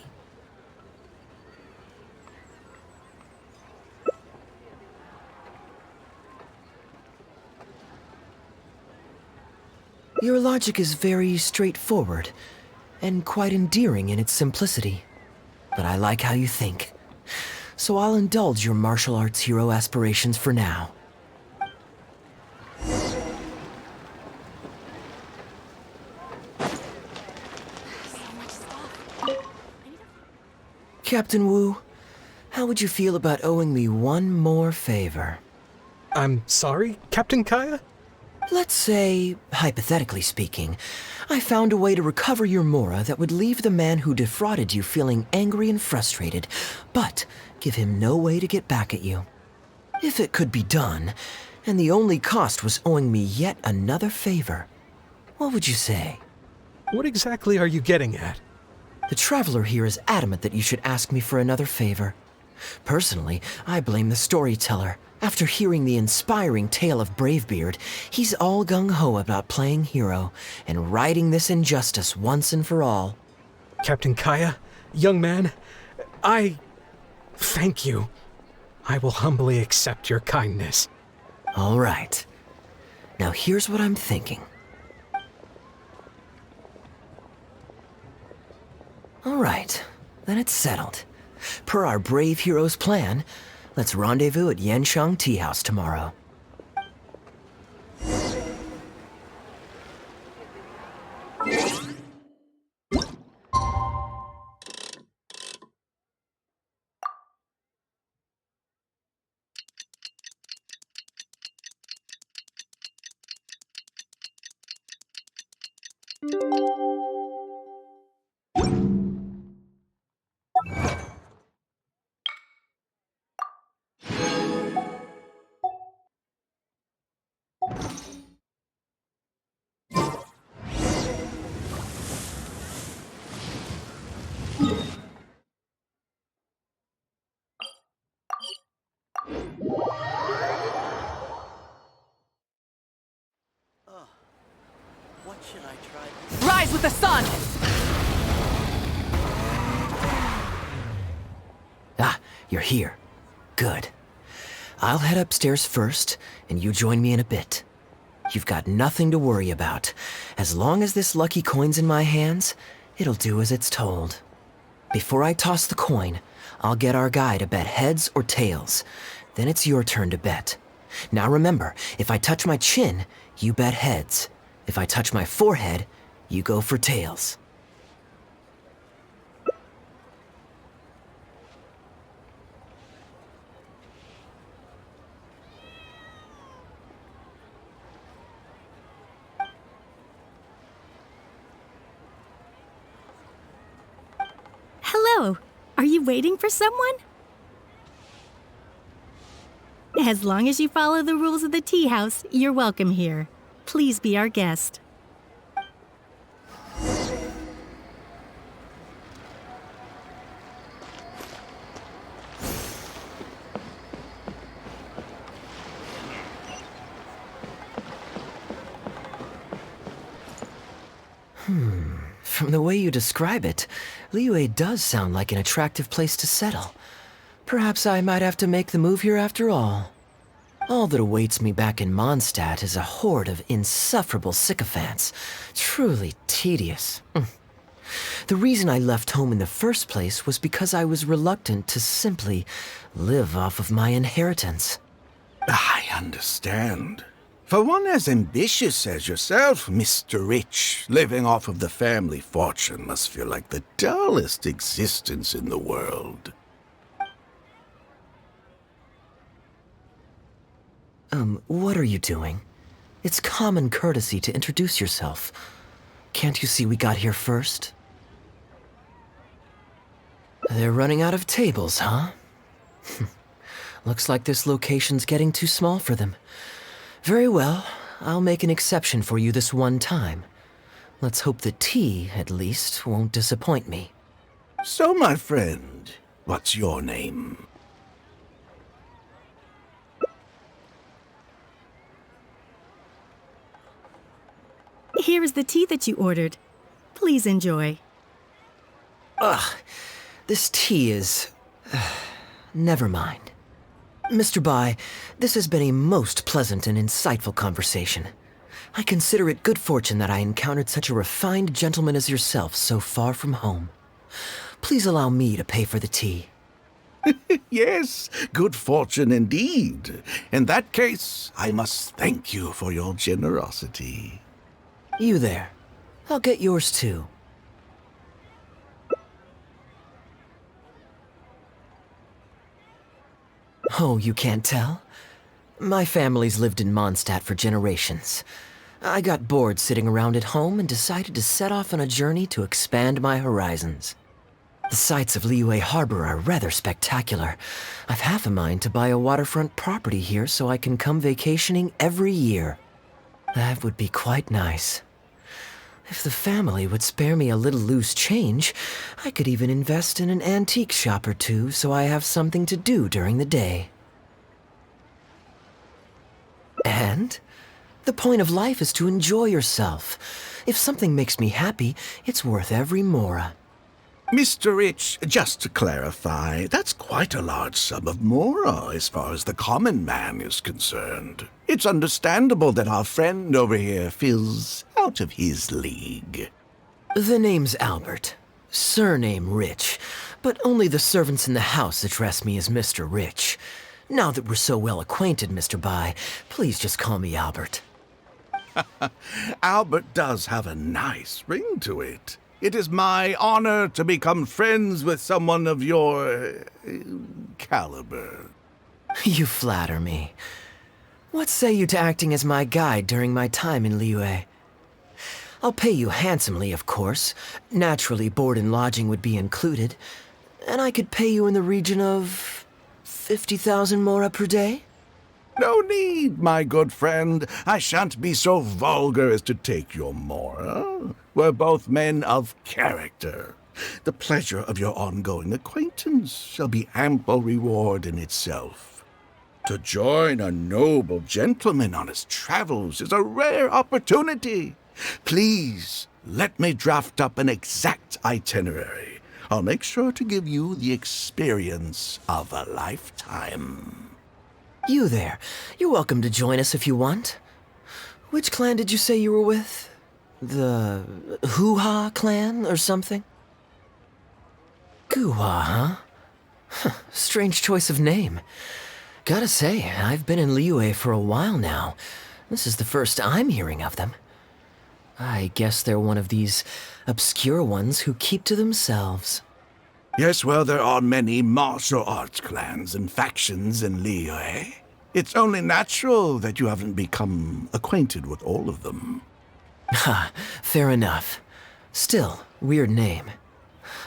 Your logic is very straightforward, and quite endearing in its simplicity. But I like how you think. So I'll indulge your martial arts hero aspirations for now. Captain Wu, how would you feel about owing me one more favor? I'm sorry, Captain Kaeya? Let's say, hypothetically speaking, I found a way to recover your Mora that would leave the man who defrauded you feeling angry and frustrated, but give him no way to get back at you. If it could be done, and the only cost was owing me yet another favor, what would you say? What exactly are you getting at? The Traveler here is adamant that you should ask me for another favor. Personally, I blame the storyteller. After hearing the inspiring tale of Bravebeard, he's all gung-ho about playing hero and righting this injustice once and for all. Captain Kaeya, young man, I thank you. I will humbly accept your kindness. All right. Now here's what I'm thinking. All right, then it's settled. Per our brave hero's plan, let's rendezvous at Yanshang Tea House tomorrow. What should I try? Rise with the sun! Ah, you're here. Good. I'll head upstairs first, and you join me in a bit. You've got nothing to worry about. As long as this lucky coin's in my hands, it'll do as it's told. Before I toss the coin, I'll get our guy to bet heads or tails. Then it's your turn to bet. Now remember, if I touch my chin, you bet heads. If I touch my forehead, you go for tails. Hello. Are you waiting for someone? As long as you follow the rules of the tea house, you're welcome here. Please be our guest. From the way you describe it, Liyue does sound like an attractive place to settle. Perhaps I might have to make the move here after all. All that awaits me back in Mondstadt is a horde of insufferable sycophants. Truly tedious. The reason I left home in the first place was because I was reluctant to simply live off of my inheritance. I understand. For one as ambitious as yourself, Mr. Rich, living off of the family fortune must feel like the dullest existence in the world. What are you doing? It's common courtesy to introduce yourself. Can't you see we got here first? They're running out of tables, huh? Looks like this location's getting too small for them. Very well, I'll make an exception for you this one time. Let's hope the tea, at least, won't disappoint me. So, my friend, what's your name? Here is the tea that you ordered. Please enjoy. Ugh, this tea is... never mind. Mr. Bai, this has been a most pleasant and insightful conversation. I consider it good fortune that I encountered such a refined gentleman as yourself so far from home. Please allow me to pay for the tea. Yes, good fortune indeed. In that case, I must thank you for your generosity. You there. I'll get yours too. Oh, you can't tell? My family's lived in Mondstadt for generations. I got bored sitting around at home and decided to set off on a journey to expand my horizons. The sights of Liyue Harbor are rather spectacular. I've half a mind to buy a waterfront property here so I can come vacationing every year. That would be quite nice. If the family would spare me a little loose change, I could even invest in an antique shop or two so I have something to do during the day. And the point of life is to enjoy yourself. If something makes me happy, it's worth every mora. Mr. Rich, just to clarify, that's quite a large sum of mora as far as the common man is concerned. It's understandable that our friend over here feels out of his league. The name's Albert. Surname Rich. But only the servants in the house address me as Mr. Rich. Now that we're so well acquainted, Mr. Bai, please just call me Albert. Albert does have a nice ring to it. It is my honor to become friends with someone of your... caliber. You flatter me. What say you to acting as my guide during my time in Liyue? I'll pay you handsomely, of course. Naturally, board and lodging would be included. And I could pay you in the region of 50,000 mora per day? No need, my good friend. I shan't be so vulgar as to take your mora. We're both men of character. The pleasure of your ongoing acquaintance shall be ample reward in itself. To join a noble gentleman on his travels is a rare opportunity. Please, let me draft up an exact itinerary. I'll make sure to give you the experience of a lifetime. You there. You're welcome to join us if you want. Which clan did you say you were with? The Hoo-Ha clan or something? Goo-Ha, huh? Strange choice of name. Gotta say, I've been in Liyue for a while now. This is the first I'm hearing of them. I guess they're one of these obscure ones who keep to themselves. Yes, well, there are many martial arts clans and factions in Liyue. It's only natural that you haven't become acquainted with all of them. Ha, fair enough. Still, weird name.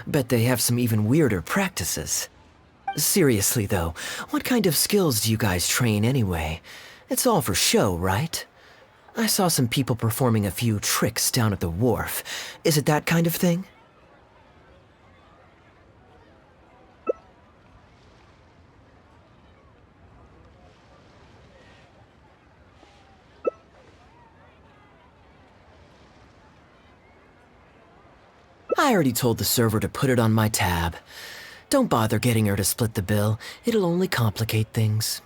Bet they have some even weirder practices. Seriously, though, what kind of skills do you guys train anyway? It's all for show, right? I saw some people performing a few tricks down at the wharf. Is it that kind of thing? I already told the server to put it on my tab. Don't bother getting her to split the bill. It'll only complicate things.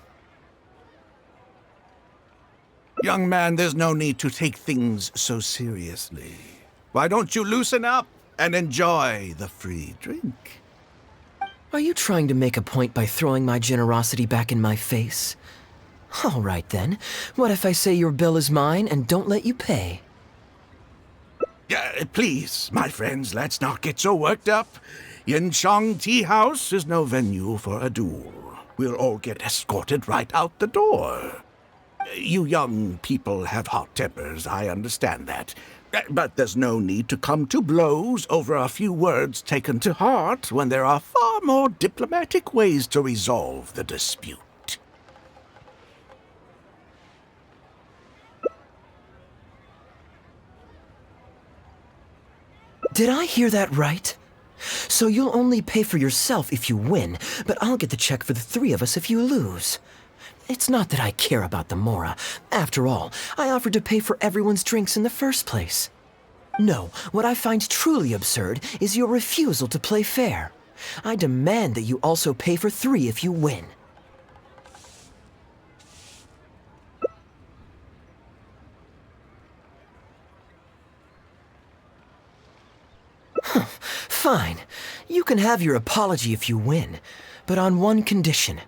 Young man, there's no need to take things so seriously. Why don't you loosen up and enjoy the free drink? Are you trying to make a point by throwing my generosity back in my face? All right then. What if I say your bill is mine and don't let you pay? Please, my friends, let's not get so worked up. Yinchang Tea House is no venue for a duel. We'll all get escorted right out the door. You young people have hot tempers, I understand that. But there's no need to come to blows over a few words taken to heart when there are far more diplomatic ways to resolve the dispute. Did I hear that right? So you'll only pay for yourself if you win, but I'll get the check for the three of us if you lose. It's not that I care about the Mora. After all, I offered to pay for everyone's drinks in the first place. No, what I find truly absurd is your refusal to play fair. I demand that you also pay for three if you win. Fine. You can have your apology if you win, but on one condition.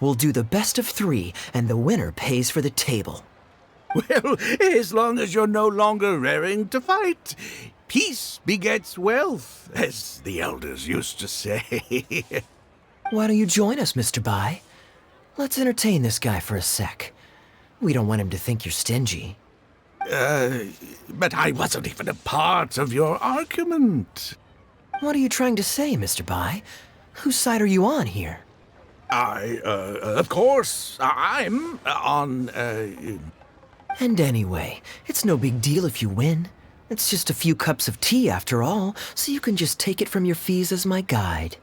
We'll do the best of three, and the winner pays for the table. Well, as long as you're no longer raring to fight, peace begets wealth, as the elders used to say. Why don't you join us, Mr. Bai? Let's entertain this guy for a sec. We don't want him to think you're stingy. But I wasn't even a part of your argument. What are you trying to say, Mr. Bai? Whose side are you on here? Of course, I'm on, And anyway, it's no big deal if you win. It's just a few cups of tea after all, so you can just take it from your fees as my guide.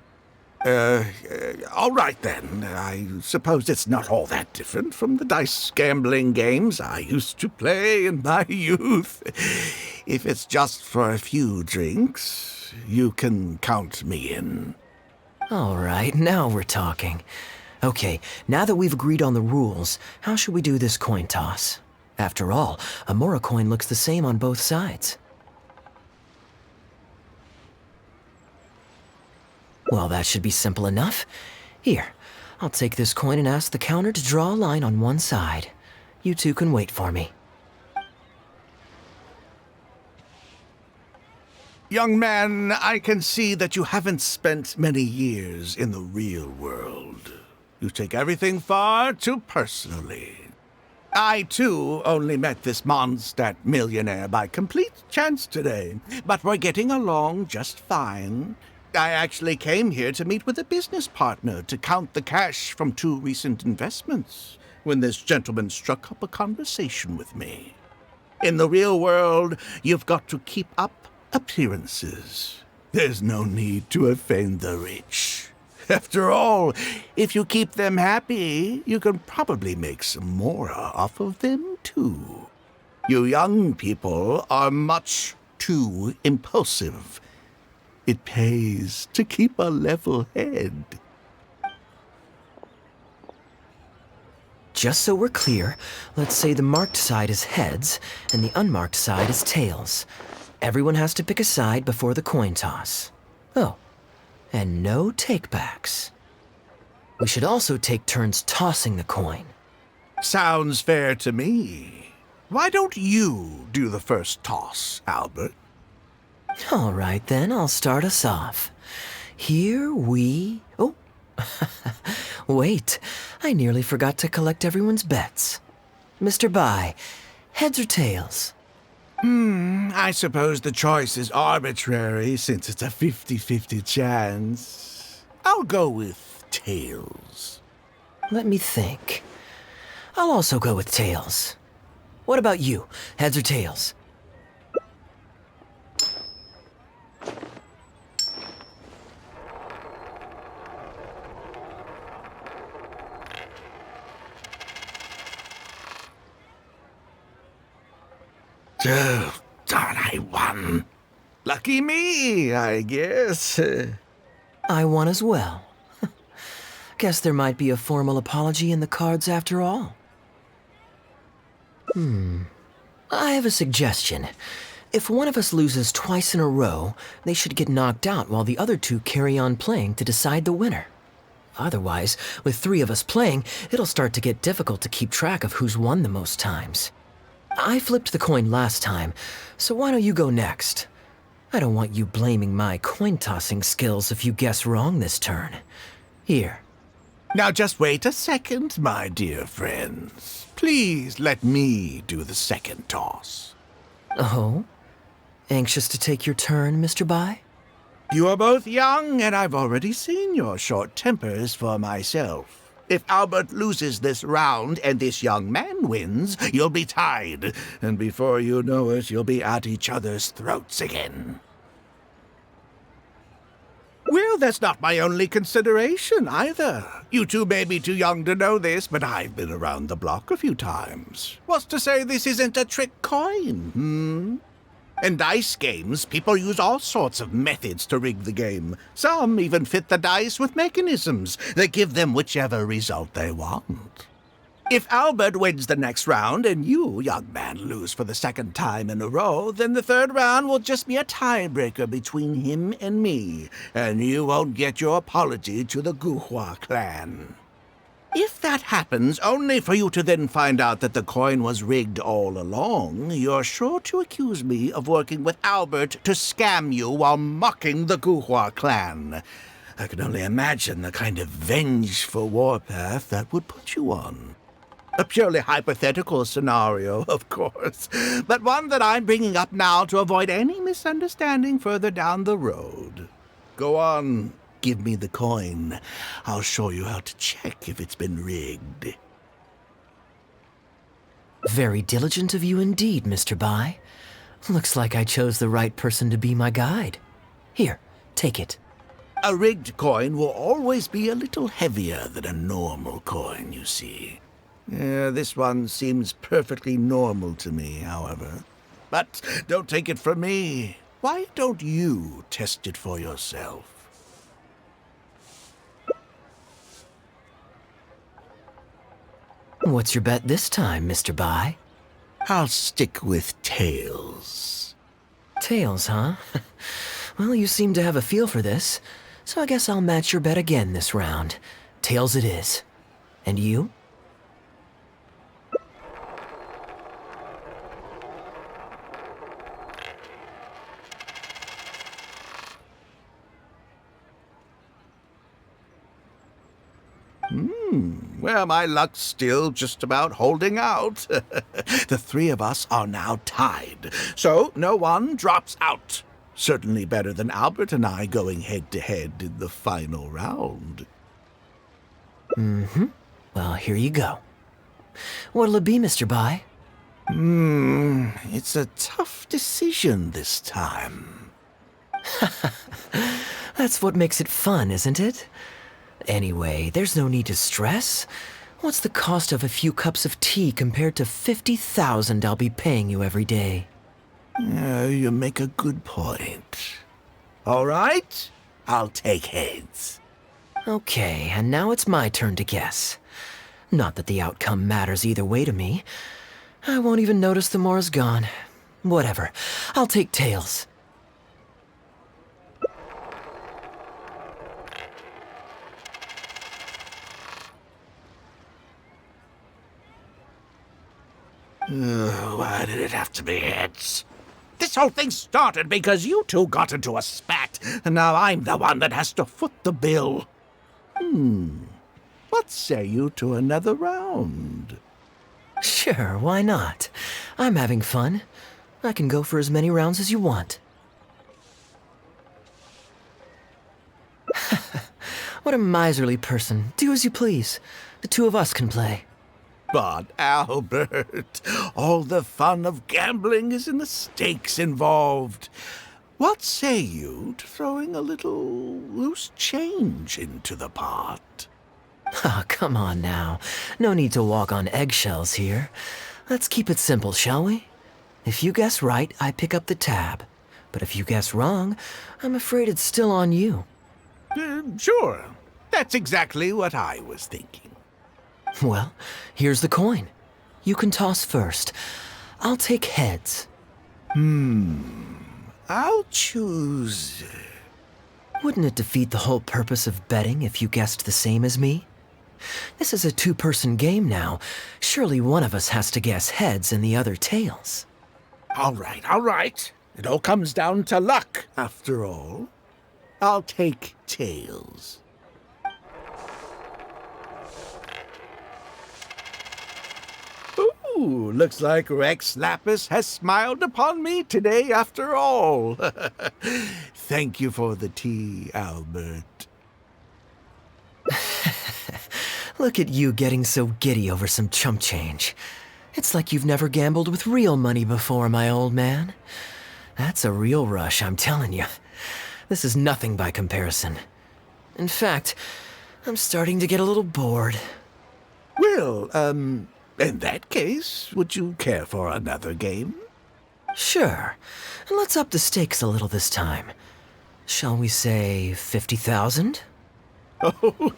All right then. I suppose it's not all that different from the dice gambling games I used to play in my youth. If it's just for a few drinks, you can count me in. All right, now we're talking. Okay, now that we've agreed on the rules, how should we do this coin toss? After all, a Mora coin looks the same on both sides. Well, that should be simple enough. Here, I'll take this coin and ask the counter to draw a line on one side. You two can wait for me. Young man, I can see that you haven't spent many years in the real world. You take everything far too personally. I, too, only met this Mondstadt millionaire by complete chance today, but we're getting along just fine. I actually came here to meet with a business partner to count the cash from 2 recent investments, when this gentleman struck up a conversation with me. In the real world, you've got to keep up appearances. There's no need to offend the rich. After all, if you keep them happy, you can probably make some more off of them, too. You young people are much too impulsive. It pays to keep a level head. Just so we're clear, let's say the marked side is heads, and the unmarked side is tails. Everyone has to pick a side before the coin toss. Oh, and no takebacks. We should also take turns tossing the coin. Sounds fair to me. Why don't you do the first toss, Albert? All right, then, I'll start us off. Here we... Oh, wait, I nearly forgot to collect everyone's bets. Mr. Bai, heads or tails? I suppose the choice is arbitrary since it's a 50-50 chance. I'll go with tails. Let me think. I'll also go with tails. What about you, heads or tails? Oh, darn, I won. Lucky me, I guess. I won as well. Guess there might be a formal apology in the cards after all. I have a suggestion. If one of us loses twice in a row, they should get knocked out while the other two carry on playing to decide the winner. Otherwise, with 3 of us playing, it'll start to get difficult to keep track of who's won the most times. I flipped the coin last time, so why don't you go next? I don't want you blaming my coin-tossing skills if you guess wrong this turn. Here. Now just wait a second, my dear friends. Please let me do the second toss. Oh? Anxious to take your turn, Mr. Bai? You are both young, and I've already seen your short tempers for myself. If Albert loses this round and this young man wins, you'll be tied. And before you know it, you'll be at each other's throats again. Well, that's not my only consideration, either. You two may be too young to know this, but I've been around the block a few times. What's to say this isn't a trick coin, In dice games, people use all sorts of methods to rig the game. Some even fit the dice with mechanisms that give them whichever result they want. If Albert wins the next round and you, young man, lose for the second time in a row, then the third round will just be a tiebreaker between him and me, and you won't get your apology to the Guhua clan. If that happens, only for you to then find out that the coin was rigged all along, you're sure to accuse me of working with Albert to scam you while mocking the Guhua clan. I can only imagine the kind of vengeful warpath that would put you on. A purely hypothetical scenario, of course, but one that I'm bringing up now to avoid any misunderstanding further down the road. Go on. Give me the coin. I'll show you how to check if it's been rigged. Very diligent of you indeed, Mr. Bai. Looks like I chose the right person to be my guide. Here, take it. A rigged coin will always be a little heavier than a normal coin, you see. This one seems perfectly normal to me, however. But don't take it from me. Why don't you test it for yourself? What's your bet this time, Mr. Bai? I'll stick with tails. Tails, huh? Well, you seem to have a feel for this, so I guess I'll match your bet again this round. Tails it is. And you? Well, my luck's still just about holding out. The 3 of us are now tied, so no one drops out. Certainly better than Albert and I going head-to-head in the final round. Well, here you go. What'll it be, Mr. Bai? It's a tough decision this time. That's what makes it fun, isn't it? Anyway, there's no need to stress. What's the cost of a few cups of tea compared to 50,000 I'll be paying you every day? You make a good point. All right, I'll take heads. Okay, and now it's my turn to guess. Not that the outcome matters either way to me. I won't even notice the more is gone. Whatever, I'll take tails. Why did it have to be heads? This whole thing started because you two got into a spat, and now I'm the one that has to foot the bill. What say you to another round? Sure, why not? I'm having fun. I can go for as many rounds as you want. What a miserly person. Do as you please. The 2 of us can play. But, Albert, all the fun of gambling is in the stakes involved. What say you to throwing a little loose change into the pot? Oh, come on now. No need to walk on eggshells here. Let's keep it simple, shall we? If you guess right, I pick up the tab. But if you guess wrong, I'm afraid it's still on you. Sure. That's exactly what I was thinking. Well, here's the coin. You can toss first. I'll take heads. I'll choose Wouldn't it defeat the whole purpose of betting if you guessed the same as me? This is a two-person game now. Surely one of us has to guess heads and the other tails. All right, all right. It all comes down to luck, after all. I'll take tails. Ooh, looks like Rex Lapis has smiled upon me today after all. Thank you for the tea, Albert. Look at you getting so giddy over some chump change. It's like you've never gambled with real money before, my old man. That's a real rush, I'm telling you. This is nothing by comparison. In fact, I'm starting to get a little bored. Well, in that case, would you care for another game? Sure. And let's up the stakes a little this time. Shall we say 50,000? Oh,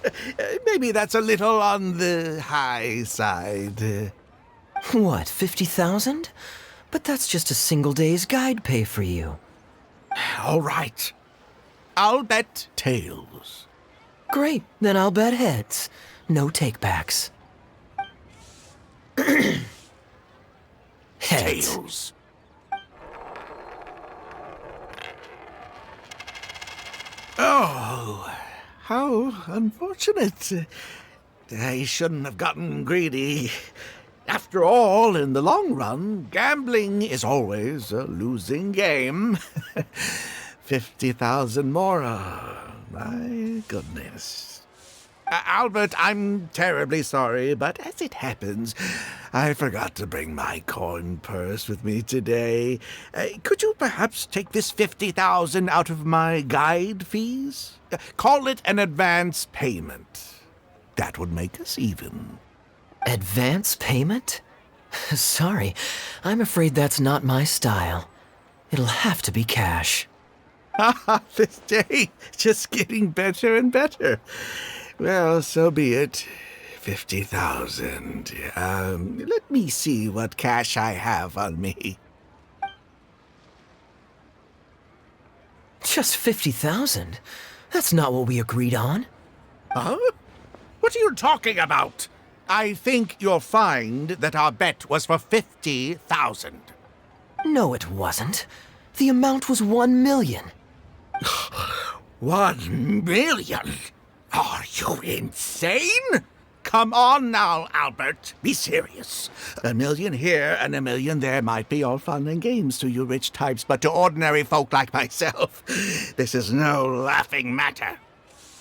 maybe that's a little on the high side. What, 50,000? But that's just a single day's guide pay for you. All right. I'll bet tails. Great, then I'll bet heads. No takebacks. Heads. Tails. Oh, how unfortunate. I shouldn't have gotten greedy. After all, in the long run, gambling is always a losing game. 50,000 more. My goodness. Albert, I'm terribly sorry, but as it happens, I forgot to bring my coin purse with me today. Could you perhaps take this 50,000 out of my guide fees? Call it an advance payment. That would make us even. Advance payment? Sorry, I'm afraid that's not my style. It'll have to be cash. This day, just getting better and better. Well, so be it. 50,000. Let me see what cash I have on me. Just 50,000? That's not what we agreed on. Huh? What are you talking about? I think you'll find that our bet was for 50,000. No, it wasn't. The amount was 1 million. 1 million? Are you insane? Come on now, Albert. Be serious. 1 million here and 1 million there might be all fun and games to you rich types, but to ordinary folk like myself, this is no laughing matter.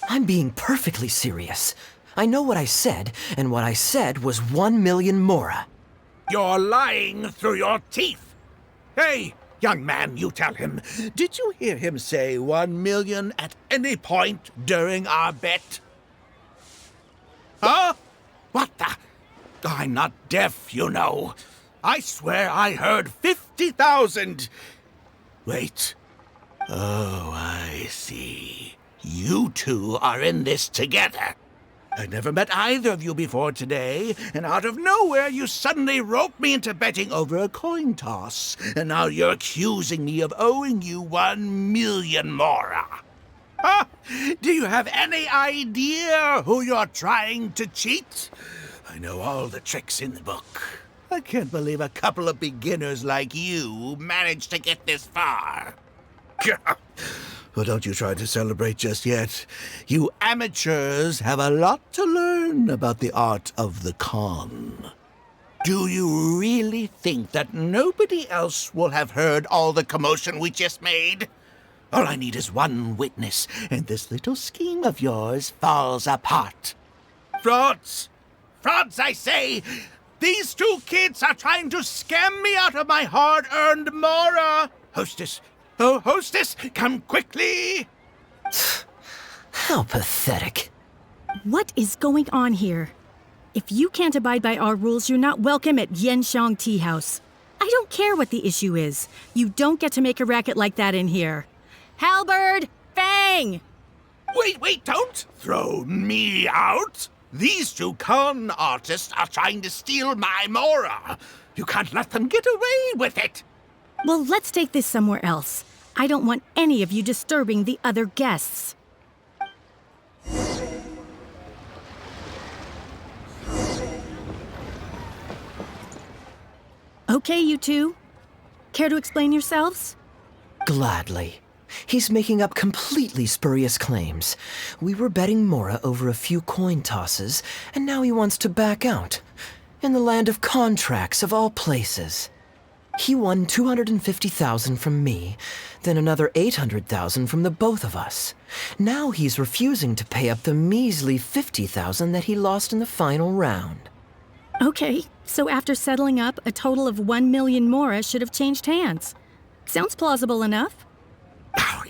I'm being perfectly serious. I know what I said, and what I said was 1 million mora. You're lying through your teeth. Hey, young man, you tell him. Did you hear him say 1 million at any point during our bet? Huh? What the? I'm not deaf, you know. I swear I heard 50,000. Wait. Oh, I see. You two are in this together. I never met either of you before today, and out of nowhere you suddenly roped me into betting over a coin toss, and now you're accusing me of owing you 1 million mora. Huh? Do you have any idea who you're trying to cheat? I know all the tricks in the book. I can't believe a couple of beginners like you managed to get this far. Well, don't you try to celebrate just yet. You amateurs have a lot to learn about the art of the con. Do you really think that nobody else will have heard all the commotion we just made? All I need is one witness, and this little scheme of yours falls apart. Frauds! Frauds, I say! These two kids are trying to scam me out of my hard-earned mora! Hostess! Oh, hostess, come quickly! How pathetic. What is going on here? If you can't abide by our rules, you're not welcome at Yenshang Tea House. I don't care what the issue is. You don't get to make a racket like that in here. Halberd! Fang! Wait, don't throw me out! These two con artists are trying to steal my mora. You can't let them get away with it. Well, let's take this somewhere else. I don't want any of you disturbing the other guests. Okay, you two. Care to explain yourselves? Gladly. He's making up completely spurious claims. We were betting Mora over a few coin tosses, and now he wants to back out. In the land of contracts, of all places. He won 250,000 from me, then another 800,000 from the both of us. Now he's refusing to pay up the measly 50,000 that he lost in the final round. Okay, so after settling up, a total of 1 million Mora should have changed hands. Sounds plausible enough.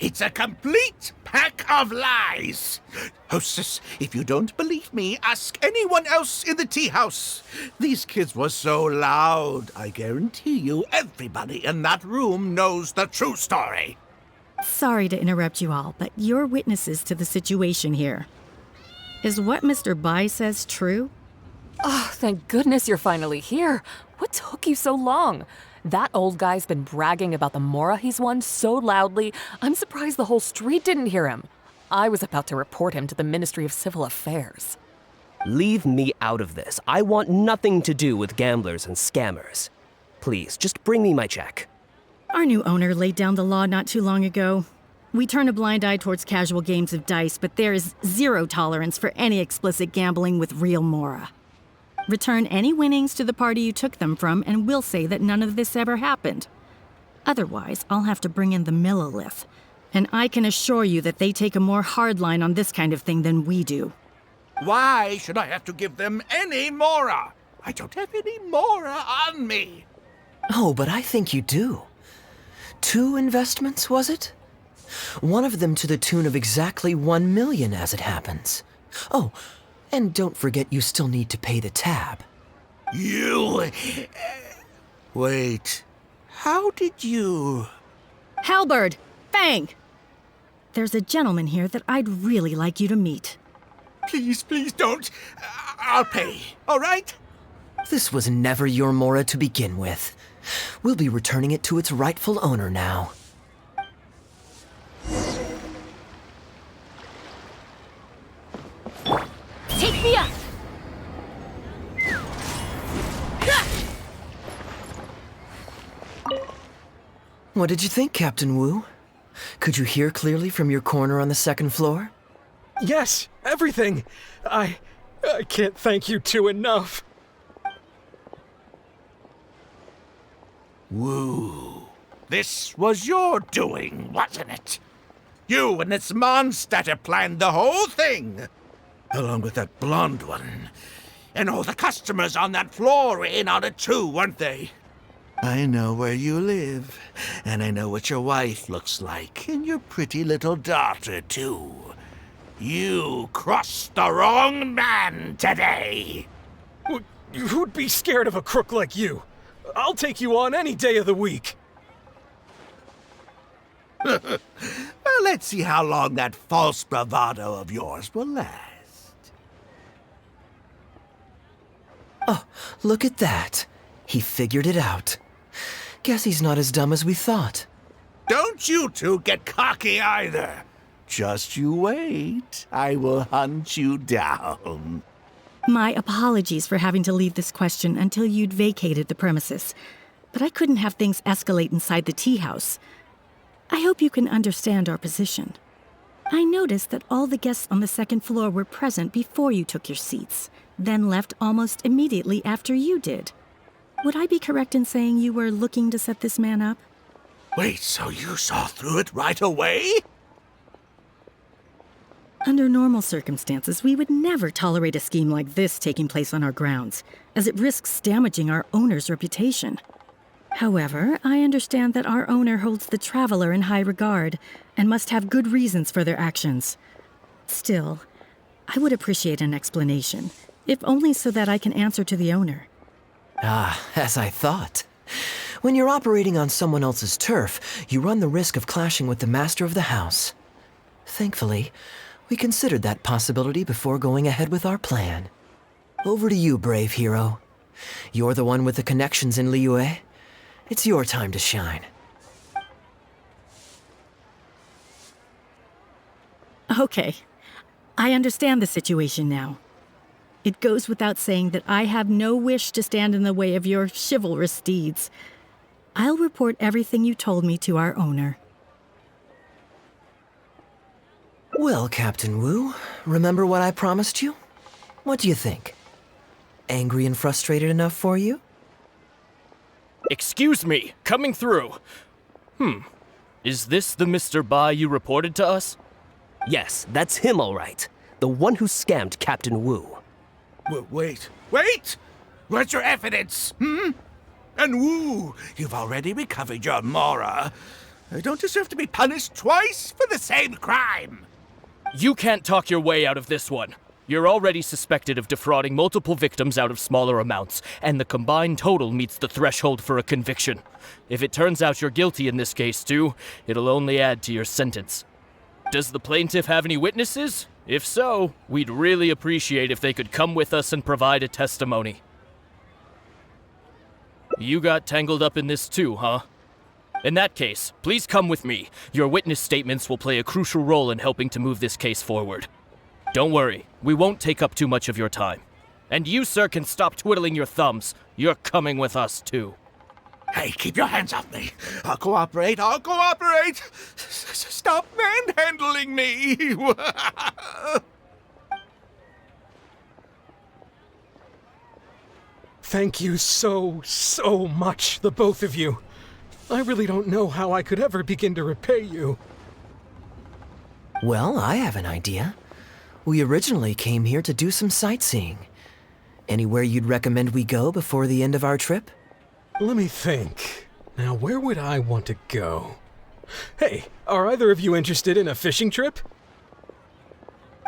It's a complete pack of lies. Hostess, if you don't believe me, ask anyone else in the tea house. These kids were so loud. I guarantee you everybody in that room knows the true story. Sorry to interrupt you all, but you're witnesses to the situation here. Is what Mr. Bai says true? Oh, thank goodness you're finally here. What took you so long? That old guy's been bragging about the Mora he's won so loudly, I'm surprised the whole street didn't hear him. I was about to report him to the Ministry of Civil Affairs. Leave me out of this. I want nothing to do with gamblers and scammers. Please, just bring me my check. Our new owner laid down the law not too long ago. We turn a blind eye towards casual games of dice, but there is zero tolerance for any explicit gambling with real Mora. Return any winnings to the party you took them from, and we'll say that none of this ever happened. Otherwise, I'll have to bring in the Millilith. And I can assure you that they take a more hard line on this kind of thing than we do. Why should I have to give them any Mora? I don't have any Mora on me. Oh, but I think you do. 2 investments, was it? One of them to the tune of exactly 1 million as it happens. Oh, and don't forget you still need to pay the tab. You... Wait. How did you... Halberd! Fang! There's a gentleman here that I'd really like you to meet. Please don't. I'll pay, all right? This was never your Mora to begin with. We'll be returning it to its rightful owner now. Take me up! What did you think, Captain Wu? Could you hear clearly from your corner on the 2nd floor? Yes, everything. I can't thank you two enough. Wu, this was your doing, wasn't it? You and this Mondstadt planned the whole thing. Along with that blonde one. And all the customers on that floor were in on it too, weren't they? I know where you live, and I know what your wife looks like, and your pretty little daughter too. You crossed the wrong man today. Who'd be scared of a crook like you? I'll take you on any day of the week. Well, let's see how long that false bravado of yours will last. Oh, look at that. He figured it out. Guess he's not as dumb as we thought. Don't you two get cocky either. Just you wait. I will hunt you down. My apologies for having to leave this question until you'd vacated the premises. But I couldn't have things escalate inside the tea house. I hope you can understand our position. I noticed that all the guests on the 2nd floor were present before you took your seats, then left almost immediately after you did. Would I be correct in saying you were looking to set this man up? Wait, so you saw through it right away? Under normal circumstances, we would never tolerate a scheme like this taking place on our grounds, as it risks damaging our owner's reputation. However, I understand that our owner holds the Traveler in high regard and must have good reasons for their actions. Still, I would appreciate an explanation, if only so that I can answer to the owner. Ah, as I thought. When you're operating on someone else's turf, you run the risk of clashing with the master of the house. Thankfully, we considered that possibility before going ahead with our plan. Over to you, brave hero. You're the one with the connections in Liyue. It's your time to shine. Okay, I understand the situation now. It goes without saying that I have no wish to stand in the way of your chivalrous deeds. I'll report everything you told me to our owner. Well, Captain Wu, remember what I promised you? What do you think? Angry and frustrated enough for you? Excuse me, coming through. Is this the Mr. Bai you reported to us? Yes, that's him all right. The one who scammed Captain Wu. Wait! Where's your evidence, And Wu, you've already recovered your Mora. I don't deserve to be punished twice for the same crime. You can't talk your way out of this one. You're already suspected of defrauding multiple victims out of smaller amounts, and the combined total meets the threshold for a conviction. If it turns out you're guilty in this case too, it'll only add to your sentence. Does the plaintiff have any witnesses? If so, we'd really appreciate if they could come with us and provide a testimony. You got tangled up in this too, huh? In that case, please come with me. Your witness statements will play a crucial role in helping to move this case forward. Don't worry, we won't take up too much of your time. And you, sir, can stop twiddling your thumbs. You're coming with us too. Hey, keep your hands off me. I'll cooperate. Stop manhandling me. Thank you so much, the both of you. I really don't know how I could ever begin to repay you. Well, I have an idea. We originally came here to do some sightseeing. Anywhere you'd recommend we go before the end of our trip? Let me think. Now, where would I want to go? Hey, are either of you interested in a fishing trip?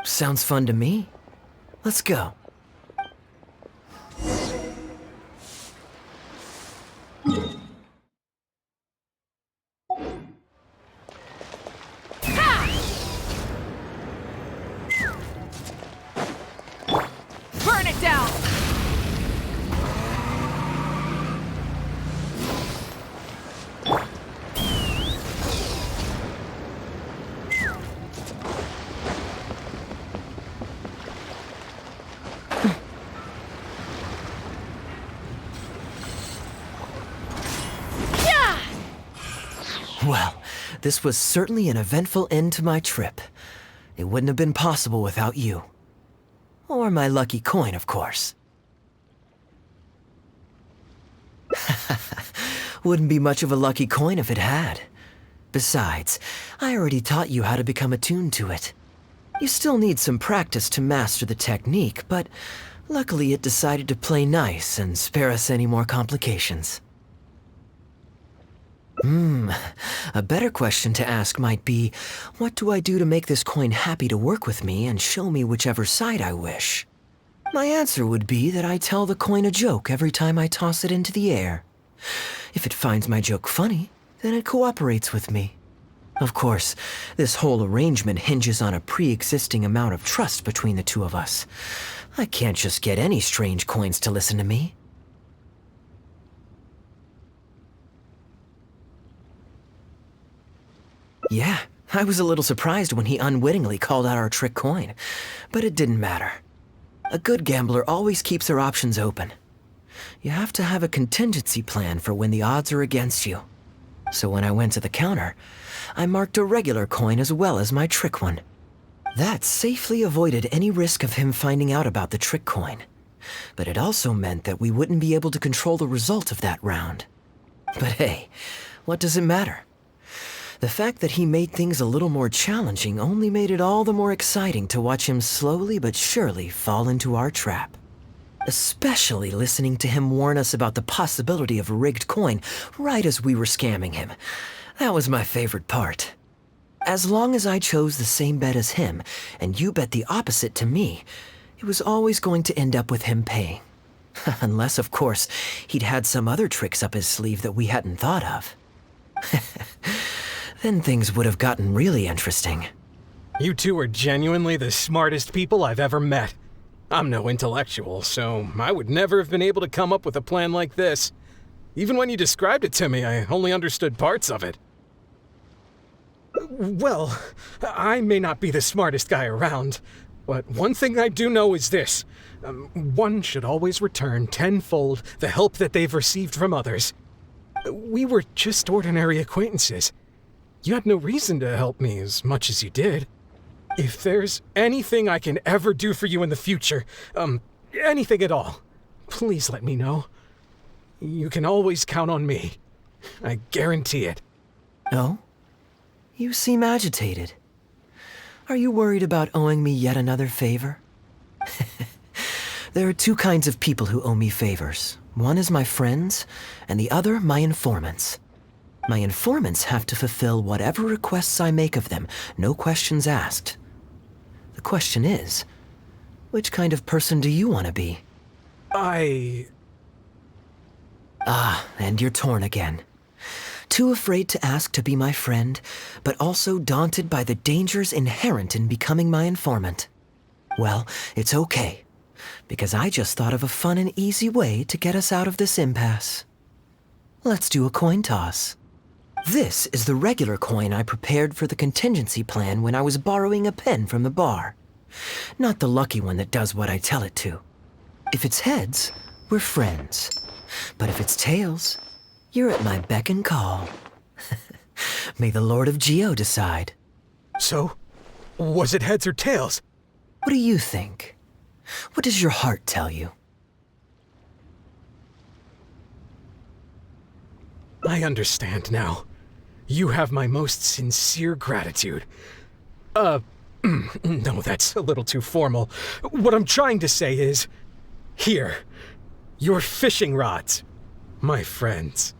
Sounds fun to me. Let's go. Burn it down! Well, this was certainly an eventful end to my trip. It wouldn't have been possible without you. Or my lucky coin, of course. Wouldn't be much of a lucky coin if it had. Besides, I already taught you how to become attuned to it. You still need some practice to master the technique, but luckily it decided to play nice and spare us any more complications. A better question to ask might be, what do I do to make this coin happy to work with me and show me whichever side I wish? My answer would be that I tell the coin a joke every time I toss it into the air. If it finds my joke funny, then it cooperates with me. Of course, this whole arrangement hinges on a pre-existing amount of trust between the two of us. I can't just get any strange coins to listen to me. Yeah, I was a little surprised when he unwittingly called out our trick coin, but it didn't matter. A good gambler always keeps their options open. You have to have a contingency plan for when the odds are against you. So when I went to the counter, I marked a regular coin as well as my trick one. That safely avoided any risk of him finding out about the trick coin. But it also meant that we wouldn't be able to control the result of that round. But hey, what does it matter? The fact that he made things a little more challenging only made it all the more exciting to watch him slowly but surely fall into our trap. Especially listening to him warn us about the possibility of a rigged coin right as we were scamming him. That was my favorite part. As long as I chose the same bet as him, and you bet the opposite to me, it was always going to end up with him paying. Unless, of course, he'd had some other tricks up his sleeve that we hadn't thought of. Then things would have gotten really interesting. You two are genuinely the smartest people I've ever met. I'm no intellectual, so I would never have been able to come up with a plan like this. Even when you described it to me, I only understood parts of it. Well, I may not be the smartest guy around, but one thing I do know is this. One should always return tenfold the help that they've received from others. We were just ordinary acquaintances. You had no reason to help me as much as you did. If there's anything I can ever do for you in the future, anything at all, please let me know. You can always count on me. I guarantee it. Oh? You seem agitated. Are you worried about owing me yet another favor? There are two kinds of people who owe me favors. One is my friends, and the other my informants. My informants have to fulfill whatever requests I make of them, no questions asked. The question is, which kind of person do you want to be? Ah, and you're torn again. Too afraid to ask to be my friend, but also daunted by the dangers inherent in becoming my informant. Well, it's okay, because I just thought of a fun and easy way to get us out of this impasse. Let's do a coin toss. This is the regular coin I prepared for the contingency plan when I was borrowing a pen from the bar. Not the lucky one that does what I tell it to. If it's heads, we're friends. But if it's tails, you're at my beck and call. May the Lord of Geo decide. So, was it heads or tails? What do you think? What does your heart tell you? I understand now. You have my most sincere gratitude. No, that's a little too formal. What I'm trying to say is, here, your fishing rods, my friends.